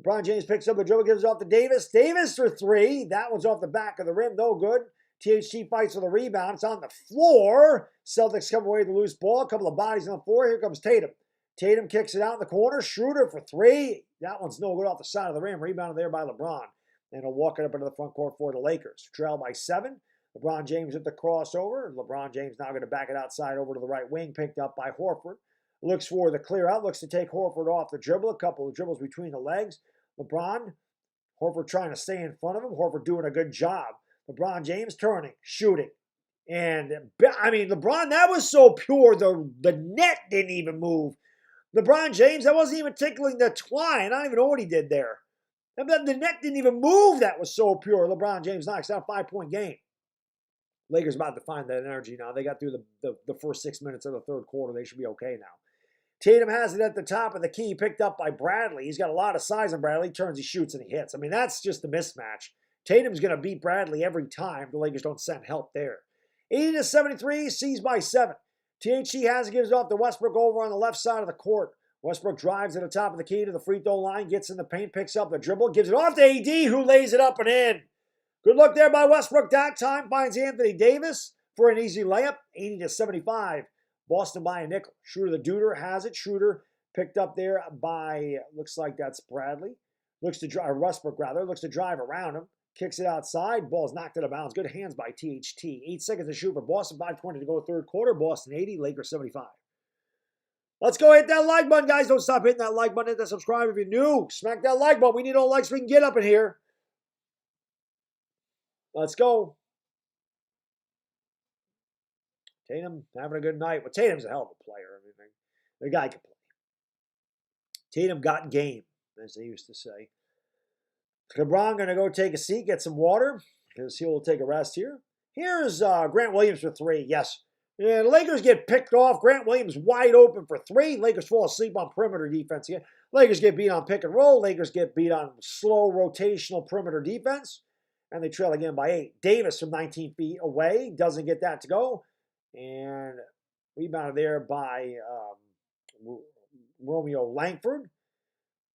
Speaker 1: LeBron James picks up the dribble, gives it off to Davis. Davis for 3. That one's off the back of the rim. No good. THT fights for the rebound. It's on the floor. Celtics come away with the loose ball. A couple of bodies on the floor. Here comes Tatum. Tatum kicks it out in the corner. Schroeder for 3. That one's no good off the side of the rim. Rebounded there by LeBron. And he'll walk it up into the front court for the Lakers. Trail by 7. LeBron James at the crossover. LeBron James now going to back it outside over to the right wing. Picked up by Horford. Looks for the clear out. Looks to take Horford off the dribble. A couple of dribbles between the legs. LeBron. Horford trying to stay in front of him. Horford doing a good job. LeBron James turning, shooting. And, I mean, LeBron, that was so pure. The net didn't even move. LeBron James, that wasn't even tickling the twine. I don't even know what he did there. The net didn't even move. That was so pure. LeBron James knocks out a 5-point game. Lakers about to find that energy now. They got through the first 6 minutes of the third quarter. They should be okay now. Tatum has it at the top of the key, picked up by Bradley. He's got a lot of size on Bradley. He turns, he shoots, and he hits. I mean, that's just a mismatch. Tatum's going to beat Bradley every time. The Lakers don't send help there. 80-73, C's by 7. THC has it, gives it off to Westbrook over on the left side of the court. Westbrook drives at the top of the key to the free throw line, gets in the paint, picks up the dribble, gives it off to AD, who lays it up and in. Good look there by Westbrook. That time finds Anthony Davis for an easy layup, 80-75. Boston by a nickel. Schroeder the Duder has it. Schroeder picked up there by, looks like that's Bradley. Looks to drive, Westbrook rather, looks to drive around him. Kicks it outside. Ball's knocked out of bounds. Good hands by THT. 8 seconds to shoot for Boston. 5:20 to go third quarter. Boston 80, Lakers 75. Let's go hit that like button, guys. Don't stop hitting that like button. Hit that subscribe if you're new. Smack that like button. We need all likes we can get up in here. Let's go. Tatum having a good night. Well, Tatum's a hell of a player. I mean, the guy can play. Tatum got game, as they used to say. LeBron going to go take a seat, get some water, because he will take a rest here. Here's Grant Williams for 3. Yes. Yeah, the Lakers get picked off. Grant Williams wide open for 3. Lakers fall asleep on perimeter defense again. Lakers get beat on pick and roll. Lakers get beat on slow rotational perimeter defense. And they trail again by 8. Davis from 19 feet away. Doesn't get that to go. And rebounded there by Romeo Langford.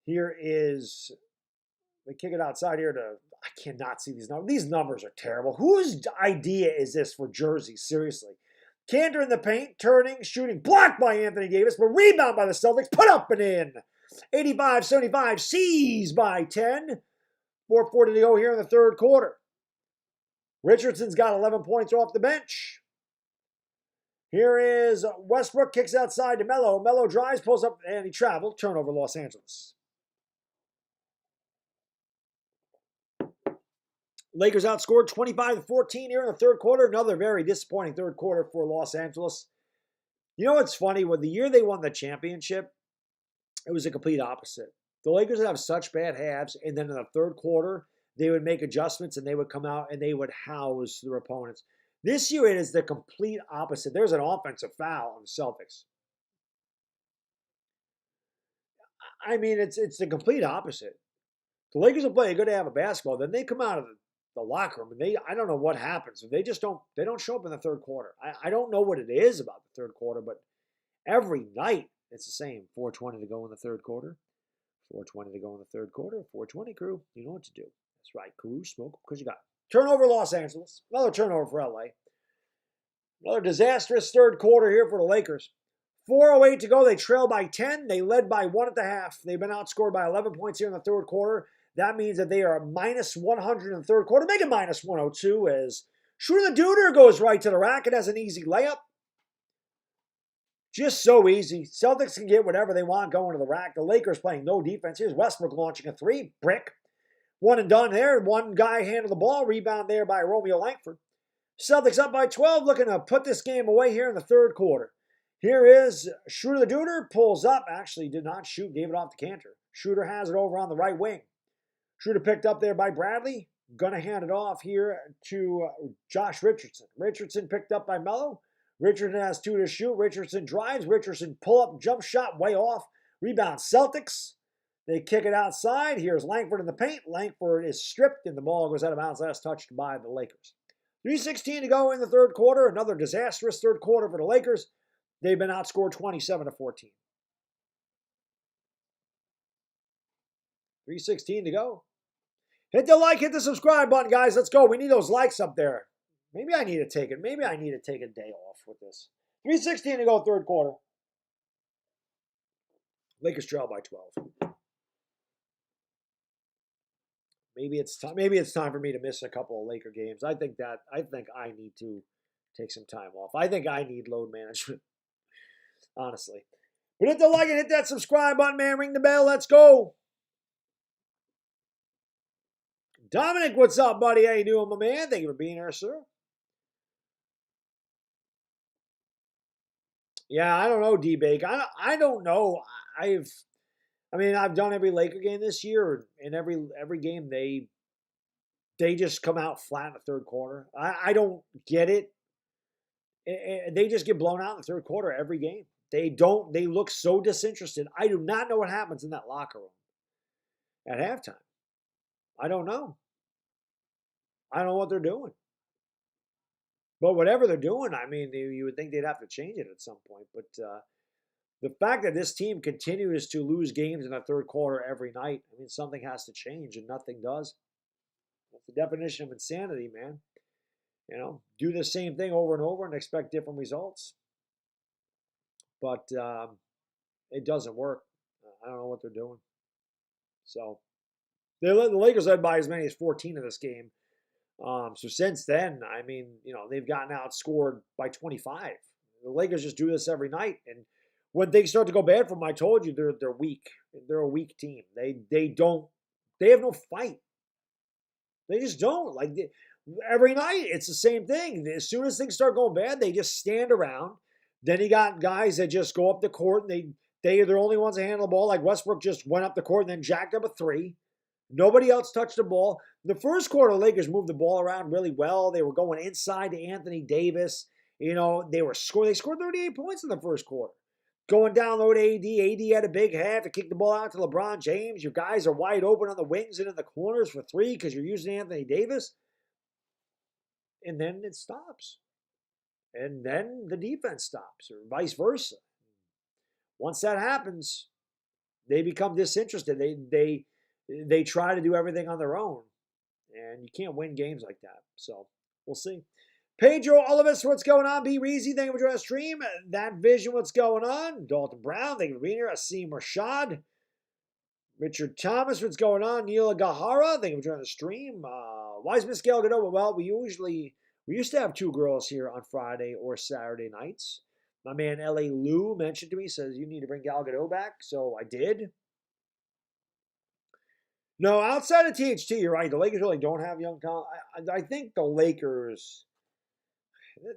Speaker 1: Here is... They kick it outside here to, I cannot see these numbers. These numbers are terrible. Whose idea is this for jerseys? Seriously. Cantor in the paint, turning, shooting, blocked by Anthony Davis, but rebound by the Celtics, put up and in. 85-75, C's by 10. 4:40 to go here in the third quarter. Richardson's got 11 points off the bench. Here is Westbrook, kicks outside to Melo. Melo drives, pulls up, and he traveled. Turnover, Los Angeles. Lakers outscored 25-14 here in the third quarter. Another very disappointing third quarter for Los Angeles. You know what's funny? When the year they won the championship, it was a complete opposite. The Lakers would have such bad halves, and then in the third quarter, they would make adjustments, and they would come out and they would house their opponents. This year, it is the complete opposite. There's an offensive foul on the Celtics. I mean, it's the complete opposite. The Lakers will play a good half of basketball, then they come out of the locker room, and I don't know what happens. They don't show up in the third quarter. I don't know what it is about the third quarter, but Every night, it's the same. 4:20 to go in the third quarter. 4:20 to go in the third quarter. 4:20, crew. You know what to do. That's right, crew. Smoke because you got it. Turnover, Los Angeles. Another turnover for LA. Another disastrous third quarter here for the Lakers. 4:08 to go. They trail by 10. They led by 1 at the half. They've been outscored by 11 points here in the third quarter. That means that they are minus 100 in the third quarter. Make it minus 102 as Schroeder the Duder goes right to the rack and has an easy layup. Just so easy. Celtics can get whatever they want going to the rack. The Lakers playing no defense. Here's Westbrook launching a three. Brick. One and done there. One guy handled the ball. Rebound there by Romeo Langford. Celtics up by 12, looking to put this game away here in the third quarter. Here is Schroeder the Duder. Pulls up. Actually did not shoot. Gave it off to Kanter. Schroeder has it over on the right wing. Schroeder picked up there by Bradley. Gonna hand it off here to Josh Richardson. Richardson picked up by Melo. Richardson has 2 to shoot. Richardson drives. Richardson pull-up jump shot way off. Rebound Celtics. They kick it outside. Here's Langford in the paint. Langford is stripped and the ball goes out of bounds. Last touched by the Lakers. 3:16 to go in the third quarter. Another disastrous third quarter for the Lakers. They've been outscored 27-14. 3:16 to go. Hit the like, hit the subscribe button, guys. Let's go. We need those likes up there. Maybe I need to take it. Maybe I need to take a day off with this. 3:16 to go, third quarter. Lakers trail by 12. Maybe it's time. Maybe it's time for me to miss a couple of Laker games. I think I need to take some time off. I think I need load management. Honestly. But hit the like and hit that subscribe button, man. Ring the bell. Let's go. Dominic, what's up, buddy? How you doing, my man? Thank you for being here, sir. Yeah, I don't know, D-Bake. I don't know. I've done every Laker game this year, and every game they just come out flat in the third quarter. I don't get it. They just get blown out in the third quarter every game. They look so disinterested. I do not know what happens in that locker room at halftime. I don't know. I don't know what they're doing. But whatever they're doing, I mean, you would think they'd have to change it at some point. But the fact that this team continues to lose games in the third quarter every night, I mean, something has to change, and nothing does. That's the definition of insanity, man. You know, do the same thing over and over and expect different results. But it doesn't work. I don't know what they're doing. So the Lakers led by as many as 14 in this game. So since then, I mean, you know, they've gotten outscored by 25. The Lakers just do this every night, and when things start to go bad for them, I told you they're weak. They're a weak team. They have no fight. They just don't. Like every night, it's the same thing. As soon as things start going bad, they just stand around. Then you got guys that just go up the court and they're the only ones that handle the ball. Like Westbrook just went up the court and then jacked up a three. Nobody else touched the ball. The first quarter, the Lakers moved the ball around really well. They were going inside to Anthony Davis. You know, they scored 38 points in the first quarter. Going down low to AD. AD had a big half to kick the ball out to LeBron James. Your guys are wide open on the wings and in the corners for three because you're using Anthony Davis. And then it stops. And then the defense stops, or vice versa. Once that happens, they become disinterested. They try to do everything on their own. And you can't win games like that. So we'll see. Pedro Olivis, what's going on? B. Reezy, thank you for joining the stream. That Vision, what's going on? Dalton Brown, thank you for being here. Asim Rashad. Richard Thomas, what's going on? Neil Gahara, thank you for joining the stream. Why is Miss Gail Godot? Well, we used to have two girls here on Friday or Saturday nights. My man L.A. Lou mentioned to me, says you need to bring Gal Gadot back. So I did. No, outside of THT, you're right. The Lakers really don't have young talent. I think the Lakers,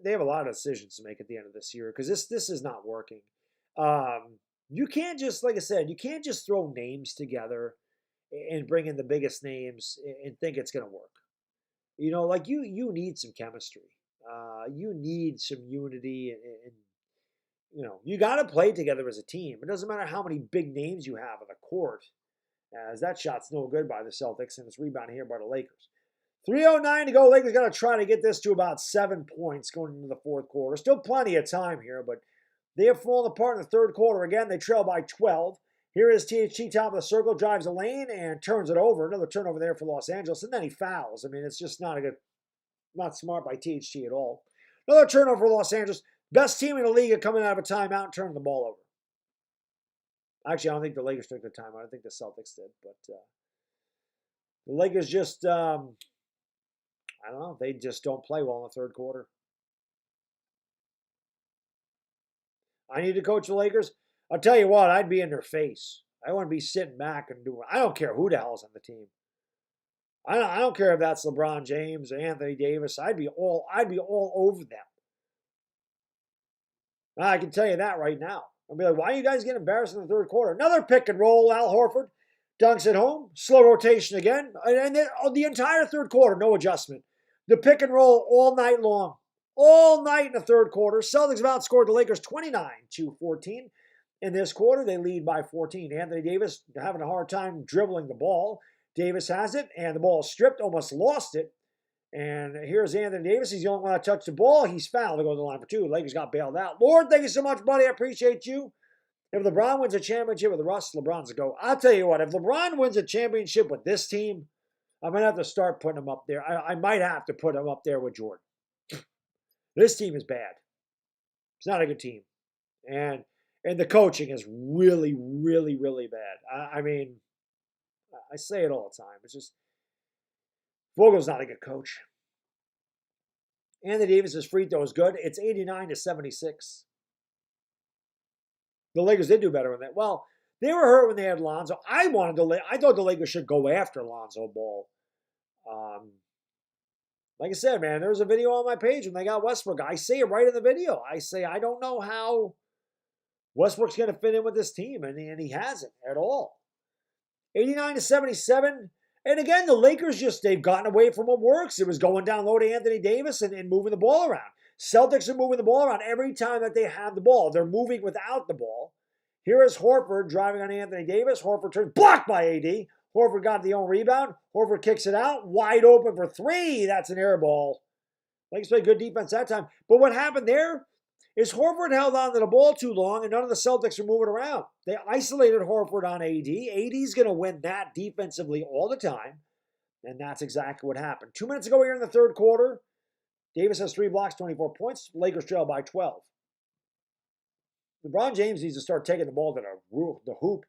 Speaker 1: they have a lot of decisions to make at the end of this year because this is not working. You can't just, like I said, you can't just throw names together and bring in the biggest names and think it's going to work. You know, like you need some chemistry. You need some unity and you know, you got to play together as a team. It doesn't matter how many big names you have on the court, as that shot's no good by the Celtics, and it's rebounded here by the Lakers. 3:09 to go. Lakers got to try to get this to about 7 points going into the fourth quarter. Still plenty of time here, but They have fallen apart in the third quarter. Again, they trail by 12. Here is THT, top of the circle, drives the lane and turns it over. Another turnover there for Los Angeles, and then he fouls. I mean, it's just not smart by THT at all. Another turnover for Los Angeles. Best team in the league at coming out of a timeout and turning the ball over. Actually, I don't think the Lakers took the timeout. I think the Celtics did. But the Lakers just, I don't know, they just don't play well in the third quarter. I need to coach the Lakers. I'll tell you what, I'd be in their face. I wouldn't be sitting back and doing. I don't care who the hell's on the team. I don't care if that's LeBron James or Anthony Davis. I'd be all over them. I can tell you that right now. I'll be like, why are you guys getting embarrassed in the third quarter? Another pick and roll. Al Horford dunks it home. Slow rotation again. And then the entire third quarter, no adjustment. The pick and roll all night long. All night in the third quarter. Celtics have outscored the Lakers 29-14. In this quarter, they lead by 14. Anthony Davis having a hard time dribbling the ball. Davis has it, and the ball is stripped, almost lost it. And here's Anthony Davis. He's the only one that touched the ball. He's fouled to go to the line for two. Lakers got bailed out. Lord, thank you so much, buddy. I appreciate you. If LeBron wins a championship with Russ, LeBron's a go. I'll tell you what, if LeBron wins a championship with this team, I'm going to have to start putting him up there. I might have to put him up there with Jordan. This team is bad. It's not a good team. And the coaching is really, really, really bad. I mean, I say it all the time. It's just, Vogel's not a good coach. Anthony Davis' free throw is good. It's 89-76. The Lakers did do better than that. Well, they were hurt when they had Lonzo. I thought the Lakers should go after Lonzo Ball. Like I said, man, there's a video on my page when they got Westbrook. I say it right in the video. I say I don't know how Westbrook's going to fit in with this team, and he hasn't at all. 89-77. And again, the Lakers they've gotten away from what works. It was going down low to Anthony Davis and moving the ball around. Celtics are moving the ball around every time that they have the ball. They're moving without the ball. Here is Horford driving on Anthony Davis. Horford turns, blocked by AD. Horford got the own rebound. Horford kicks it out. Wide open for three. That's an air ball. Lakers played good defense that time. But what happened there is Horford held on to the ball too long, and none of the Celtics were moving around. They isolated Horford on AD. AD's going to win that defensively all the time, and that's exactly what happened. 2 minutes ago here in the third quarter, Davis has 3 blocks, 24 points. Lakers trail by 12. LeBron James needs to start taking the ball to the hoop.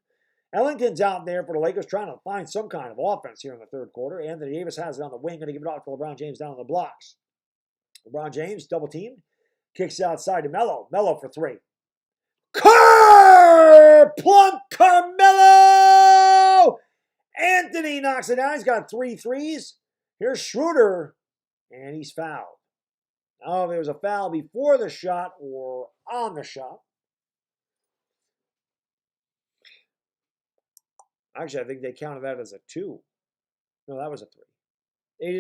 Speaker 1: Ellington's out there for the Lakers trying to find some kind of offense here in the third quarter. Anthony Davis has it on the wing, going to give it off to LeBron James down on the blocks. LeBron James, double teamed. Kicks outside to Melo. Melo for 3. Plunk Carmelo! Anthony knocks it down. He's got 3 threes. Here's Schroeder, and he's fouled. I don't know if there was a foul before the shot or on the shot. Actually, I think they counted that as a 2. No, that was a 3.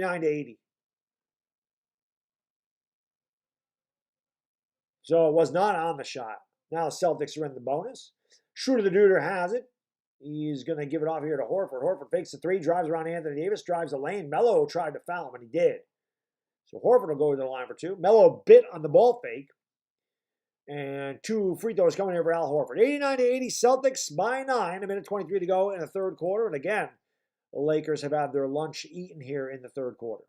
Speaker 1: 89-80. So it was not on the shot. Now the Celtics are in the bonus. Schroeder the Duder has it. He's going to give it off here to Horford. Horford fakes the 3, drives around Anthony Davis, drives the lane. Melo tried to foul him, and he did. So Horford will go to the line for 2. Melo bit on the ball fake. And 2 free throws coming here for Al Horford. 89-80, Celtics by 9. A minute 23 to go in the third quarter. And again, the Lakers have had their lunch eaten here in the third quarter.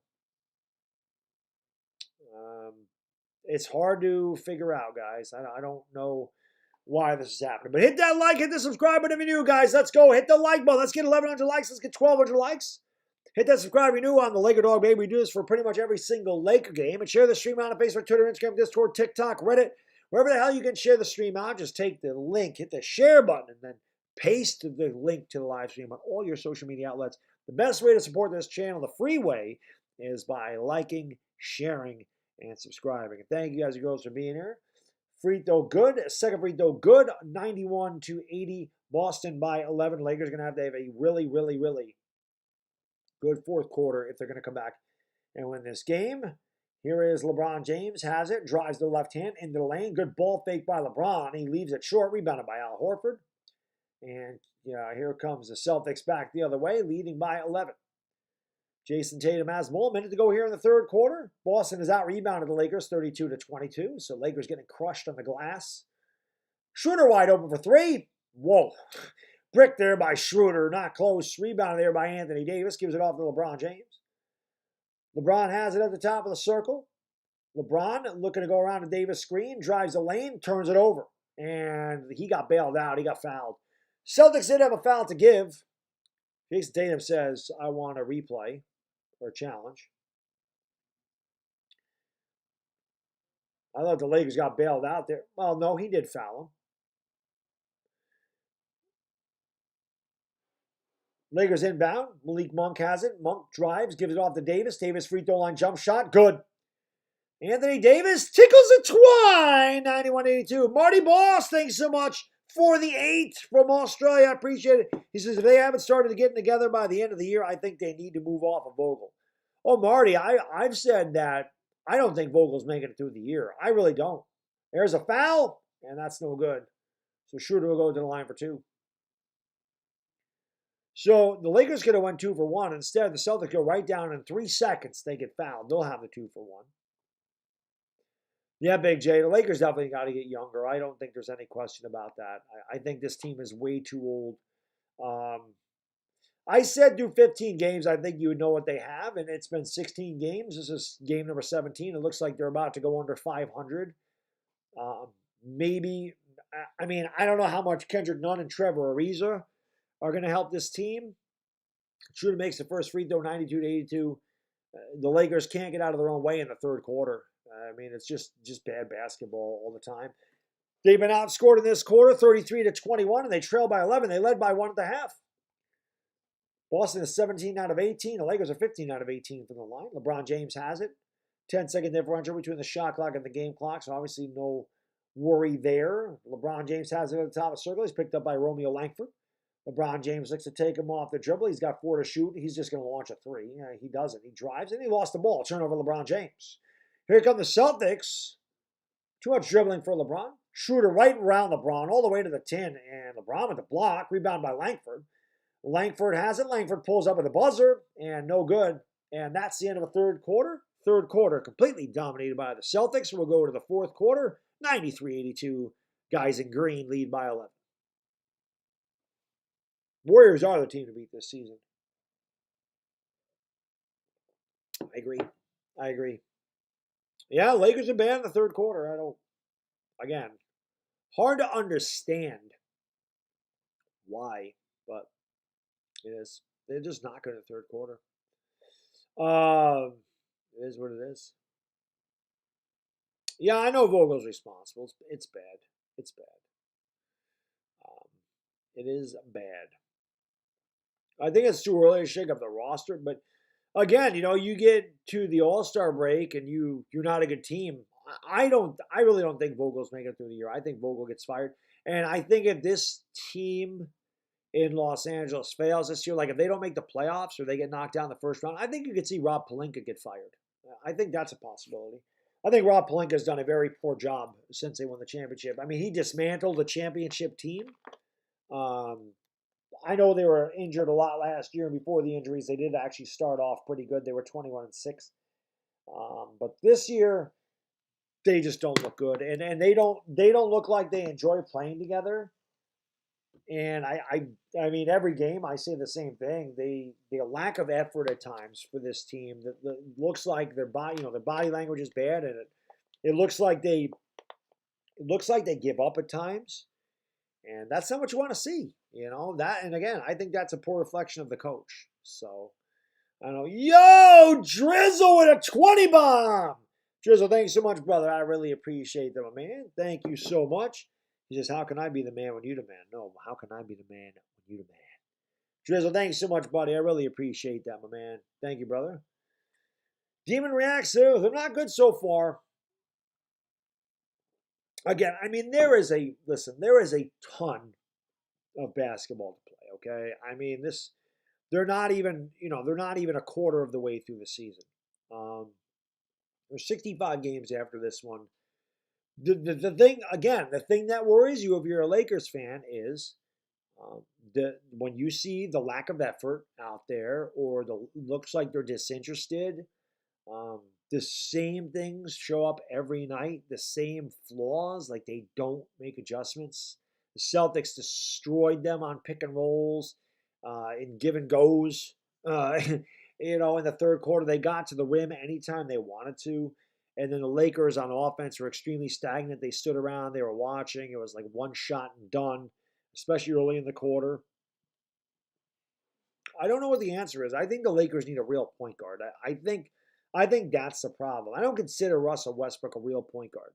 Speaker 1: It's hard to figure out, guys. I don't know why this is happening. But hit that like, hit the subscribe button if you're new, guys. Let's go. Hit the like button. Let's get 1,100 likes. Let's get 1,200 likes. Hit that subscribe if you're new on the LakerDog, baby. We do this for pretty much every single Laker game. And share the stream out on Facebook, Twitter, Instagram, Discord, TikTok, Reddit. Wherever the hell you can share the stream out, just take the link, hit the share button, and then paste the link to the live stream on all your social media outlets. The best way to support this channel, the free way, is by liking, sharing, and subscribing. And thank you guys and girls for being here. Free throw good. Second free throw good. 91-80. Boston by 11. Lakers are going to have a really, really, really good fourth quarter if they're going to come back and win this game. Here is LeBron James, has it, drives the left hand into the lane. Good ball fake by LeBron. He leaves it short, rebounded by Al Horford. And here comes the Celtics back the other way, leading by 11. Jason Tatum has the ball. A minute to go here in the third quarter. Boston has out-rebounded the Lakers 32-22. So Lakers getting crushed on the glass. Schroeder wide open for three. Whoa. Brick there by Schroeder. Not close. Rebound there by Anthony Davis. Gives it off to LeBron James. LeBron has it at the top of the circle. LeBron looking to go around to Davis' screen. Drives the lane. Turns it over. And he got bailed out. He got fouled. Celtics did have a foul to give. Jason Tatum says, I want a replay or a challenge. I thought the Lakers got bailed out there. Well, no, he did foul him. Lakers inbound. Malik Monk has it. Monk drives, gives it off to Davis. Davis free throw line jump shot. Good. Anthony Davis tickles a twine. 91-82. Marty Boss, thanks so much for the 8 from Australia. I appreciate it. He says, if they haven't started getting together by the end of the year, I think they need to move off of Vogel. Oh, Marty, I've said that I don't think Vogel's making it through the year. I really don't. There's a foul, and that's no good. So Schroeder will go to the line for 2. So the Lakers could have went 2 for 1. Instead, the Celtics go right down in 3 seconds. They get fouled. They'll have the 2 for 1. Yeah, Big J, the Lakers definitely got to get younger. I don't think there's any question about that. I think this team is way too old. I said do 15 games, I think you would know what they have, and it's been 16 games. This is game number 17. It looks like they're about to go under 500. Maybe, I mean, I don't know how much Kendrick Nunn and Trevor Ariza are going to help this team. Schroeder makes the first free throw, 92-82. The Lakers can't get out of their own way in the third quarter. I mean, it's just bad basketball all the time. They've been outscored in this quarter, 33-21, and they trail by 11. They led by 1.5. Boston is 17 out of 18. The Lakers are 15 out of 18 from the line. LeBron James has it. 10-second differential between the shot clock and the game clock, so obviously no worry there. LeBron James has it at the top of the circle. He's picked up by Romeo Langford. LeBron James looks to take him off the dribble. He's got 4 to shoot. He's just going to launch a 3. He doesn't. He drives, and he lost the ball. Turnover LeBron James. Here come the Celtics. Too much dribbling for LeBron. Schroeder right around LeBron all the way to the 10, and LeBron with the block. Rebound by Langford. Langford has it. Langford pulls up with the buzzer, and no good. And that's the end of the third quarter. Third quarter completely dominated by the Celtics. We'll go to the fourth quarter. 93-82. Guys in green lead by 11. Warriors are the team to beat this season. I agree. Yeah, Lakers are bad in the third quarter. Again, hard to understand why, but it is. They're just not good in the third quarter. It is what it is. Yeah, I know Vogel's responsible. It's bad. It's bad. It is bad. I think it's too early to shake up the roster, but again, you get to the All-Star break and you're not a good team. I really don't think Vogel's making it through the year. I think Vogel gets fired. And I think if this team in Los Angeles fails this year, like if they don't make the playoffs or they get knocked down in the first round, I think you could see Rob Pelinka get fired. I think that's a possibility. I think Rob Pelinka has done a very poor job since they won the championship. I mean, he dismantled the championship team. I know they were injured a lot last year, and before the injuries, they did actually start off pretty good. They were 21-6. But this year, they just don't look good, and they don't look like they enjoy playing together. And I mean, every game I say the same thing. The lack of effort at times for this team. That looks like their body language is bad, and it looks like they give up at times. And that's not what you want to see, that. And again, I think that's a poor reflection of the coach. So, I don't know. Yo, Drizzle with a 20 bomb. Drizzle, thanks so much, brother. I really appreciate that, my man. Thank you so much. He says, how can I be the man when you're the man? No, how can I be the man when you're the man? Drizzle, thanks so much, buddy. I really appreciate that, my man. Thank you, brother. Demon reacts, they're not good so far. Again, I mean, there is a ton of basketball to play, okay? I mean, they're not even a quarter of the way through the season. There's 65 games after this one. The thing that worries you if you're a Lakers fan is when you see the lack of effort out there, or looks like they're disinterested. the same things show up every night, the same flaws, like they don't make adjustments. The Celtics destroyed them on pick and rolls, in give and goes. In the third quarter, they got to the rim anytime they wanted to. And then the Lakers on offense were extremely stagnant. They stood around, they were watching. It was like one shot and done, especially early in the quarter. I don't know what the answer is. I think the Lakers need a real point guard. I think that's the problem. I don't consider Russell Westbrook a real point guard.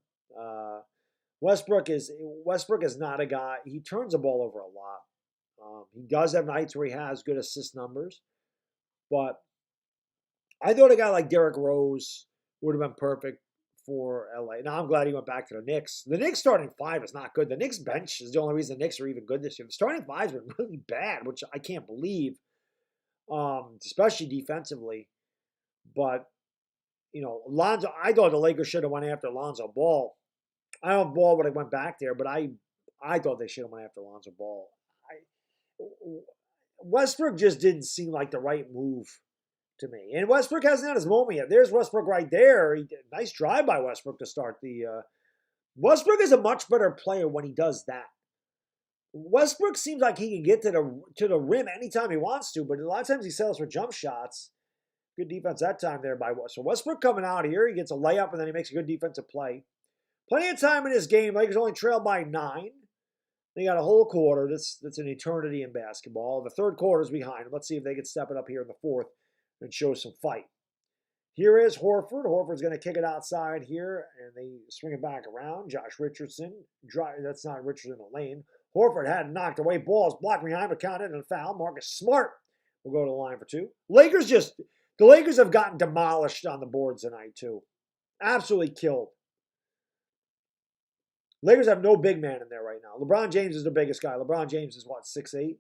Speaker 1: Westbrook is not a guy. He turns the ball over a lot. He does have nights where he has good assist numbers, but I thought a guy like Derrick Rose would have been perfect for LA. Now I'm glad he went back to the Knicks. The Knicks starting five is not good. The Knicks bench is the only reason the Knicks are even good this year. The starting five's been really bad, which I can't believe, especially defensively. But Lonzo, I thought the Lakers should have went after Lonzo Ball. I don't know if Ball would have went back there, but I thought they should have went after Lonzo Ball. Westbrook just didn't seem like the right move to me. And Westbrook hasn't had his moment yet. There's Westbrook right there. Nice drive by Westbrook to start the. Westbrook is a much better player when he does that. Westbrook seems like he can get to the rim anytime he wants to, but a lot of times he settles for jump shots. Good defense that time there by Westbrook. So Westbrook coming out here, he gets a layup and then he makes a good defensive play. Plenty of time in this game. Lakers only trailed by 9. They got a whole quarter. That's an eternity in basketball. The third quarter is behind them. Let's see if they can step it up here in the fourth and show some fight. Here is Horford. Horford's going to kick it outside here, and they swing it back around. Josh Richardson. That's not Richardson in the lane. Horford had knocked away balls, blocked behind, but counted and a foul. Marcus Smart will go to the line for 2. The Lakers have gotten demolished on the boards tonight, too. Absolutely killed. Lakers have no big man in there right now. LeBron James is the biggest guy. LeBron James is what, 6'8"?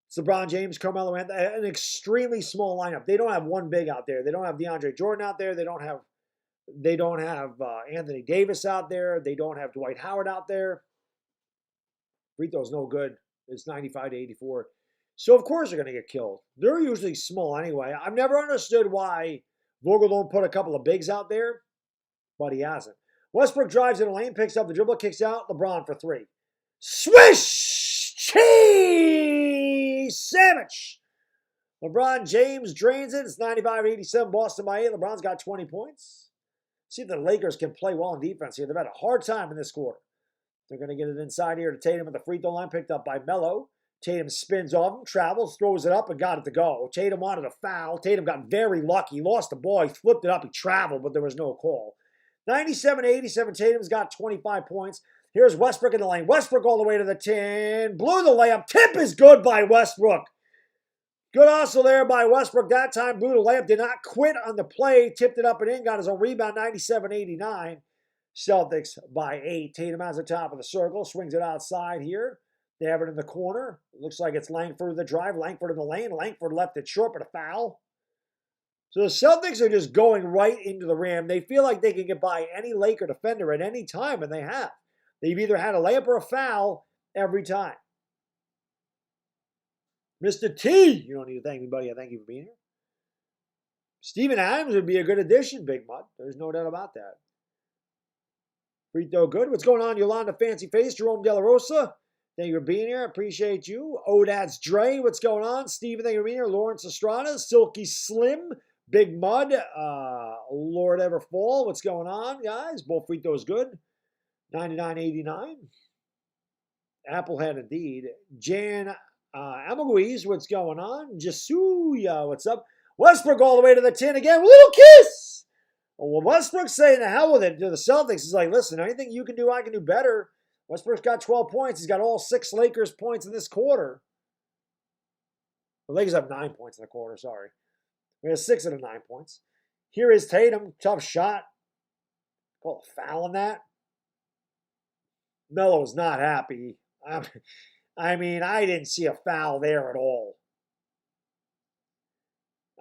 Speaker 1: It's LeBron James, Carmelo Anthony, an extremely small lineup. They don't have one big out there. They don't have DeAndre Jordan out there. They don't have Anthony Davis out there. They don't have Dwight Howard out there. Free throw's no good. It's 95-84. So, of course, they're going to get killed. They're usually small anyway. I've never understood why Vogel don't put a couple of bigs out there, but he hasn't. Westbrook drives in the lane, picks up the dribble, kicks out. LeBron for 3. Swish! Cheese! Sandwich! LeBron James drains it. It's 95-87. Boston by 8. LeBron's got 20 points. See if the Lakers can play well in defense here. They've had a hard time in this quarter. They're going to get it inside here to Tatum at the free throw line, picked up by Melo. Tatum spins off him, travels, throws it up, and got it to go. Tatum wanted a foul. Tatum got very lucky. He lost the ball. He flipped it up. He traveled, but there was no call. 97-87. Tatum's got 25 points. Here's Westbrook in the lane. Westbrook all the way to the 10. Blew the layup. Tip is good by Westbrook. Good hustle there by Westbrook. That time blew the layup. Did not quit on the play. Tipped it up and in. Got his own rebound. 97-89. Celtics by 8. Tatum has the top of the circle. Swings it outside here. They have it in the corner. It looks like it's Langford with the drive. Langford in the lane. Langford left it short, but a foul. So the Celtics are just going right into the rim. They feel like they can get by any Laker defender at any time, and they have. They've either had a layup or a foul every time. Mr. T, you don't need to thank me, buddy. I thank you for being here. Steven Adams would be a good addition, Big Mud. There's no doubt about that. Free throw good. What's going on, Yolanda Fancy Face? Jerome De La Rosa, thank you for being here. I appreciate you. Odad's Dre, what's going on? Steven, thank you for being here. Lawrence Estrada, Silky Slim, Big Mud, Lord Everfall, what's going on, guys? Both free throws good. 99-89. Applehead indeed. Jan Amaguiz, what's going on? Jasuya, what's up? Westbrook all the way to the 10 again. Little kiss! Well, Westbrook's saying the hell with it to the Celtics. He's like, listen, anything you can do, I can do better. Westbrook's got 12 points. He's got all 6 Lakers points in this quarter. The Lakers have 9 points in the quarter, sorry. We have 6 of the 9 points. Here is Tatum. Tough shot. Call a foul on that. Melo's not happy. I mean, I didn't see a foul there at all.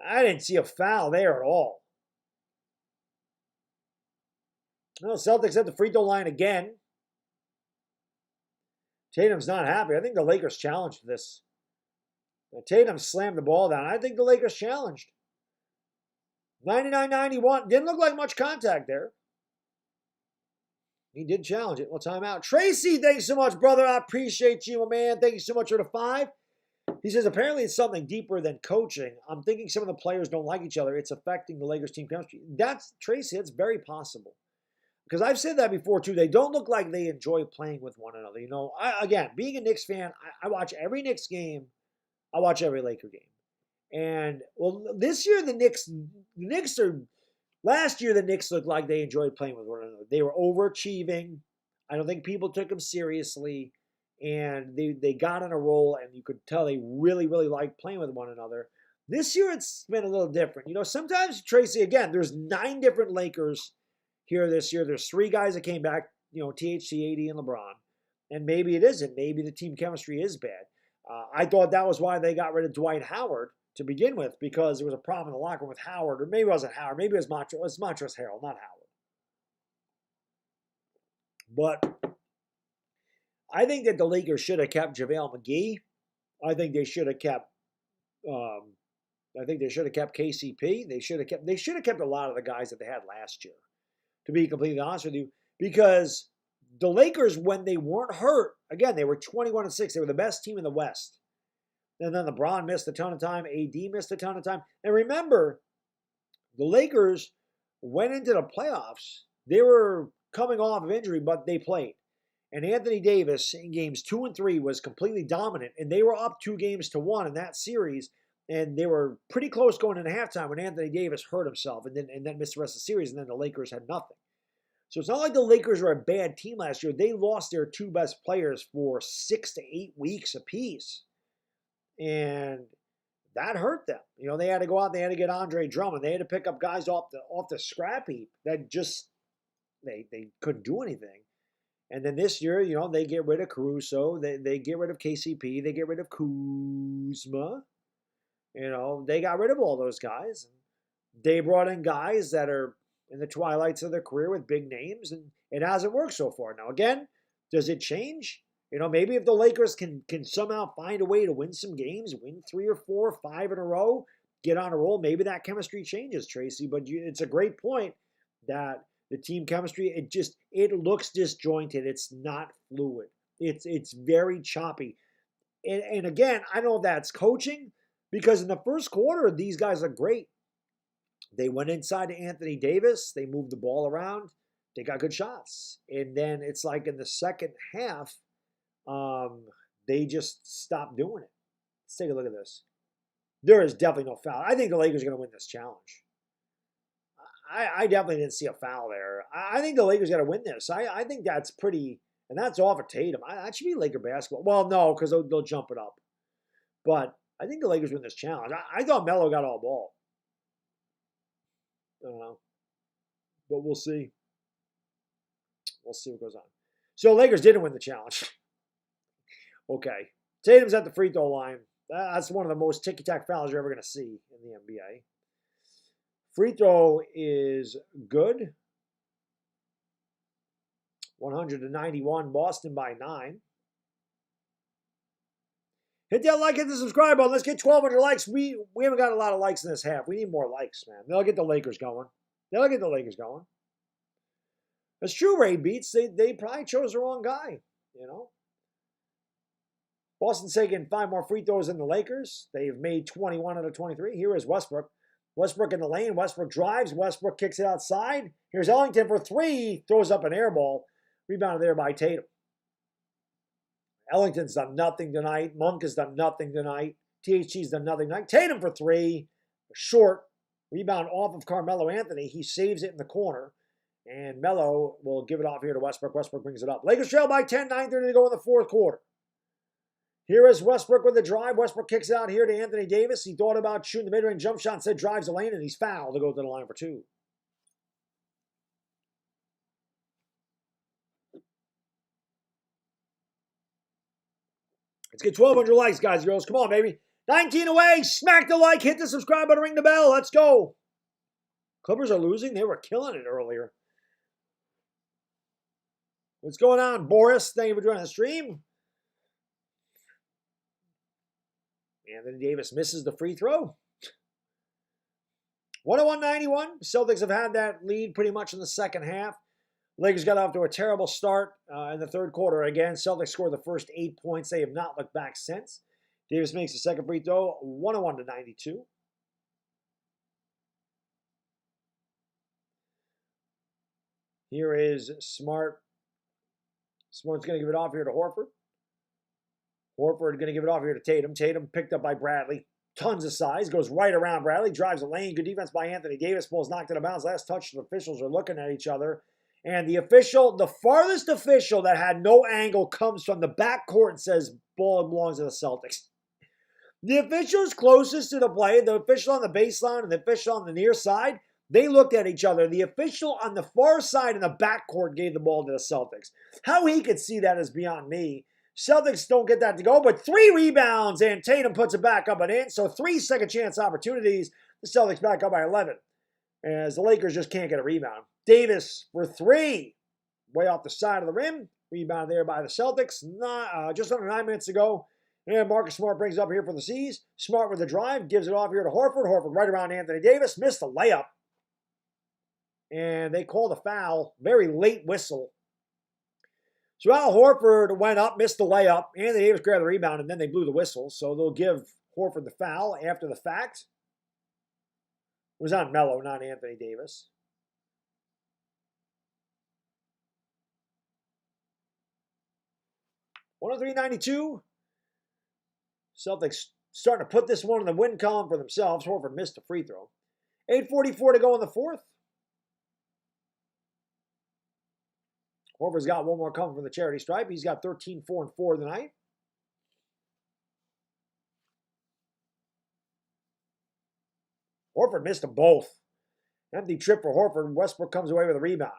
Speaker 1: I didn't see a foul there at all. No, Celtics at the free throw line again. Tatum's not happy. I think the Lakers challenged this. Tatum slammed the ball down. I think the Lakers challenged. 99-91. Didn't look like much contact there. He did challenge it. Well, timeout. Tracy, thanks so much, brother. I appreciate you, my man. Thank you so much for the 5. He says, apparently it's something deeper than coaching. I'm thinking some of the players don't like each other. It's affecting the Lakers team chemistry. That's, Tracy, it's very possible. Because I've said that before, too. They don't look like they enjoy playing with one another. You know, again, being a Knicks fan, I watch every Knicks game. I watch every Laker game. And, well, this year the Knicks are, last year the Knicks looked like they enjoyed playing with one another. They were overachieving. I don't think people took them seriously. And they got on a roll, and you could tell they really, really liked playing with one another. This year it's been a little different. You know, sometimes, Tracy, again, there's 9 different Lakers here this year. There's 3 guys that came back, you know, THC, AD, and LeBron. And maybe it isn't. Maybe the team chemistry is bad. I thought that was why they got rid of Dwight Howard to begin with, because there was a problem in the locker room with Howard. Or maybe it wasn't Howard. Maybe it was Montrezl Harrell, not Howard. But I think that the Lakers should have kept JaVale McGee. I think they should have kept KCP. They should have kept a lot of the guys that they had last year, to be completely honest with you. Because the Lakers, when they weren't hurt, again, they were 21-6. They were the best team in the West. And then LeBron missed a ton of time. AD missed a ton of time. And remember, the Lakers went into the playoffs. They were coming off of injury, but they played. And Anthony Davis in games 2 and 3 was completely dominant. And they were up 2-1 in that series. And they were pretty close going into halftime when Anthony Davis hurt himself and then missed the rest of the series. And then the Lakers had nothing. So it's not like the Lakers were a bad team last year. They lost their 2 best players for 6 to 8 weeks apiece. And that hurt them. You know, they had to go out, they had to get Andre Drummond. They had to pick up guys off the scrap heap that just, they couldn't do anything. And then this year, you know, they get rid of Caruso. They get rid of KCP. They get rid of Kuzma. You know, they got rid of all those guys. They brought in guys that are in the twilights of their career with big names, and it hasn't worked so far. Now, again, does it change? You know, maybe if the Lakers can somehow find a way to win some games, win 3 or 4 or 5 in a row, get on a roll, maybe that chemistry changes, Tracy. But it's a great point that the team chemistry, it looks disjointed. It's not fluid. It's very choppy. And again, I know that's coaching, because in the first quarter, these guys are great. They went inside to Anthony Davis. They moved the ball around. They got good shots. And then it's like in the second half, they just stopped doing it. Let's take a look at this. There is definitely no foul. I think the Lakers are going to win this challenge. I definitely didn't see a foul there. I think the Lakers got to win this. I think that's pretty, and that's off of Tatum. That should be Laker basketball. Well, no, because they'll jump it up. But I think the Lakers win this challenge. I thought Melo got all ball. I don't know. But we'll see. We'll see what goes on. So Lakers didn't win the challenge. Okay. Tatum's at the free throw line. That's one of the most ticky-tack fouls you're ever going to see in the NBA. Free throw is good. 100-91, Boston by 9. Hit that like, hit the subscribe button. Let's get 1,200 likes. We haven't got a lot of likes in this half. We need more likes, man. They'll get the Lakers going. They'll get the Lakers going. That's true, Ray Beats. They probably chose the wrong guy, you know. Boston's taking 5 more free throws than the Lakers. They've made 21 out of 23. Here is Westbrook. Westbrook in the lane. Westbrook drives. Westbrook kicks it outside. Here's Ellington for 3. Throws up an air ball. Rebounded there by Tatum. Ellington's done nothing tonight. Monk has done nothing tonight. THC's done nothing tonight. Tatum for 3. Short. Rebound off of Carmelo Anthony. He saves it in the corner. And Melo will give it off here to Westbrook. Westbrook brings it up. Lakers trail by 10. 9:30 to go in the fourth quarter. Here is Westbrook with the drive. Westbrook kicks it out here to Anthony Davis. He thought about shooting the mid-range jump shot, instead drives the lane, and he's fouled to go to the line for 2. Let's get 1,200 likes, guys and girls. Come on, baby. 19 away. Smack the like. Hit the subscribe button. Ring the bell. Let's go. Clippers are losing. They were killing it earlier. What's going on, Boris? Thank you for joining the stream. Anthony Davis misses the free throw. 101-91. Celtics have had that lead pretty much in the second half. Lakers got off to a terrible start in the third quarter. Again, Celtics scored the first 8 points. They have not looked back since. Davis makes the second free throw, 101-92. Here is Smart. Smart's going to give it off here to Horford. Horford going to give it off here to Tatum. Tatum picked up by Bradley. Tons of size. Goes right around Bradley. Drives the lane. Good defense by Anthony Davis. Ball's knocked out of bounds. Last touch. The officials are looking at each other. And the farthest official that had no angle comes from the backcourt and says ball belongs to the Celtics. The officials closest to the play, the official on the baseline and the official on the near side, they looked at each other. The official on the far side in the backcourt gave the ball to the Celtics. How he could see that is beyond me. Celtics don't get that to go, but 3 rebounds, and Tatum puts it back up and in. So 3 second chance opportunities. The Celtics back up by 11, as the Lakers just can't get a rebound. Davis for 3, way off the side of the rim. Rebound there by the Celtics. Just under 9 minutes ago. And Marcus Smart brings it up here for the C's. Smart with the drive, gives it off here to Horford. Horford right around Anthony Davis. Missed the layup. And they called a foul. Very late whistle. So Al Horford went up, missed the layup. Anthony Davis grabbed the rebound, and then they blew the whistle. So they'll give Horford the foul after the fact. It was on Melo, not Anthony Davis. $103-92. Celtics starting to put this one in the win column for themselves. Horford missed a free throw. 8:44 to go in the fourth. Horford's got one more coming from the charity stripe. He's got 13, 4, and 4 tonight. Horford missed them both. Empty trip for Horford. Westbrook comes away with a rebound.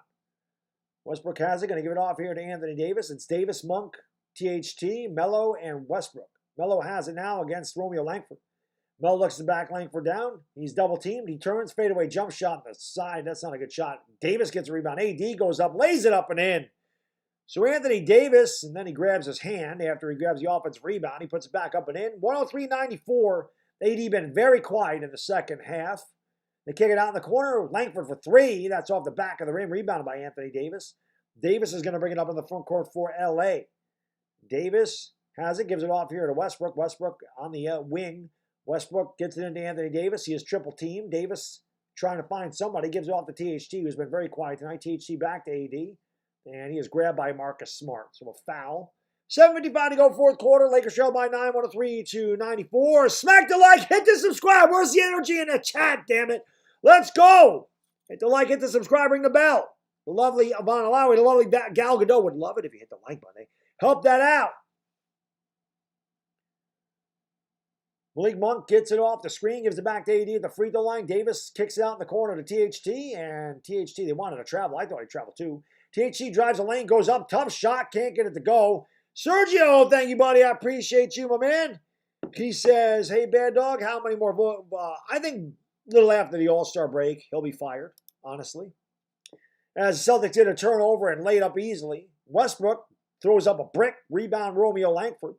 Speaker 1: Westbrook has it. Going to give it off here to Anthony Davis. It's Davis, Monk, THT, Melo, and Westbrook. Melo has it now against Romeo Langford. Melo looks to back Langford down. He's double teamed. He turns, fadeaway jump shot on the side. That's not a good shot. Davis gets a rebound. AD goes up, lays it up and in. So Anthony Davis, and then he grabs his hand after he grabs the offensive rebound. He puts it back up and in. 103-94. AD been very quiet in the second half. They kick it out in the corner. Langford for 3. That's off the back of the rim. Rebounded by Anthony Davis. Davis is going to bring it up in the front court for LA. Davis has it. Gives it off here to Westbrook. Westbrook on the wing. Westbrook gets it into Anthony Davis. He is triple team. Davis trying to find somebody. Gives it off to THT, who's been very quiet tonight. THT back to AD. And he is grabbed by Marcus Smart. So a foul. 7:55 to go fourth quarter. Lakers trail by 9, 103-94. Smack the like, hit the subscribe. Where's the energy in the chat, damn it? Let's go. Hit the like, hit the subscribe, ring the bell. The lovely Yvonne Alawi, the lovely Gal Gadot would love it if you hit the like button. Help that out. Malik Monk gets it off the screen, gives it back to AD at the free throw line. Davis kicks it out in the corner to THT, and THT, they wanted to travel. I thought he'd travel too. THT drives the lane, goes up, tough shot, can't get it to go. Sergio, thank you, buddy. I appreciate you, my man. He says, hey, Baddog, how many more votes? I think a little after the All-Star break, he'll be fired, honestly. As the Celtics did a turnover and laid up easily, Westbrook throws up a brick, rebound Romeo Langford.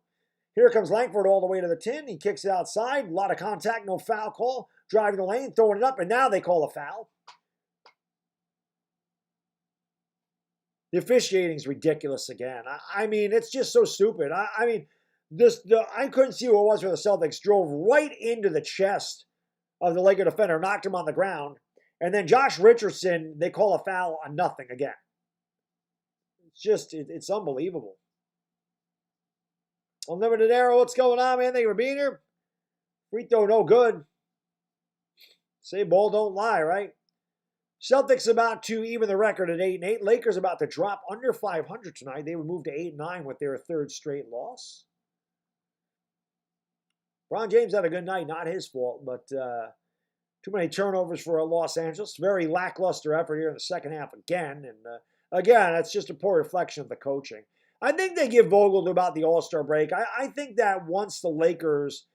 Speaker 1: Here comes Langford all the way to the 10. He kicks it outside. A lot of contact, no foul call. Driving the lane, throwing it up, and now they call a foul. The officiating is ridiculous again. I mean, it's just so stupid. I mean, I couldn't see who it was for the Celtics. Drove right into the chest of the Laker defender, knocked him on the ground. And then Josh Richardson, they call a foul on nothing again. It's just, it's unbelievable. Unlimited Arrow, what's going on, man? Thank you for being here. Free throw, no good. Say ball don't lie, right? Celtics about to even the record at 8-8. Lakers about to drop under 500 tonight. They would move to 8-9 with their third straight loss. Bron James had a good night. Not his fault, but too many turnovers for Los Angeles. Very lackluster effort here in the second half again. And again, that's just a poor reflection of the coaching. I think they give Vogel to about the All-Star break. I think that once the Lakers,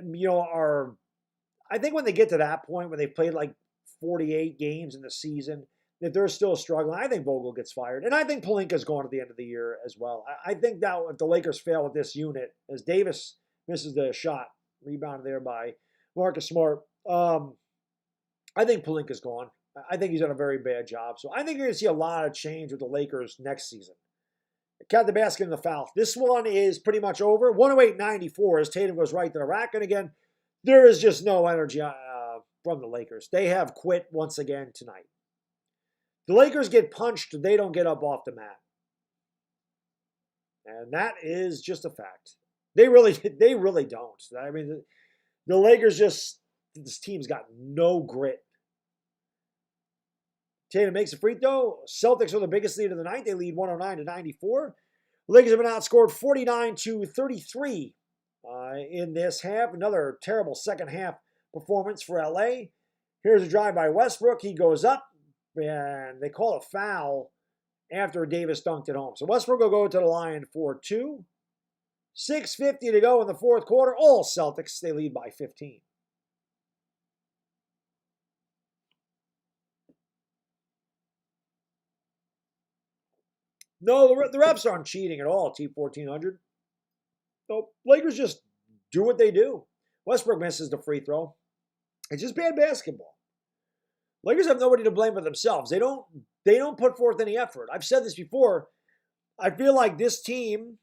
Speaker 1: I think when they get to that point, when they've played like 48 games in the season, that they're still struggling, I think Vogel gets fired. And I think Pelinka's going at the end of the year as well. I think that if the Lakers fail with this unit, as Davis misses the shot, rebounded there by Marcus Smart, I think Pelinka's gone. I think he's done a very bad job. So I think you're going to see a lot of change with the Lakers next season. Count the basket in the foul. This one is pretty much over. 108-94 as Tatum goes right to the rack. And again, there is just no energy from the Lakers. They have quit once again tonight. The Lakers get punched. They don't get up off the mat. And that is just a fact. They really don't. I mean, the Lakers this team's got no grit. Tatum makes a free throw. Celtics are the biggest lead of the night. They lead 109-94. The Lakers have been outscored 49-33 in this half. Another terrible second half performance for LA. Here's a drive by Westbrook. He goes up, and they call a foul after Davis dunked it home. So Westbrook will go to the line for 2. 6:50 to go in the fourth quarter. All Celtics, they lead by 15. No, the refs aren't cheating at all, T1400. So Lakers just do what they do. Westbrook misses the free throw. It's just bad basketball. Lakers have nobody to blame but themselves. They don't put forth any effort. I've said this before. I feel like this team,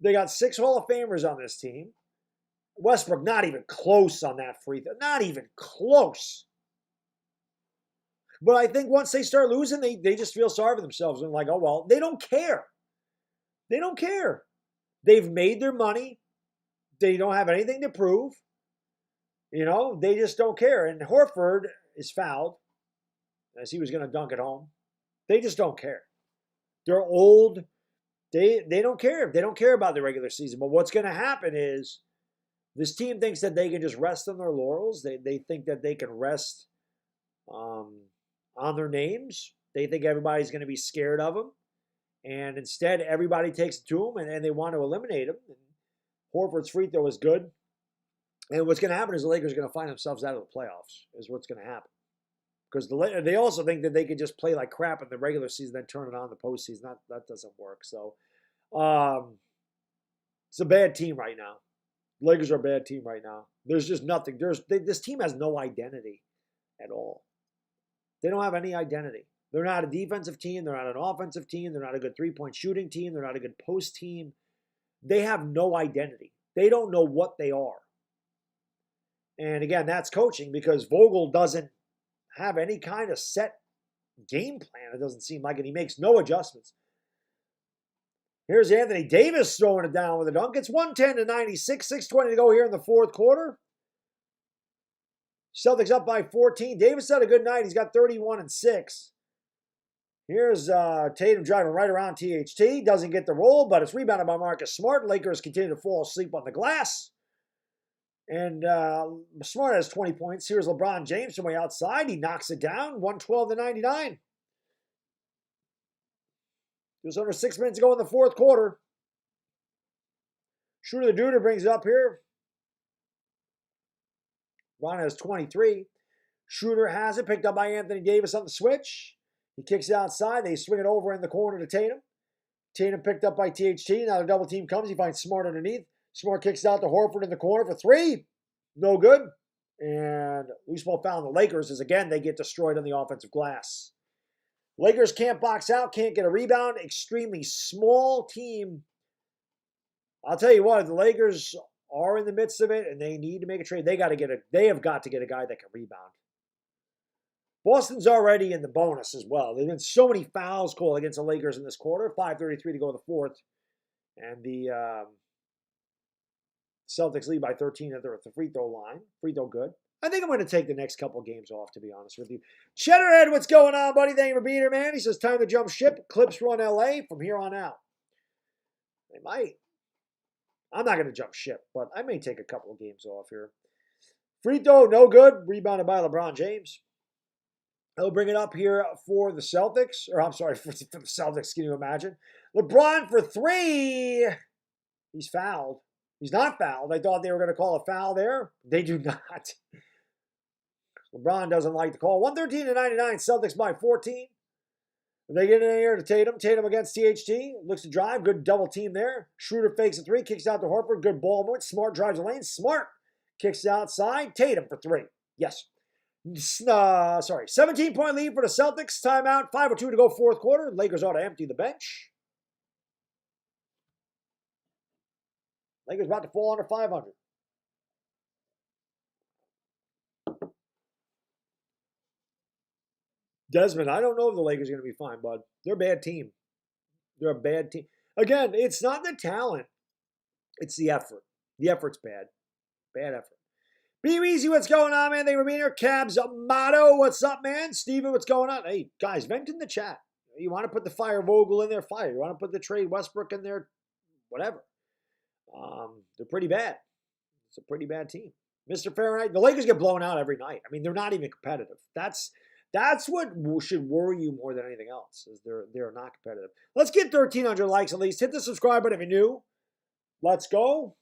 Speaker 1: they got 6 Hall of Famers on this team. Westbrook not even close on that free throw. Not even close. But I think once they start losing, they just feel sorry for themselves and like, oh, well, they don't care. They don't care. They've made their money. They don't have anything to prove. You know, they just don't care. And Horford is fouled as he was going to dunk it home. They just don't care. They're old. They don't care. They don't care about the regular season. But what's going to happen is this team thinks that they can just rest on their laurels. They think that they can rest on their names. They think everybody's going to be scared of them. And instead, everybody takes it to them and they want to eliminate them. And Horford's free throw is good. And what's going to happen is the Lakers are going to find themselves out of the playoffs, is what's going to happen. Because they also think that they could just play like crap in the regular season, then turn it on in the postseason. That doesn't work. So it's a bad team right now. The Lakers are a bad team right now. There's just nothing. This team has no identity at all. They don't have any identity. They're not a defensive team. They're not an offensive team. They're not a good three-point shooting team. They're not a good post team. They have no identity. They don't know what they are. And again, that's coaching because Vogel doesn't have any kind of set game plan. It doesn't seem like it. He makes no adjustments. Here's Anthony Davis throwing it down with a dunk. It's 110-96, 6:20 to go here in the fourth quarter. Celtics up by 14. Davis had a good night. He's got 31 and 6. Here's Tatum driving right around THT. Doesn't get the roll, but it's rebounded by Marcus Smart. Lakers continue to fall asleep on the glass. And Smart has 20 points. Here's LeBron James from way outside. He knocks it down, 112-99. Just under 6 minutes to go in the fourth quarter. Shooter the Duder brings it up here. Ron has 23. Schroeder has it, picked up by Anthony Davis on the switch. He kicks it outside. They swing it over in the corner to Tatum. Tatum picked up by THT. Now the double team comes. He finds Smart underneath. Smart kicks it out to Horford in the corner for 3. No good. And loose ball foul on the Lakers as again they get destroyed on the offensive glass. Lakers can't box out, can't get a rebound. Extremely small team. I'll tell you what, the Lakers are in the midst of it, and they need to make a trade. They have got to get a guy that can rebound. Boston's already in the bonus as well. There's been so many fouls called against the Lakers in this quarter. 5:33 to go in the fourth. And the Celtics lead by 13 at the free throw line. Free throw good. I think I'm going to take the next couple games off, to be honest with you. Cheddarhead, what's going on, buddy? Thank you for being here, man. He says, time to jump ship. Clips run LA from here on out. They might. I'm not going to jump ship, but I may take a couple of games off here. Free throw, no good. Rebounded by LeBron James. He'll bring it up here for the Celtics. Or I'm sorry, for the Celtics, can you imagine? LeBron for 3. He's fouled. He's not fouled. I thought they were going to call a foul there. They do not. LeBron doesn't like the call. 113-99, Celtics by 14. They get in here to Tatum. Tatum against THT. Looks to drive. Good double team there. Schroeder fakes a 3. Kicks out to Horford. Good ball movement. Smart drives the lane. Smart kicks outside. Tatum for 3. Yes. Sorry, 17-point lead for the Celtics. Timeout. 5:02 to go, fourth quarter. Lakers ought to empty the bench. Lakers about to fall under 500. Desmond, I don't know if the Lakers are going to be fine, bud. They're a bad team. They're a bad team. Again, it's not the talent. It's the effort. The effort's bad. Bad effort. Be easy, what's going on, man? They were being here. Cabs Motto, what's up, man? Steven, what's going on? Hey, guys, vent in the chat. You want to put the Fire Vogel in there? Fire. You want to put the Trade Westbrook in there? Whatever. They're pretty bad. It's a pretty bad team. Mr. Fahrenheit, the Lakers get blown out every night. I mean, they're not even competitive. That's what should worry you more than anything else, is they're not competitive. Let's get 1,300 likes at least. Hit the subscribe button if you're new. Let's go.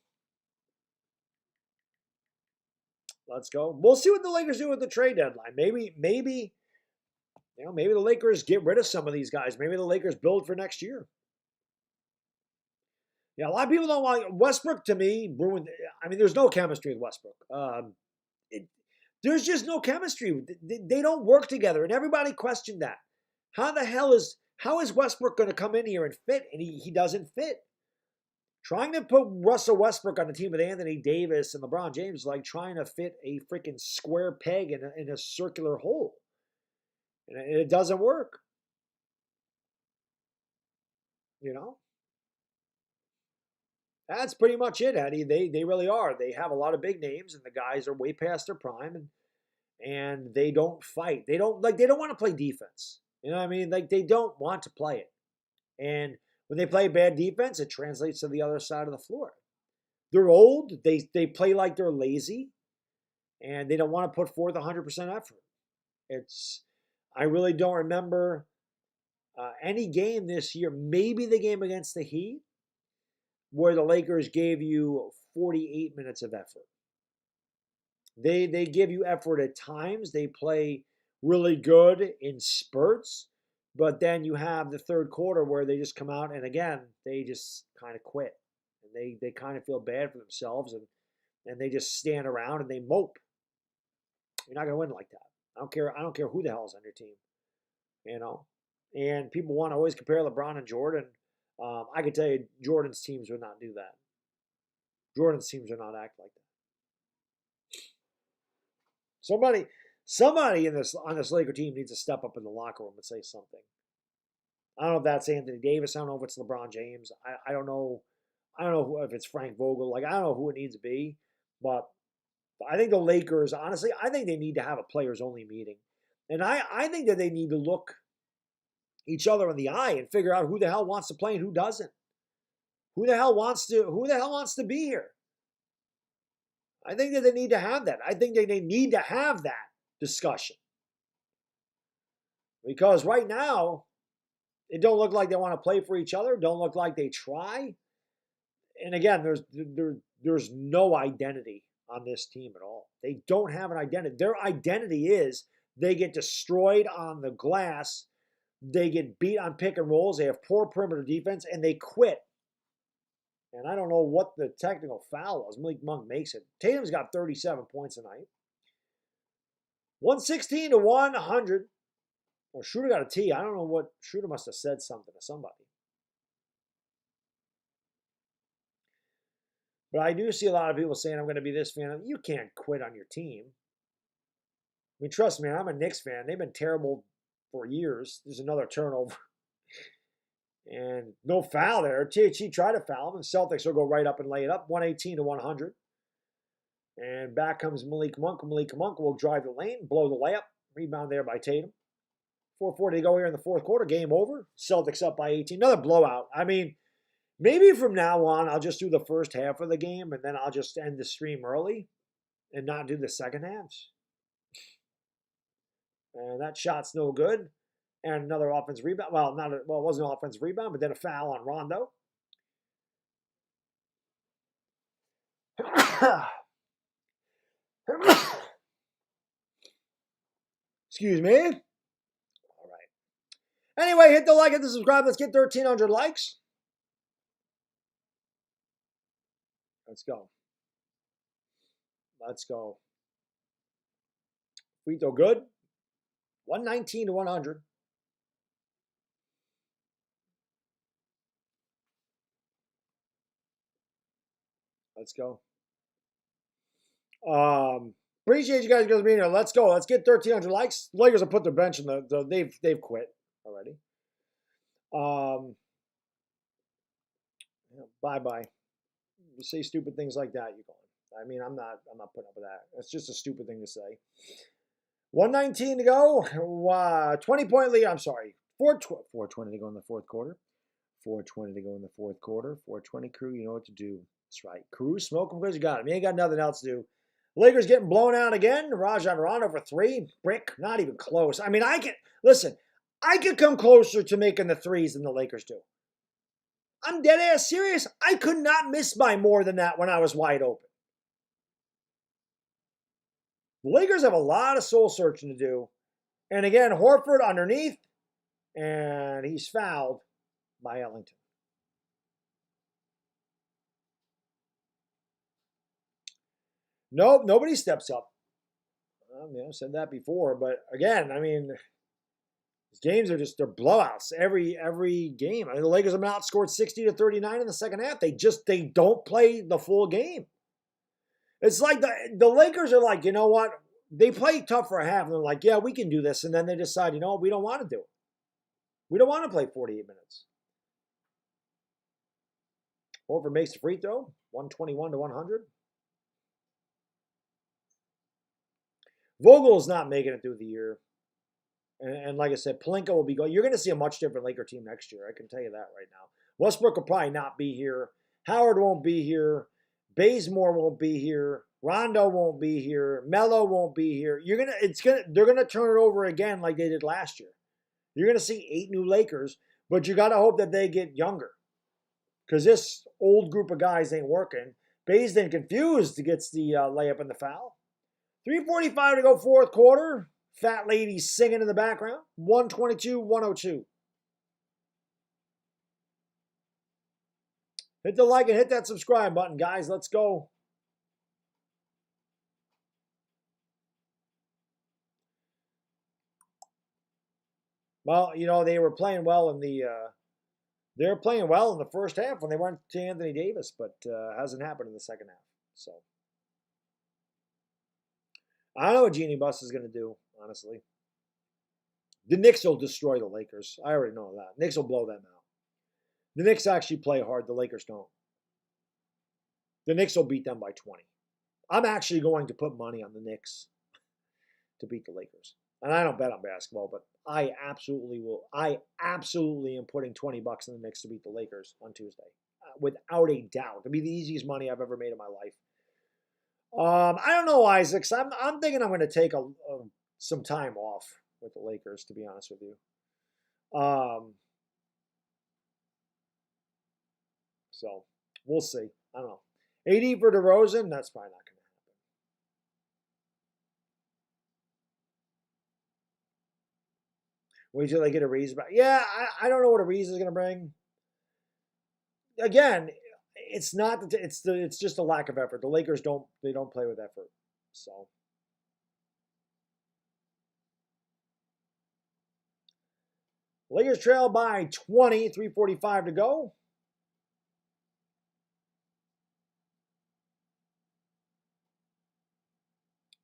Speaker 1: Let's go. We'll see what the Lakers do with the trade deadline. Maybe the Lakers get rid of some of these guys. Maybe the Lakers build for next year. Yeah, a lot of people don't want Westbrook. To me, ruined. I mean, there's no chemistry with Westbrook. There's just no chemistry. They don't work together, and everybody questioned that. How is Westbrook going to come in here and fit? And he doesn't fit. Trying to put Russell Westbrook on a team with Anthony Davis and LeBron James is like trying to fit a freaking square peg in a circular hole. And it doesn't work. You know? That's pretty much it, Eddie. They really are. They have a lot of big names, and the guys are way past their prime, and they don't fight. They don't want to play defense. You know what I mean? Like, they don't want to play it. And when they play bad defense, it translates to the other side of the floor. They're old. They play like they're lazy, and they don't want to put forth 100% effort. I really don't remember any game this year, maybe the game against the Heat, where the Lakers gave you 48 minutes of effort. They give you effort at times. They play really good in spurts, but then you have the third quarter where they just come out and again, they just kind of quit. And they kind of feel bad for themselves and they just stand around and they mope. You're not going to win like that. I don't care who the hell's on your team. You know? And people want to always compare LeBron and Jordan. I can tell you Jordan's teams would not do that. Jordan's teams would not act like that. Somebody on this Laker team needs to step up in the locker room and say something. I don't know if that's Anthony Davis. I don't know if it's LeBron James. I don't know. I don't know if it's Frank Vogel. Like, I don't know who it needs to be. But I think the Lakers, honestly, I think they need to have a players-only meeting. And I think that they need to look each other in the eye and figure out who the hell wants to play and who doesn't. Who the hell wants to be here? I think that they need to have that. I think that they need to have that discussion. Because right now, it don't look like they want to play for each other. Don't look like they try. And again, there's no identity on this team at all. They don't have an identity. Their identity is they get destroyed on the glass. They get beat on pick and rolls. They have poor perimeter defense, and they quit. And I don't know what the technical foul was. Malik Monk makes it. Tatum's got 37 points tonight. 116 to 100. Well, Schroeder got a T. I don't know what. Schroeder must have said something to somebody. But I do see a lot of people saying, I'm going to be this fan. You can't quit on your team. I mean, trust me, I'm a Knicks fan. They've been terrible for years. There's another turnover. And no foul there. THC tried to foul him, and Celtics will go right up and lay it up. 118 to 100. And back comes Malik Monk. Malik Monk will drive the lane, blow the layup. Rebound there by Tatum. 4:40 to go here in the fourth quarter. Game over. Celtics up by 18. Another blowout. I mean, maybe from now on, I'll just do the first half of the game, and then I'll just end the stream early and not do the second halves. And that shot's no good. And another offensive rebound. It wasn't an offensive rebound, but then a foul on Rondo. Excuse me. All right. Anyway, hit the like, hit the subscribe. Let's get 1,300 likes. Let's go. Free throw good. 119 to 100. Let's go. Appreciate you guys being here. Let's go. Let's get 1,300 likes. Lakers have put their bench in they've quit already. Bye. You say stupid things like that, you're going. I mean, I'm not putting up with that. That's just a stupid thing to say. 119 to go. 20-point lead. I'm sorry. 420 to go in the fourth quarter. 420 to go in the fourth quarter. 420 crew, you know what to do. That's right. Crew, smoke them because you got them. You ain't got nothing else to do. Lakers getting blown out again. Rajon Rondo for 3. Brick, not even close. I mean, I could come closer to making the threes than the Lakers do. I'm dead ass serious. I could not miss by more than that when I was wide open. The Lakers have a lot of soul searching to do. And again, Horford underneath, and he's fouled by Ellington. Nope, nobody steps up. I've said that before, but again, I mean, these games are they're blowouts every game. I mean, the Lakers have been outscored 60 to 39 in the second half. They don't play the full game. It's like the Lakers are like, you know what? They play tough for a half, and they're like, yeah, we can do this. And then they decide, you know what? We don't want to do it. We don't want to play 48 minutes. Horford makes the free throw, 121 to 100. Vogel's not making it through the year. And like I said, Pelinka will be going. You're going to see a much different Laker team next year. I can tell you that right now. Westbrook will probably not be here. Howard won't be here. Bazemore won't be here. Rondo won't be here. Melo won't be here. They're gonna turn it over again like they did last year. You're gonna see 8 new Lakers, but you gotta hope that they get younger, because this old group of guys ain't working. Bazemore confused gets the layup and the foul. 3:45 to go fourth quarter. Fat lady singing in the background. 122-102. Hit the like and hit that subscribe button, guys. Let's go. Well, you know, they were playing well in the first half when they went to Anthony Davis, but hasn't happened in the second half. So I don't know what Genie Bus is going to do, honestly. The Knicks will destroy the Lakers. I already know that. Knicks will blow them out. The Knicks actually play hard. The Lakers don't. The Knicks will beat them by 20. I'm actually going to put money on the Knicks to beat the Lakers. And I don't bet on basketball, but I absolutely will. I absolutely am putting $20 on the Knicks to beat the Lakers on Tuesday. Without a doubt. It'll be the easiest money I've ever made in my life. I don't know, Isaacs. I'm thinking I'm going to take some time off with the Lakers, to be honest with you. So we'll see. I don't know. 80 for DeRozan, that's probably not going to happen. Wait till they get a reason back. Yeah, I don't know what a reason is going to bring. Again, it's not. It's just a lack of effort. The Lakers don't play with effort. So Lakers trail by 20. 3:45 to go.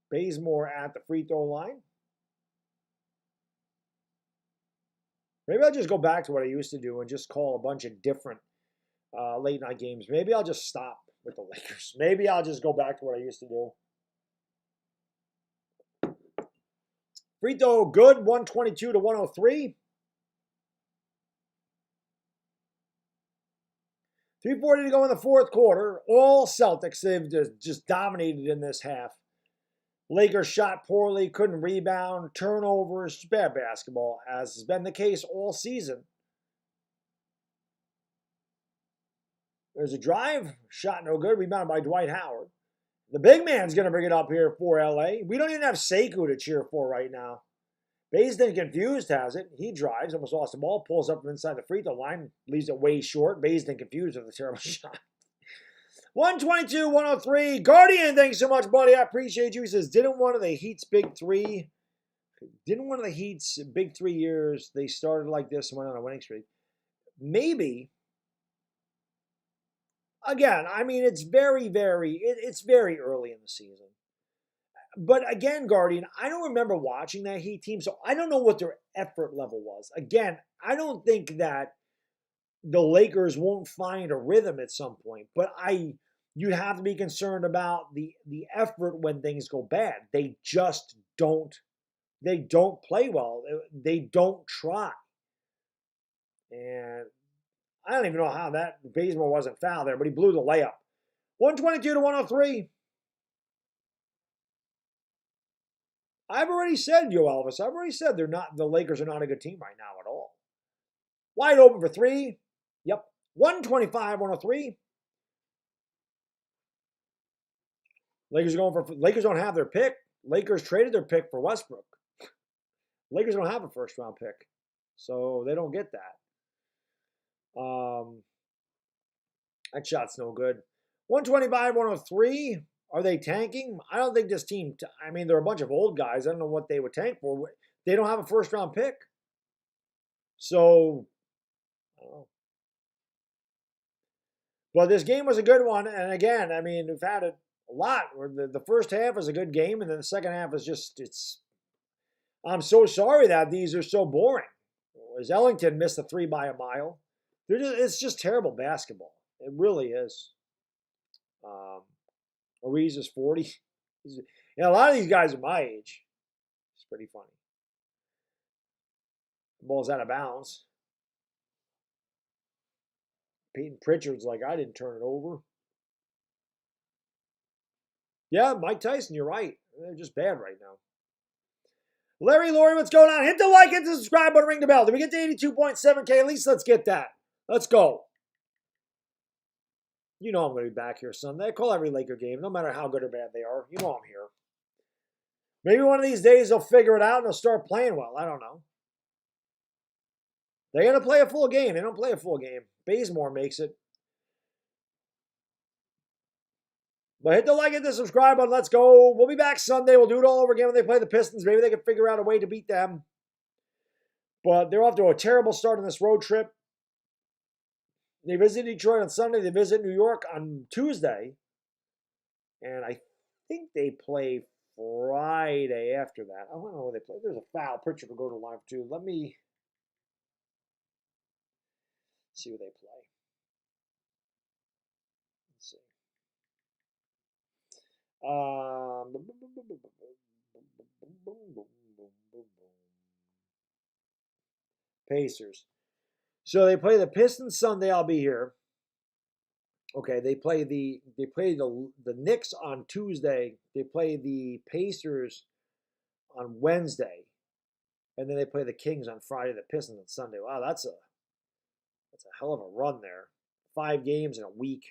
Speaker 1: Bazemore at the free throw line. Maybe I'll just go back to what I used to do and just call a bunch of different late night games. Maybe I'll just stop with the Lakers. Maybe I'll just go back to what I used to do. Free throw good, 122 to 103. 3:40 to go in the fourth quarter. All Celtics, they've just dominated in this half. Lakers shot poorly, couldn't rebound, turnovers, bad basketball, as has been the case all season. There's a drive, shot no good, rebounded by Dwight Howard. The big man's going to bring it up here for LA. We don't even have Sekou to cheer for right now. Bazemore confused has it. He drives, almost lost the ball, pulls up from inside the free throw line, leaves it way short. Bazemore confused with a terrible shot. 122, 103. Guardian, thanks so much, buddy. I appreciate you. He says, didn't one of the Heat's big three years they started like this and went on a winning streak? Maybe. Again, I mean, it's very early in the season. But again, Guardian, I don't remember watching that Heat team, so I don't know what their effort level was. Again, I don't think that the Lakers won't find a rhythm at some point, but you'd have to be concerned about the effort when things go bad. They just don't play well. They don't try. And I don't even know how that Bazemore wasn't fouled there, but he blew the layup. 122 to 103. I've already said, Yo Elvis, I've already said the Lakers are not a good team right now at all. Wide open for three. Yep. 125, 103. Lakers don't have their pick. Lakers traded their pick for Westbrook. Lakers don't have a first round pick. So they don't get that. That shot's no good. 125, 103. Are they tanking? I don't think this team, I mean, they're a bunch of old guys. I don't know what they would tank for. They don't have a first round pick. So, I don't know. But this game was a good one. And again, I mean, we've had it a lot. Where the first half is a good game, and then the second half is just, I'm so sorry that these are so boring. As Ellington missed a 3 by a mile. It's just terrible basketball. It really is. Ariz is 40. A lot of these guys are my age. It's pretty funny. The ball's out of bounds. Peyton Pritchard's like, I didn't turn it over. Yeah, Mike Tyson, you're right. They're just bad right now. Larry Laurie, what's going on? Hit the like, hit the subscribe button, ring the bell. Did we get to 82.7K? At least let's get that. Let's go. You know I'm going to be back here Sunday. I call every Laker game, no matter how good or bad they are. You know I'm here. Maybe one of these days they'll figure it out and they'll start playing well. I don't know. They're going to play a full game. They don't play a full game. Bazemore makes it. But hit the like, hit the subscribe button. Let's go. We'll be back Sunday. We'll do it all over again when they play the Pistons. Maybe they can figure out a way to beat them. But they're off to a terrible start on this road trip. They visit Detroit on Sunday. They visit New York on Tuesday. And I think they play Friday after that. I don't know where they play. There's a foul. Pritchard will go to the line for two. Let me see who they play. Let's see. Pacers. So they play the Pistons Sunday. I'll be here. Okay, they play the Knicks on Tuesday. They play the Pacers on Wednesday, and then they play the Kings on Friday. The Pistons on Sunday. Wow, that's a hell of a run there. 5 games in a week.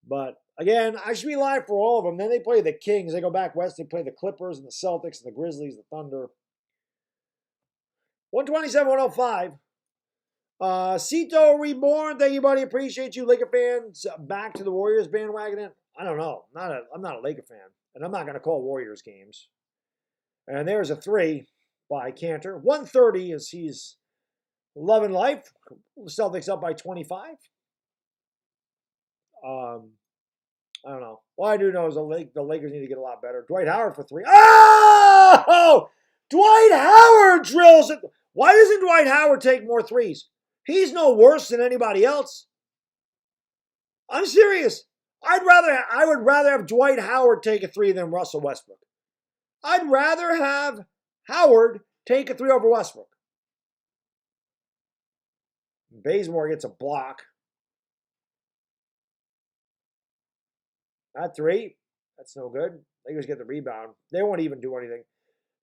Speaker 1: But again, I should be live for all of them. Then they play the Kings. They go back west. They play the Clippers and the Celtics and the Grizzlies, the Thunder. 127, 105. Cito Reborn, thank you, buddy. Appreciate you, Laker fans. Back to the Warriors bandwagon. I don't know. I'm not a Laker fan, and I'm not going to call Warriors games. And there's a 3 by Cantor. 130 as he's loving life. Celtics up by 25. I don't know. All I do know is the Lakers need to get a lot better. Dwight Howard for 3. Oh! Dwight Howard drills it. Why doesn't Dwight Howard take more threes? He's no worse than anybody else. I'm serious. I would rather have Dwight Howard take a 3 than Russell Westbrook. I'd rather have Howard take a 3 over Westbrook. Bazemore gets a block. That 3, that's no good. Lakers get the rebound. They won't even do anything.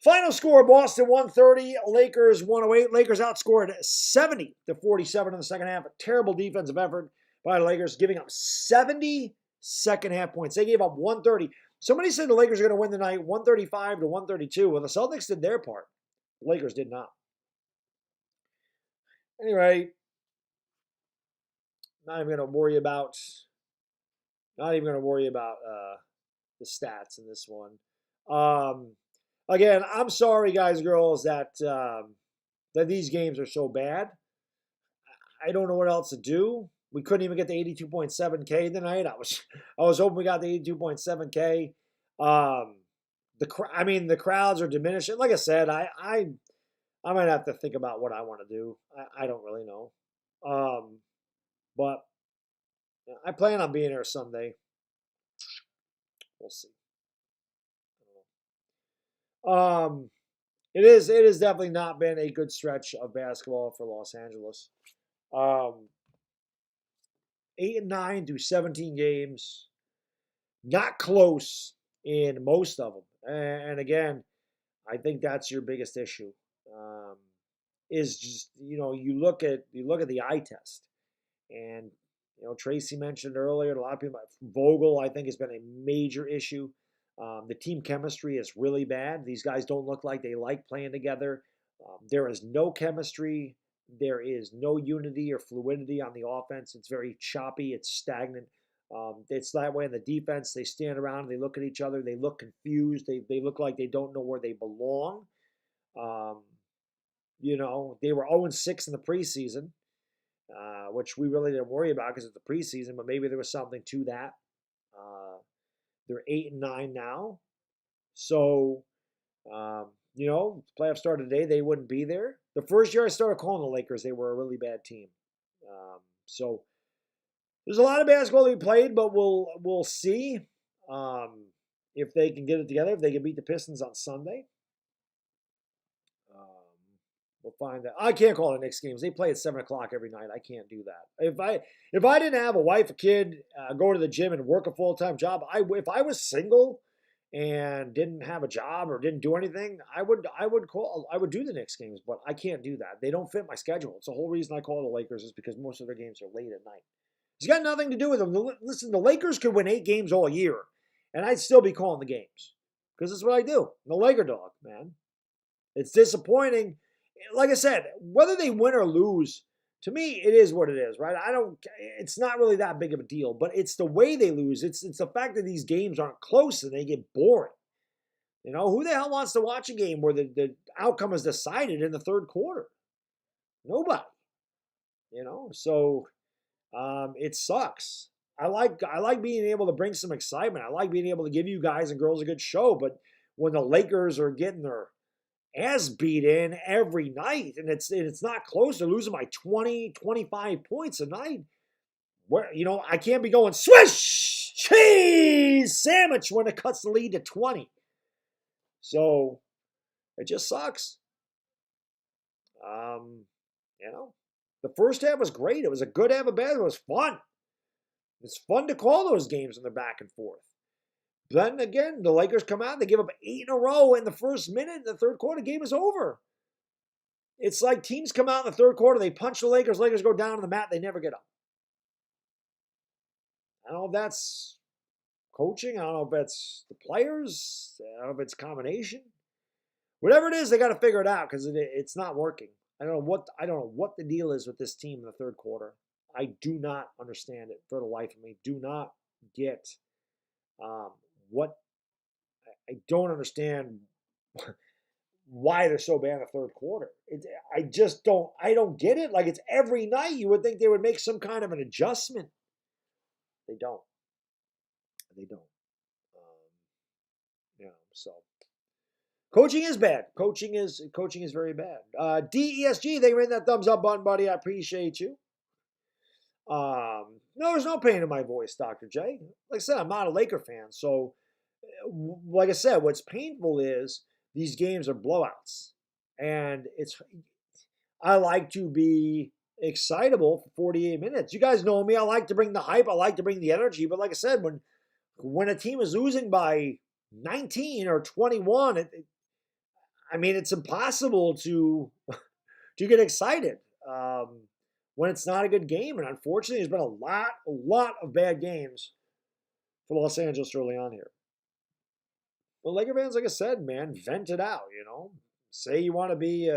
Speaker 1: Final score, Boston 130, Lakers 108. Lakers outscored 70 to 47 in the second half. A terrible defensive effort by the Lakers, giving up 70 second half points. They gave up 130. Somebody said the Lakers are going to win the night 135 to 132. Well, the Celtics did their part. The Lakers did not. Anyway, not even going to worry about Not even going to worry about the stats in this one. Um, Again, I'm sorry, guys and girls, that these games are so bad. I don't know what else to do. We couldn't even get the 82.7K tonight. I was hoping we got the 82.7K. Um, the crowds are diminishing. Like I said, I might have to think about what I want to do. I don't really know. Um, but I plan on being there Sunday. We'll see. It has definitely not been a good stretch of basketball for Los Angeles. Um, 8-9 through 17 games, not close in most of them. And again, I think that's your biggest issue. Um, is just you look at the eye test, and Tracy mentioned earlier. A lot of people, Vogel, I think, has been a major issue. The team chemistry is really bad. These guys don't look like they like playing together. There is no chemistry. There is no unity or fluidity on the offense. It's very choppy. It's stagnant. It's that way in the defense. They stand around. They look at each other. They look confused. They look like they don't know where they belong. Um, they were 0-6 in the preseason, which we really didn't worry about because it's the preseason, but maybe there was something to that. They're 8-9 now. So, playoffs started today. They wouldn't be there. The first year I started calling the Lakers, they were a really bad team. So there's a lot of basketball to be played, but we'll see if they can get it together. If they can beat the Pistons on Sunday, we'll find that. I can't call the Knicks games. They play at 7 o'clock every night. I can't do that. If I didn't have a wife, a kid, go to the gym and work a full-time job, if I was single and didn't have a job or didn't do anything, I would do the Knicks games, but I can't do that. They don't fit my schedule. It's the whole reason I call the Lakers is because most of their games are late at night. It's got nothing to do with them. Listen, the Lakers could win 8 games all year, and I'd still be calling the games because that's what I do. I'm the LakerDog, man. It's disappointing. Like I said, whether they win or lose, to me, it is what it is, right? It's not really that big of a deal, but it's the way they lose. It's the fact that these games aren't close and they get boring. Who the hell wants to watch a game where the outcome is decided in the third quarter? Nobody. So it sucks. I like being able to bring some excitement. I like being able to give you guys and girls a good show, but when the Lakers are getting their ass beat in every night and it's not close, they're losing by 20, 25 points a night. Where I can't be going swish cheese sandwich when it cuts the lead to 20. So it just sucks. The first half was great. It was a good half of bad. It was fun. It's fun to call those games when they're back and forth. Then again, the Lakers come out, they give up 8 in a row in the first minute. The third quarter, game is over. It's like teams come out in the third quarter, they punch the Lakers go down on the mat, they never get up. I don't know if that's coaching. I don't know if that's the players. I don't know if it's a combination. Whatever it is, they got to figure it out because it's not working. I don't know what the deal is with this team in the third quarter. I do not understand it for the life of me. Do not get what I don't understand why they're so bad in the third quarter. I just don't. I don't get it. Like it's every night. You would think they would make some kind of an adjustment. They don't. They don't. So coaching is bad. Coaching is very bad. DESG, they ran that thumbs up button, buddy. I appreciate you. No, there's no pain in my voice, Dr. J. Like I said, I'm not a Laker fan. So, like I said, what's painful is these games are blowouts. And I like to be excitable for 48 minutes. You guys know me. I like to bring the hype. I like to bring the energy. But like I said, when a team is losing by 19 or 21, it's impossible to get excited when it's not a good game. And unfortunately, there's been a lot of bad games for Los Angeles early on here. But Laker fans, like I said, man, vent it out. Say you want to be,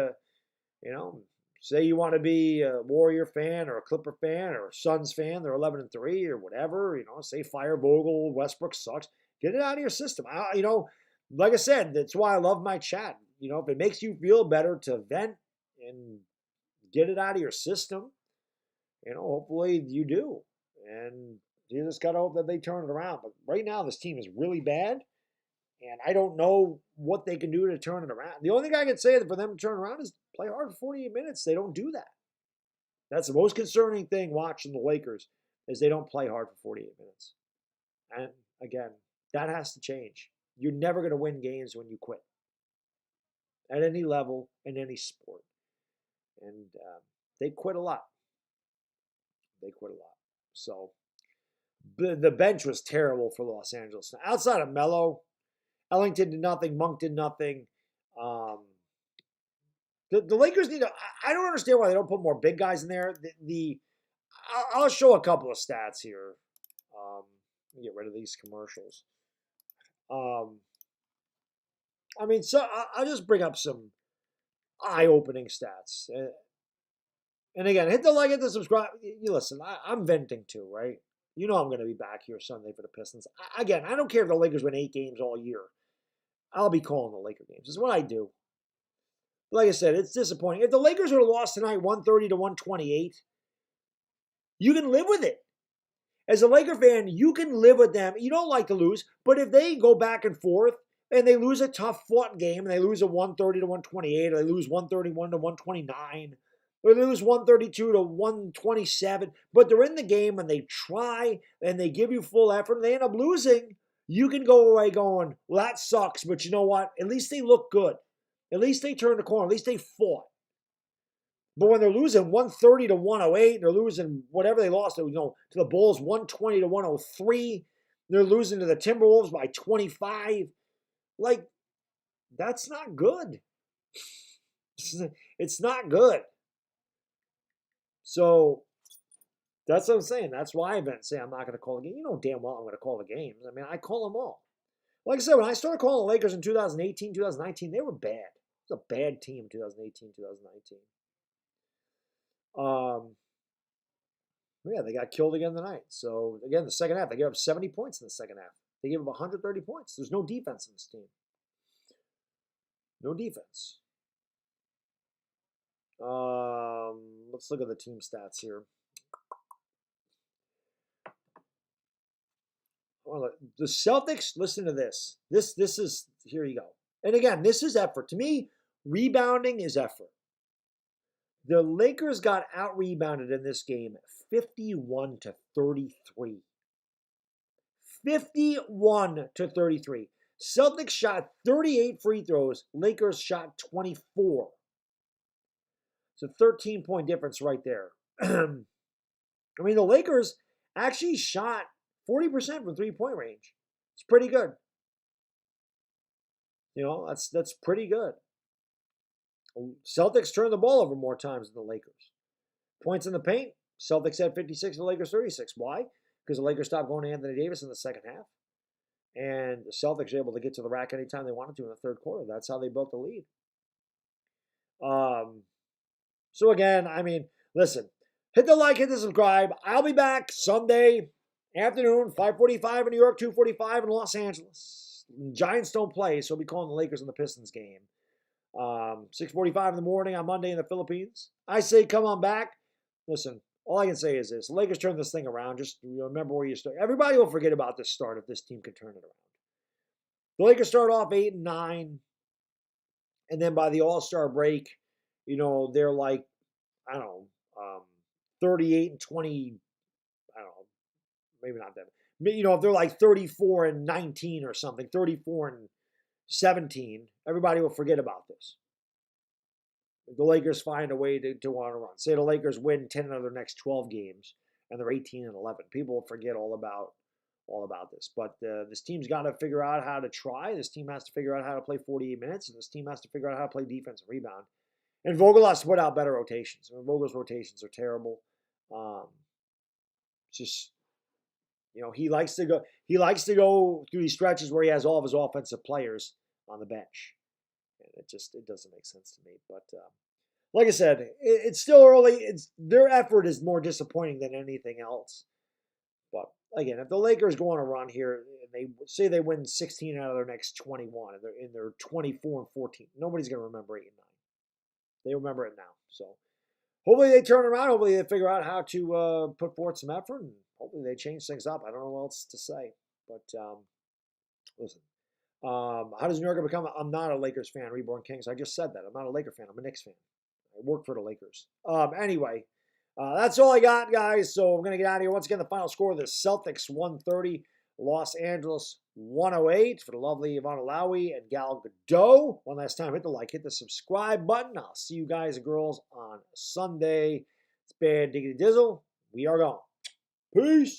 Speaker 1: say you want to be a Warrior fan or a Clipper fan or a Suns fan, they're 11-3 or whatever, say fire Vogel, Westbrook sucks. Get it out of your system. Like I said, that's why I love my chat. If it makes you feel better to vent and get it out of your system, hopefully you do. And you just got to hope that they turn it around. But right now, this team is really bad. And I don't know what they can do to turn it around. The only thing I can say for them to turn around is play hard for 48 minutes. They don't do that. That's the most concerning thing watching the Lakers is they don't play hard for 48 minutes. And again, that has to change. You're never going to win games when you quit. At any level, in any sport. And they quit a lot. So the bench was terrible for Los Angeles. Outside of Melo, Ellington did nothing. Monk did nothing. The Lakers need to. I don't understand why they don't put more big guys in there. I'll show a couple of stats here. Let me get rid of these commercials. So I'll just bring up some eye-opening stats. And again, hit the like, hit the subscribe. You listen, I'm venting too, right? I'm going to be back here Sunday for the Pistons. Again, I don't care if the Lakers win 8 games all year. I'll be calling the Laker games. It's what I do. Like I said, it's disappointing. If the Lakers would have lost tonight 130-128, you can live with it. As a Laker fan, you can live with them. You don't like to lose, but if they go back and forth and they lose a tough-fought game and they lose a 130-128 or they lose 131-129 or they lose 132-127, but they're in the game and they try and they give you full effort and they end up losing, you can go away going, well, that sucks, but you know what? At least they look good. At least they turned the corner. At least they fought. But when they're losing 130-108, they're losing whatever they lost, to the Bulls 120-103, they're losing to the Timberwolves by 25. Like, that's not good. It's not good. So that's what I'm saying. That's why I've been saying I'm not going to call the game. You know damn well I'm going to call the games. I mean, I call them all. Like I said, when I started calling the Lakers in 2018, 2019, they were bad. It was a bad team 2018, 2019. Yeah, they got killed again tonight. So, again, the second half, they gave up 70 points in the second half. They gave up 130 points. There's no defense in this team. No defense. Let's look at the team stats here. The Celtics, listen to this. This is, here you go. And again, this is effort. To me, rebounding is effort. The Lakers got out-rebounded in this game 51-33. 51-33. Celtics shot 38 free throws. Lakers shot 24. It's a 13-point difference right there. I mean, the Lakers actually shot 40% from three-point range. It's pretty good. That's pretty good. Celtics turned the ball over more times than the Lakers. Points in the paint, Celtics had 56, the Lakers 36. Why? Because the Lakers stopped going to Anthony Davis in the second half. And the Celtics were able to get to the rack anytime they wanted to in the third quarter. That's how they built the lead. So again, I mean, listen, hit the like, hit the subscribe. I'll be back Sunday afternoon, 5:45 in New York, 2:45 in Los Angeles. Giants don't play, so we'll be calling the Lakers and the Pistons game. 6:45 in the morning on Monday in the Philippines. I say come on back. Listen, all I can say is this. The Lakers turn this thing around. Just remember where you start. Everybody will forget about this start if this team can turn it around. The Lakers start off 8-9. And then by the All-Star break, they're like, 38-20. I don't know. Maybe not them. If they're like 34-19 or something, 34-17, everybody will forget about this. If the Lakers find a way to want to run. Say the Lakers win 10 of their next 12 games and they're 18-11. People will forget all about this. But this team's got to figure out how to try. This team has to figure out how to play 48 minutes, and this team has to figure out how to play defense and rebound. And Vogel has to put out better rotations. I mean, Vogel's rotations are terrible. He likes to go through these stretches where he has all of his offensive players on the bench. And it doesn't make sense to me. But like I said, it's still early. Their effort is more disappointing than anything else. But again, if the Lakers go on a run here and they say they win 16 out of their next 21 and they're in their 24-14, nobody's going to remember 8 and 9. They remember it now. So hopefully they turn around. Hopefully they figure out how to put forth some effort, and hopefully they change things up. I don't know what else to say. But listen, how does New York become? I'm not a Lakers fan, Reborn Kings. I just said that. I'm not a Laker fan. I'm a Knicks fan. I work for the Lakers. Anyway, that's all I got, guys. So I'm going to get out of here. Once again, the final score of the Celtics 130, Los Angeles 108 for the lovely Ivana Lowy and Gal Gadot. One last time, hit the like, hit the subscribe button. I'll see you guys and girls on Sunday. It's Bad Diggity Dizzle. We are gone. Peace.